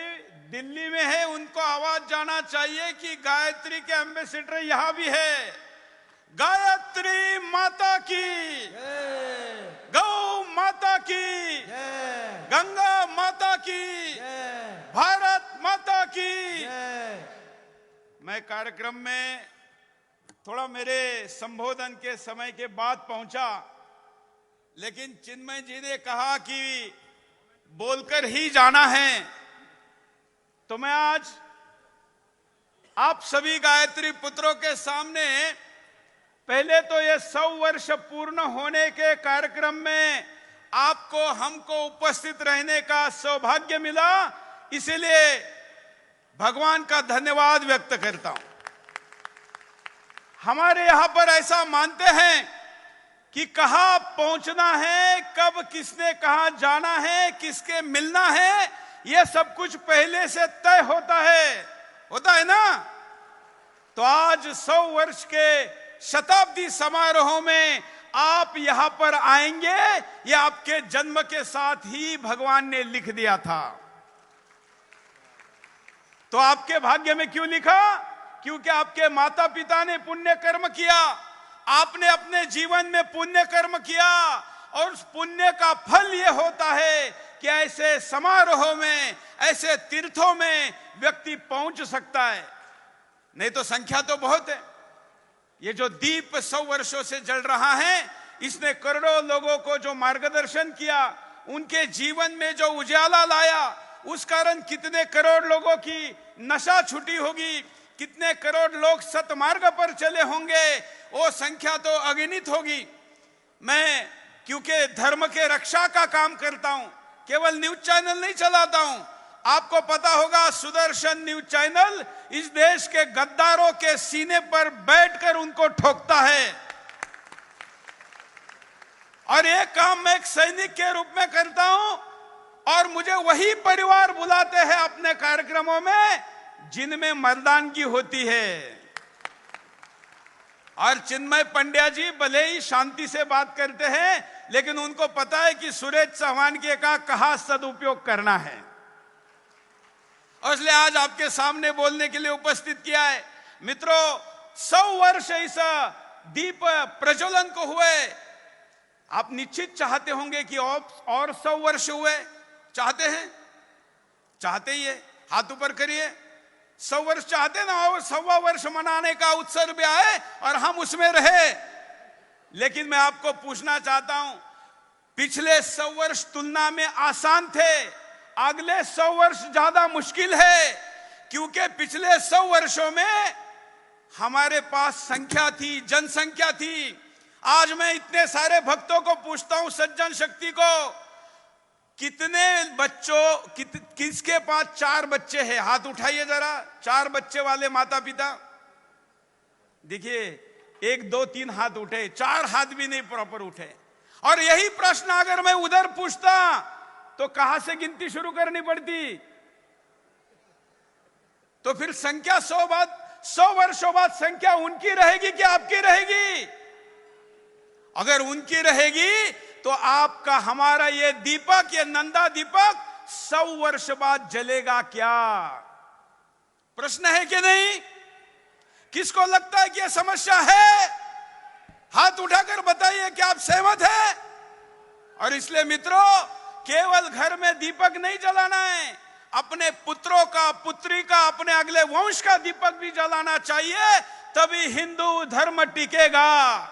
दिल्ली में है, उनको आवाज जाना चाहिए कि गायत्री के एम्बेसडर यहां भी है। गायत्री माता की, गौ माता की, गंगा माता की, भारत माता की। मैं कार्यक्रम में थोड़ा मेरे संबोधन के समय के बाद पहुंचा, लेकिन चिन्मय जी ने कहा कि बोलकर ही जाना है, तो मैं आज आप सभी गायत्री पुत्रों के सामने पहले तो ये 100 वर्ष पूर्ण होने के कार्यक्रम में आपको हमको उपस्थित रहने का सौभाग्य मिला, इसलिए भगवान का धन्यवाद व्यक्त करता हूं। हमारे यहां पर ऐसा मानते हैं कि कहां पहुंचना है, कब किसने कहां जाना है, किसके मिलना है, यह सब कुछ पहले से तय होता है ना। तो आज 100 वर्ष के शताब्दी समारोह में आप यहां पर आएंगे, यह आपके जन्म के साथ ही भगवान ने लिख दिया था। तो आपके भाग्य में क्यों लिखा? क्योंकि आपके माता पिता ने पुण्य कर्म किया, आपने अपने जीवन में पुण्य कर्म किया, और उस पुण्य का फल यह होता है कि ऐसे समारोह में, ऐसे तीर्थों में व्यक्ति पहुंच सकता है। नहीं तो संख्या तो बहुत है। ये जो दीप 100 वर्षों से जल रहा है, इसने करोड़ों लोगों को जो मार्गदर्शन किया, उनके जीवन में जो उजाला लाया, उस कारण कितने करोड़ लोगों की नशा छुटी होगी, कितने करोड़ लोग सतमार्ग पर चले होंगे, वो संख्या तो अगणित होगी। मैं क्योंकि धर्म के रक्षा का काम करता हूं, केवल न्यूज चैनल नहीं चलाता हूं। आपको पता होगा सुदर्शन न्यूज चैनल इस देश के गद्दारों के सीने पर बैठकर उनको ठोकता है, और ये काम मैं एक सैनिक के रूप में करता हूं। और मुझे वही परिवार बुलाते हैं अपने कार्यक्रमों में जिनमें मर्दानगी होती है। और चिन्मय पंड्या जी भले ही शांति से बात करते हैं, लेकिन उनको पता है कि सुरेश चौहानके का कहाँ सदुपयोग करना है, और इसलिए आज आपके सामने बोलने के लिए उपस्थित किया है। मित्रों, 100 वर्ष इस दीप प्रज्वलन को हुए। आप निश्चित चाहते होंगे कि और 100 वर्ष हुए। चाहते हैं? चाहते ही है, हाथ ऊपर करिए। 100 वर्ष चाहते ना, और 100वां वर्ष मनाने का उत्सव भी आए और हम उसमें रहे। लेकिन मैं आपको पूछना चाहता हूं, पिछले 100 वर्ष तुलना में आसान थे, अगले 100 वर्ष ज्यादा मुश्किल है, क्योंकि पिछले 100 वर्षों में हमारे पास संख्या थी, जनसंख्या थी। आज मैं इतने सारे भक्तों को पूछता हूं, सज्जन शक्ति को, कितने बच्चों किसके पास 4 बच्चे हैं? हाथ उठाइए जरा, 4 बच्चे वाले माता पिता। देखिए 1 2 3 हाथ उठे, 4 हाथ भी नहीं प्रॉपर उठे। और यही प्रश्न अगर मैं उधर पूछता तो कहां से गिनती शुरू करनी पड़ती? तो फिर संख्या 100 वर्षों बाद संख्या उनकी रहेगी कि आपकी रहेगी? अगर उनकी रहेगी तो आपका हमारा ये दीपक, ये नंदा दीपक 100 वर्ष बाद जलेगा क्या? प्रश्न है कि नहीं? किसको लगता है कि यह समस्या है? हाथ उठाकर बताइए कि आप सहमत हैं? और इसलिए मित्रों, केवल घर में दीपक नहीं जलाना है, अपने पुत्रों का, पुत्री का, अपने अगले वंश का दीपक भी जलाना चाहिए, तभी हिंदू धर्म टिकेगा।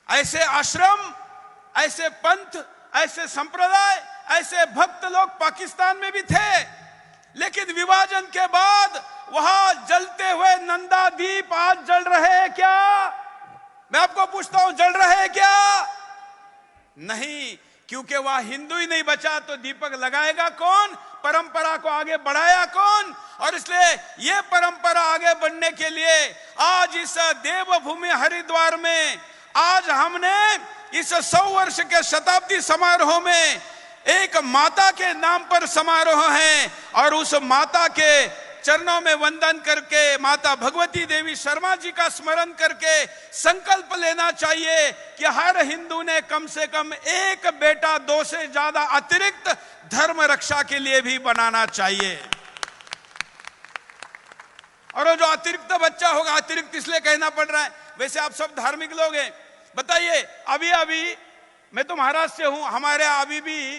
ऐसे आश्रम, ऐसे पंथ, ऐसे संप्रदाय, ऐसे भक्त लोग पाकिस्तान में भी थे, लेकिन विभाजन के बाद वहां जलते हुए नंदा दीप आज जल रहे हैं क्या? मैं आपको पूछता हूं, जल रहे हैं क्या? नहीं, क्योंकि वह हिंदू ही नहीं बचा तो दीपक लगाएगा कौन? परंपरा को आगे बढ़ाया कौन? और इसलिए यह परंपरा आगे बढ़ने के लिए आज इस देवभूमि हरिद्वार में आज हमने इस 100 वर्ष के शताब्दी समारोह में एक माता के नाम पर समारोह है, और उस माता के चरणों में वंदन करके, माता भगवती देवी शर्मा जी का स्मरण करके संकल्प लेना चाहिए कि हर हिंदू ने कम से कम 1 बेटा, 2 से ज्यादा अतिरिक्त धर्म रक्षा के लिए भी बनाना चाहिए। और वो जो अतिरिक्त बच्चा होगा, अतिरिक्त इसलिए कहना पड़ रहा है, वैसे आप सब धार्मिक लोग हैं, बताइए अभी मैं तो महाराष्ट्र से हूं, हमारे अभी भी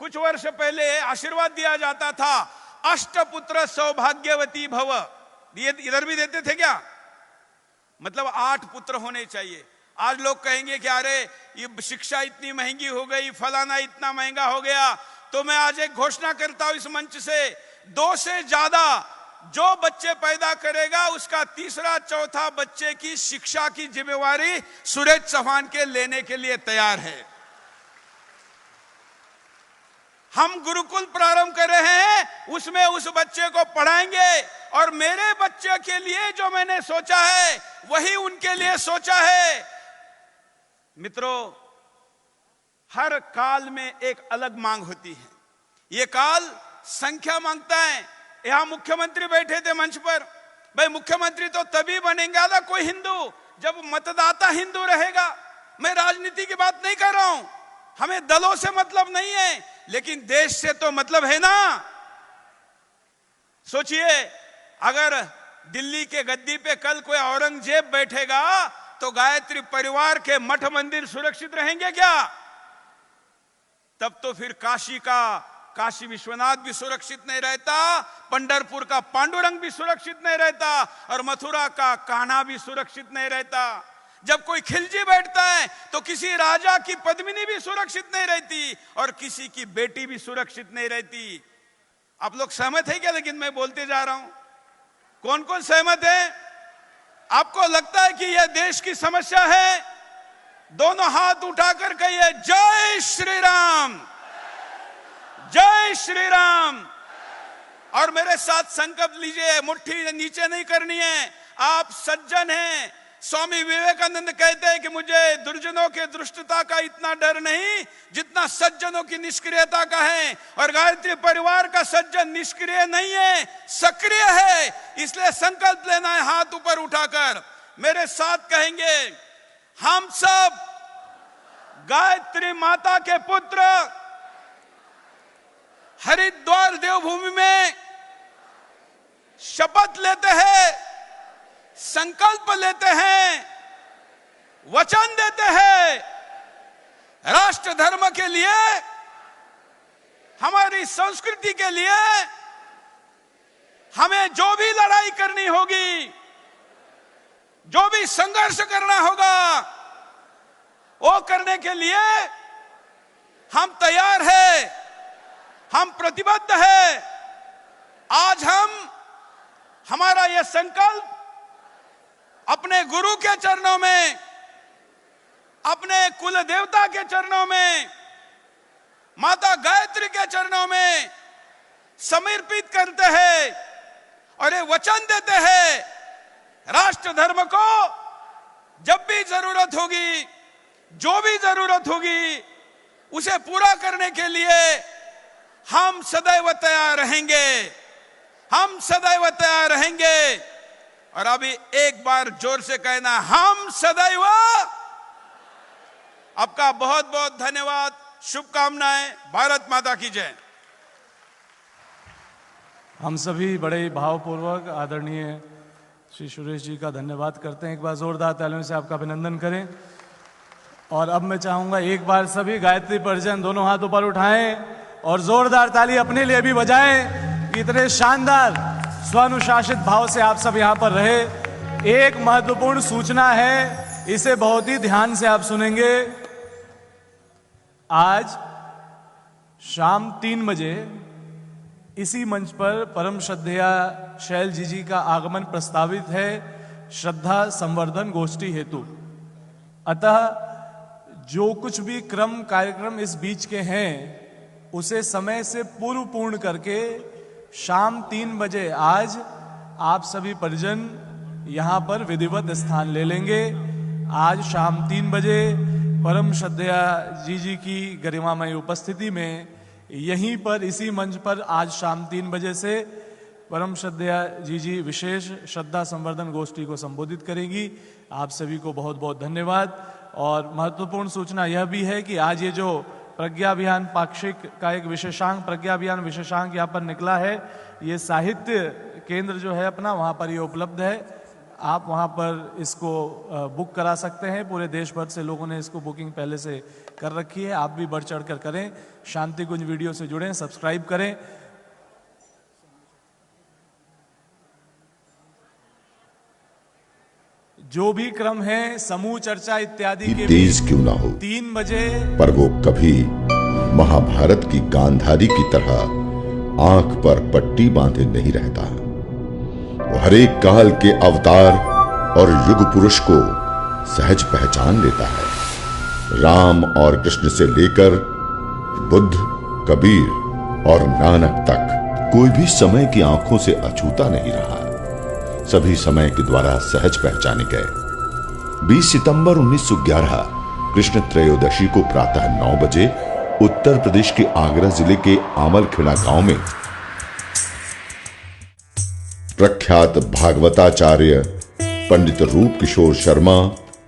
कुछ वर्ष पहले आशीर्वाद दिया जाता था, अष्टपुत्र सौभाग्यवती भव। ये इधर भी देते थे क्या? मतलब 8 पुत्र होने चाहिए। आज लोग कहेंगे कि अरे ये शिक्षा इतनी महंगी हो गई, फलाना इतना महंगा हो गया। तो मैं आज एक घोषणा करता हूं इस मंच से, 2 से ज्यादा जो बच्चे पैदा करेगा उसका 3रा 4था बच्चे की शिक्षा की जिम्मेवारी सुरेश चौहान के लेने के लिए तैयार है। हम गुरुकुल प्रारंभ कर रहे हैं, उसमें उस बच्चे को पढ़ाएंगे, और मेरे बच्चे के लिए जो मैंने सोचा है वही उनके लिए सोचा है। मित्रों, हर काल में एक अलग मांग होती है। ये काल संख्या मांगता है। यहां मुख्यमंत्री बैठे थे मंच पर, भाई मुख्यमंत्री तो तभी बनेगा ना कोई हिंदू जब मतदाता हिंदू रहेगा। मैं राजनीति की बात नहीं कर रहा हूं, हमें दलों से मतलब नहीं है, लेकिन देश से तो मतलब है ना। सोचिए, अगर दिल्ली के गद्दी पे कल कोई औरंगजेब बैठेगा तो गायत्री परिवार के मठ मंदिर सुरक्षित रहेंगे क्या? तब तो फिर काशी विश्वनाथ भी सुरक्षित नहीं रहता, पंढरपुर का पांडुरंग भी सुरक्षित नहीं रहता, और मथुरा का कान्हा भी सुरक्षित नहीं रहता। जब कोई खिलजी बैठता है तो किसी राजा की पद्मिनी भी सुरक्षित नहीं रहती, और किसी की बेटी भी सुरक्षित नहीं रहती। आप लोग सहमत है क्या? लेकिन मैं बोलते जा रहा हूं, कौन कौन सहमत है? आपको लगता है कि यह देश की समस्या है? दोनों हाथ उठाकर कहिए, जय श्री राम, जय श्री राम। और मेरे साथ संकल्प लीजिए, मुट्ठी नीचे नहीं करनी है। आप सज्जन हैं। स्वामी विवेकानंद कहते हैं कि मुझे दुर्जनों के दुष्टता का इतना डर नहीं जितना सज्जनों की निष्क्रियता का है। और गायत्री परिवार का सज्जन निष्क्रिय नहीं है, सक्रिय है। इसलिए संकल्प लेना है हाथ ऊपर उठाकर। मेरे साथ कहेंगे, हम सब गायत्री माता के पुत्र हरिद्वार देवभूमि में शपथ लेते हैं, संकल्प लेते हैं, वचन देते हैं, राष्ट्र धर्म के लिए, हमारी संस्कृति के लिए हमें जो भी लड़ाई करनी होगी, जो भी संघर्ष करना होगा, वो करने के लिए हम तैयार हैं, हम प्रतिबद्ध हैं। आज हमारा यह संकल्प अपने गुरु के चरणों में, अपने कुल देवता के चरणों में, माता गायत्री के चरणों में समर्पित करते हैं और ये वचन देते हैं, राष्ट्र धर्म को जब भी जरूरत होगी, जो भी जरूरत होगी, उसे पूरा करने के लिए हम सदैव तैयार रहेंगे, हम सदैव तैयार रहेंगे। और अभी एक बार जोर से कहना, हम सदैव। आपका बहुत बहुत धन्यवाद, शुभकामनाएं, भारत माता की जय। हम सभी बड़े भावपूर्वक आदरणीय श्री सुरेश जी का धन्यवाद करते हैं। एक बार जोरदार तालियों से आपका अभिनंदन करें। और अब मैं चाहूंगा एक बार सभी गायत्री परिजन दोनों हाथ ऊपर उठाएं और जोरदार ताली अपने लिए भी बजाएं कि इतने शानदार स्वानुशासित भाव से आप सब यहां पर रहे। एक महत्वपूर्ण सूचना है, इसे बहुत ही ध्यान से आप सुनेंगे। आज शाम 3 बजे इसी मंच पर परम श्रद्धेया शैल जी का आगमन प्रस्तावित है, श्रद्धा संवर्धन गोष्ठी हेतु। अतः जो कुछ भी कार्यक्रम इस बीच के हैं, उसे समय से पूर्व पूर्ण करके शाम 3 बजे आज आप सभी परिजन यहाँ पर विधिवत स्थान ले लेंगे। आज शाम 3 बजे परम श्रद्धेया जी की गरिमामय उपस्थिति में यहीं पर इसी मंच पर आज शाम 3 बजे से परम श्रद्धेया जी विशेष श्रद्धा संवर्धन गोष्ठी को संबोधित करेंगी। आप सभी को बहुत बहुत धन्यवाद। और महत्वपूर्ण सूचना यह भी है कि आज ये जो प्रज्ञा अभियान पाक्षिक का एक विशेषांक, प्रज्ञा अभियान विशेषांक यहाँ पर निकला है, ये साहित्य केंद्र जो है अपना, वहाँ पर ये उपलब्ध है। आप वहाँ पर इसको बुक करा सकते हैं। पूरे देश भर से लोगों ने इसको बुकिंग पहले से कर रखी है। आप भी बढ़ चढ़ कर करें। शांति कुंज वीडियो से जुड़ें, सब्सक्राइब करें। जो भी क्रम है, समूह चर्चा इत्यादि के तेज क्यों ना हो, 3 बजे, पर वो कभी महाभारत की गांधारी की तरह आंख पर पट्टी बांधे नहीं रहता। वो हर एक काल के अवतार और युग पुरुष को सहज पहचान लेता है। राम और कृष्ण से लेकर बुद्ध, कबीर और नानक तक कोई भी समय की आंखों से अछूता नहीं रहा। सभी समय के द्वारा सहज पहचाने गए। 20 सितंबर 1911 कृष्ण त्रयोदशी को प्रातः 9 बजे उत्तर प्रदेश के आगरा जिले के आमलखेड़ा गांव में प्रख्यात भागवताचार्य पंडित रूप किशोर शर्मा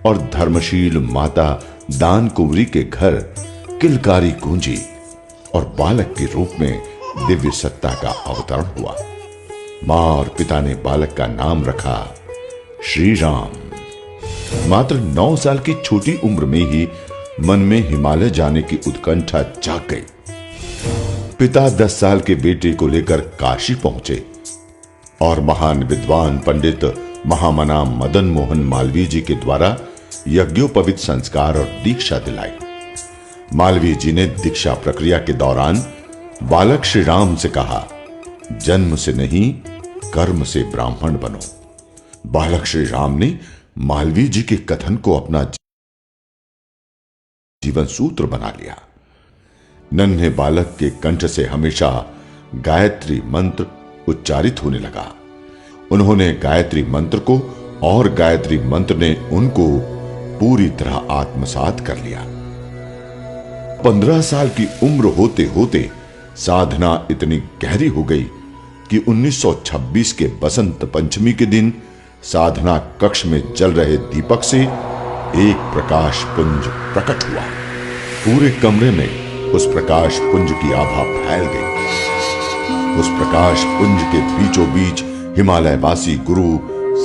और धर्मशील माता दान कुंवरी के घर किलकारी गूंजी और बालक के रूप में दिव्य सत्ता का अवतरण हुआ। मां और पिता ने बालक का नाम रखा श्री राम। मात्र 9 साल की छोटी उम्र में ही मन में हिमालय जाने की उत्कंठा जाग गई। पिता 10 साल के बेटे को लेकर काशी पहुंचे और महान विद्वान पंडित महामना मदन मोहन मालवीय जी के द्वारा यज्ञोपवीत संस्कार और दीक्षा दिलाई। मालवीय जी ने दीक्षा प्रक्रिया के दौरान बालक श्री राम से कहा, जन्म से नहीं कर्म से ब्राह्मण बनो। बालक श्री राम ने मालवीय जी के कथन को अपना जीवन सूत्र बना लिया। नन्हे बालक के कंठ से हमेशा गायत्री मंत्र उच्चारित होने लगा। उन्होंने गायत्री मंत्र को और गायत्री मंत्र ने उनको पूरी तरह आत्मसात कर लिया। 15 साल की उम्र होते होते साधना इतनी गहरी हो गई कि 1926 के बसंत पंचमी के दिन साधना कक्ष में जल रहे दीपक से एक प्रकाश पुंज प्रकट हुआ। पूरे कमरे में उस प्रकाश पुंज की आभा फैल गई। उस प्रकाश पुंज के बीचों बीच हिमालयवासी गुरु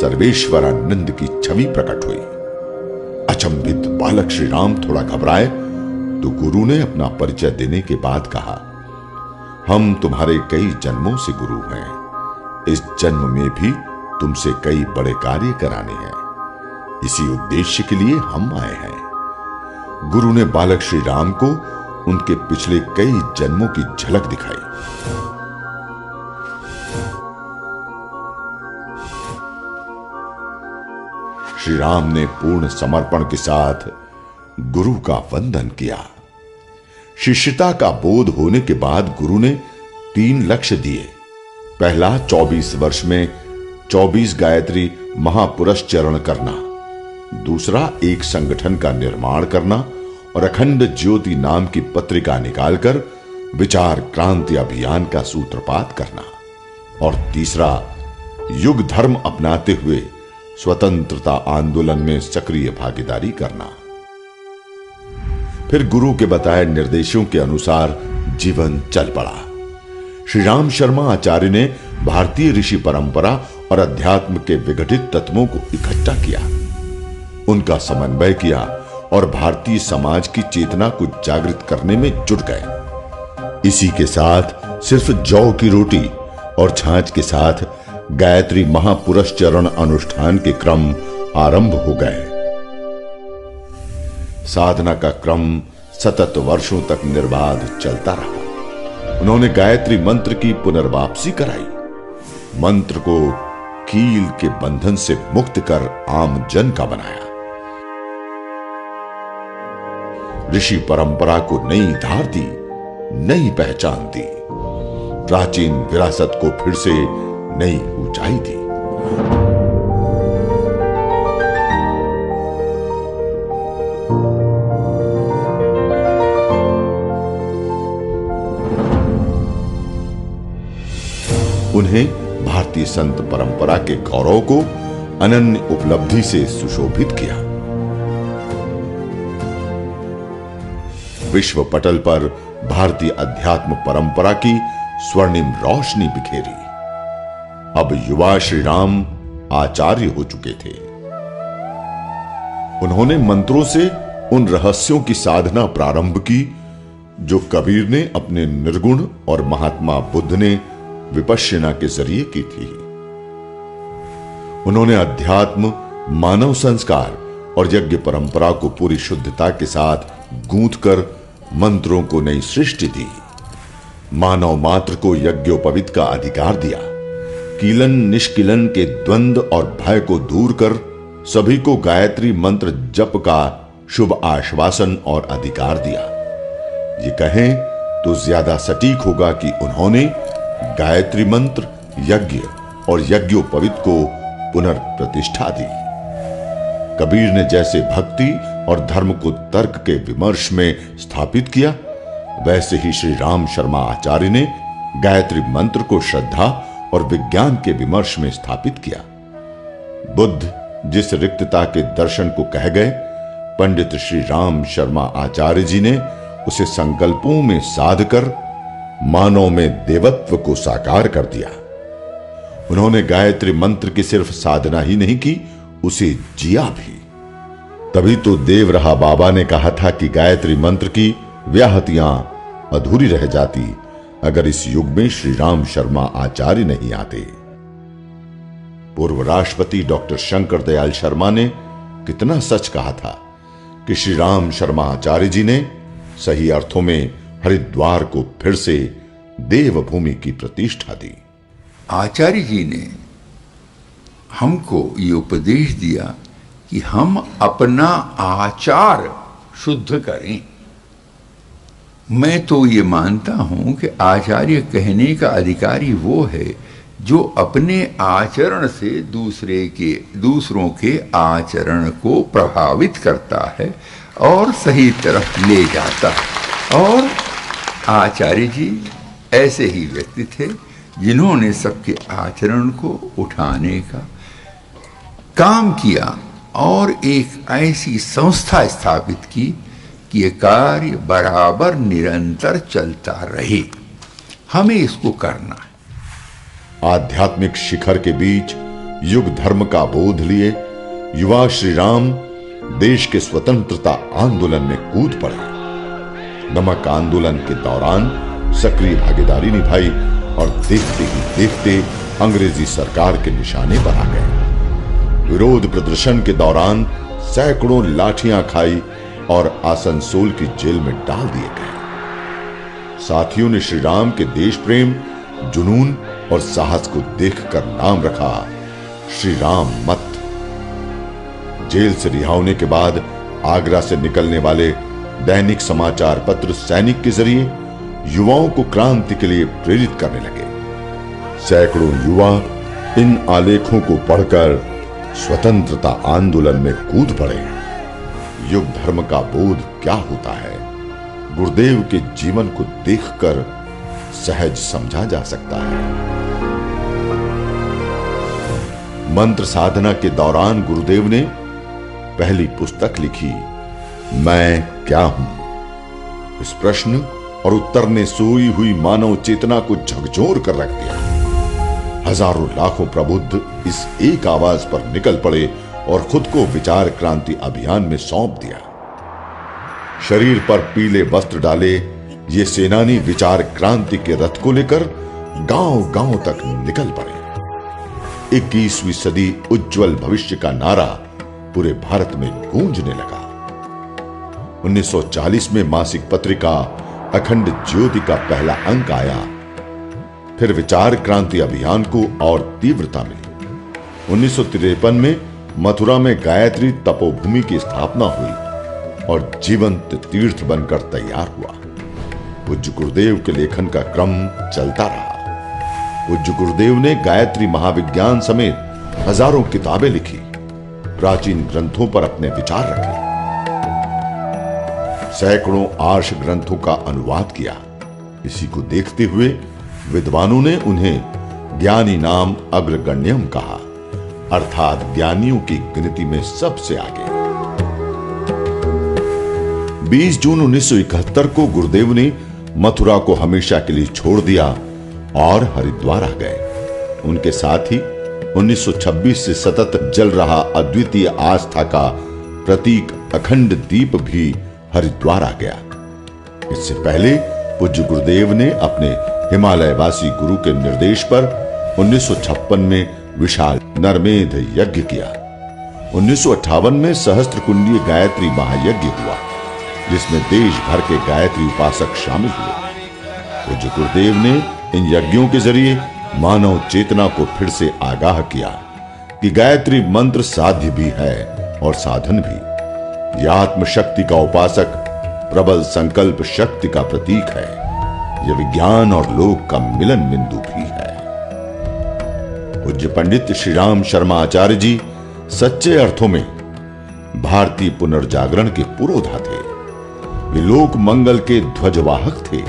सर्वेश्वरानंद की छवि प्रकट हुई। अचंभित बालक श्री राम थोड़ा घबराए तो गुरु ने अपना परिचय देने के बाद कहा, हम तुम्हारे कई जन्मों से गुरु हैं। इस जन्म में भी तुमसे कई बड़े कार्य कराने हैं। इसी उद्देश्य के लिए हम आए हैं। गुरु ने बालक श्री राम को उनके पिछले कई जन्मों की झलक दिखाई। श्री राम ने पूर्ण समर्पण के साथ गुरु का वंदन किया। शिष्यता का बोध होने के बाद गुरु ने 3 लक्ष्य दिए। पहला, 24 वर्ष में 24 गायत्री महापुरस्चरण करना। दूसरा, एक संगठन का निर्माण करना और अखंड ज्योति नाम की पत्रिका निकालकर विचार क्रांति अभियान का सूत्रपात करना। और तीसरा, युग धर्म अपनाते हुए स्वतंत्रता आंदोलन में सक्रिय भागीदारी करना। फिर गुरु के बताए निर्देशों के अनुसार जीवन चल पड़ा। श्री राम शर्मा आचार्य ने भारतीय ऋषि परंपरा और अध्यात्म के विघटित तत्वों को इकट्ठा किया, उनका समन्वय किया और भारतीय समाज की चेतना को जागृत करने में जुट गए। इसी के साथ सिर्फ जौ की रोटी और छाछ के साथ गायत्री महापुरस्चरण अनुष्ठान के क्रम आरंभ हो गए। साधना का क्रम सतत वर्षों तक निर्बाध चलता रहा। उन्होंने गायत्री मंत्र की पुनर्वापसी कराई, मंत्र को कील के बंधन से मुक्त कर आम जन का बनाया। ऋषि परंपरा को नई धार दी, नई पहचान दी, प्राचीन विरासत को फिर से नई ऊंचाई दी। उन्हें भारतीय संत परंपरा के गौरव को अनन्य उपलब्धि से सुशोभित किया। विश्व पटल पर भारतीय अध्यात्म परंपरा की स्वर्णिम रोशनी बिखेरी। अब युवा श्री राम आचार्य हो चुके थे। उन्होंने मंत्रों से उन रहस्यों की साधना प्रारंभ की जो कबीर ने अपने निर्गुण और महात्मा बुद्ध ने विपश्यना के जरिए की थी। उन्होंने अध्यात्म, मानव संस्कार और यज्ञ परंपरा को पूरी शुद्धता के साथ गूंथकर मंत्रों को नई सृष्टि दी। मानव मात्र को यज्ञोपवीत का अधिकार दिया। कीलन निष्किलन के द्वंद्व और भय को दूर कर सभी को गायत्री मंत्र जप का शुभ आश्वासन और अधिकार दिया। ये कहें तो ज्यादा सटीक होगा कि उन्होंने गायत्री मंत्र, यज्ञ और यज्ञोपवीत को पुनर्प्रतिष्ठा दी। कबीर ने जैसे भक्ति और धर्म को तर्क के विमर्श में स्थापित किया, वैसे ही श्री राम शर्मा आचार्य ने गायत्री मंत्र को श्रद्धा और विज्ञान के विमर्श में स्थापित किया। बुद्ध जिस रिक्तता के दर्शन को कह गए, पंडित श्री राम शर्मा आचार्य जी ने उसे संकल्पों में साध कर मानव में देवत्व को साकार कर दिया। उन्होंने गायत्री मंत्र की सिर्फ साधना ही नहीं की, उसे जिया भी। तभी तो देवरहा बाबा ने कहा था कि गायत्री मंत्र की व्याहतियां अधूरी रह जाती अगर इस युग में श्री राम शर्मा आचार्य नहीं आते। पूर्व राष्ट्रपति डॉक्टर शंकर दयाल शर्मा ने कितना सच कहा था कि श्री राम शर्मा आचार्य जी ने सही अर्थों में हरिद्वार को फिर से देवभूमि की प्रतिष्ठा दी। आचार्य जी ने हमको ये उपदेश दिया कि हम अपना आचार शुद्ध करें। मैं तो ये मानता हूं कि आचार्य कहने का अधिकारी वो है जो अपने आचरण से दूसरों के आचरण को प्रभावित करता है और सही तरफ ले जाता है। और आचार्य जी ऐसे ही व्यक्ति थे जिन्होंने सबके आचरण को उठाने का काम किया और एक ऐसी संस्था स्थापित की कि ये कार्य बराबर निरंतर चलता रहे। हमें इसको करना है। आध्यात्मिक शिखर के बीच युग धर्म का बोध लिए युवा श्री राम देश के स्वतंत्रता आंदोलन में कूद पड़े। नमक आंदोलन के दौरान सक्रिय भागीदारी निभाई और देखते ही देखते अंग्रेजी सरकार के निशाने पर आ गए। विरोध प्रदर्शन के दौरान सैकड़ों लाठियां खाई और आसनसोल की जेल में डाल दिए गए। साथियों ने श्री राम के देश प्रेम, जुनून और साहस को देखकर नाम रखा श्री राम मत। जेल से रिहा होने के बाद आगरा से निकलने वाले दैनिक समाचार पत्र सैनिक के जरिए युवाओं को क्रांति के लिए प्रेरित करने लगे। सैकड़ों युवा इन आलेखों को पढ़कर स्वतंत्रता आंदोलन में कूद पड़े। युग धर्म का बोध क्या होता है, गुरुदेव के जीवन को देखकर सहज समझा जा सकता है। मंत्र साधना के दौरान गुरुदेव ने पहली पुस्तक लिखी, मैं क्या हूं। इस प्रश्न और उत्तर ने सोई हुई मानव चेतना को झकझोर कर रख दिया। हजारों लाखों प्रबुद्ध इस एक आवाज पर निकल पड़े और खुद को विचार क्रांति अभियान में सौंप दिया। शरीर पर पीले वस्त्र डाले ये सेनानी विचार क्रांति के रथ को लेकर गांव-गांव तक निकल पड़े। 21वीं सदी उज्जवल भविष्य का नारा पूरे भारत में गूंजने लगा। 1940 में मासिक पत्रिका अखंड ज्योति का पहला अंक आया। फिर विचार क्रांति अभियान को और तीव्रता मिली। 1953 में मथुरा में गायत्री तपोभूमि की स्थापना हुई और जीवंत तीर्थ बनकर तैयार हुआ। पूज्य गुरुदेव के लेखन का क्रम चलता रहा। पूज्य गुरुदेव ने गायत्री महाविज्ञान समेत हजारों किताबें लिखी, प्राचीन ग्रंथों पर अपने विचार रखे, सैकड़ों आर्ष ग्रंथों का अनुवाद किया। इसी को देखते हुए विद्वानों ने उन्हें ज्ञानी नाम अग्रगण्यम कहा, अर्थात ज्ञानियों की गिनती में सबसे आगे। 20 जून 1971 को गुरुदेव ने मथुरा को हमेशा के लिए छोड़ दिया और हरिद्वार आ गए। उनके साथ ही 1926 से सतत जल रहा अद्वितीय आस्था का प्रतीक अखंड दीप भी हरिद्वार आ गया। इससे पहले पूज्य गुरुदेव ने अपने हिमालयवासी गुरु के निर्देश पर 1956 में विशाल नरमेध यज्ञ किया। 1958 में सहस्त्र कुंडीय गायत्री महायज्ञ हुआ, जिसमें देश भर के गायत्री उपासक शामिल हुए। पूज्य गुरुदेव ने इन यज्ञों के जरिए मानव चेतना को फिर से आगाह किया कि गायत्री मंत्र साध्य भी है और साधन भी। यह आत्मशक्ति का उपासक प्रबल संकल्प शक्ति का प्रतीक है। यह विज्ञान और लोक का मिलन बिंदु भी है। पूज्य पंडित श्री राम शर्मा आचार्य जी सच्चे अर्थों में भारतीय पुनर्जागरण के पुरोधा थे। वे लोक मंगल के ध्वजवाहक थे।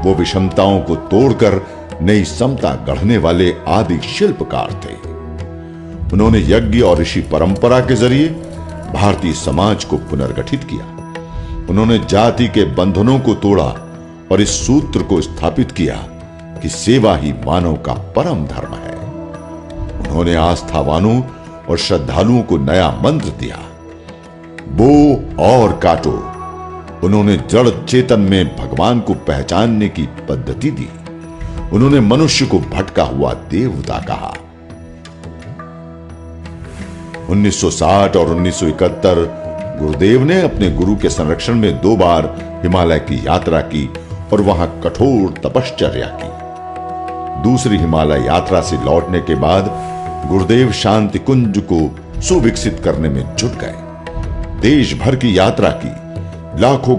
वो विषमताओं को तोड़कर नई समता गढ़ने वाले आदि शिल्पकार थे। उन्होंने यज्ञ और ऋषि परंपरा के जरिए भारतीय समाज को पुनर्गठित किया। उन्होंने जाति के बंधनों को तोड़ा और इस सूत्र को स्थापित किया कि सेवा ही मानव का परम धर्म है। उन्होंने आस्थावानों और श्रद्धालुओं को नया मंत्र दिया, बो और काटो। उन्होंने जड़ चेतन में भगवान को पहचानने की पद्धति दी। उन्होंने मनुष्य को भटका हुआ देवता कहा। 1960 और 1971 गुरुदेव ने अपने गुरु के संरक्षण में 2 बार हिमालय की यात्रा की और वहां कठोर तपश्चर्या की। दूसरी हिमालय यात्रा से लौटने के बाद गुरुदेव शांति कुंज को सुविकसित करने में जुट गए। देश भर की यात्रा की, लाखों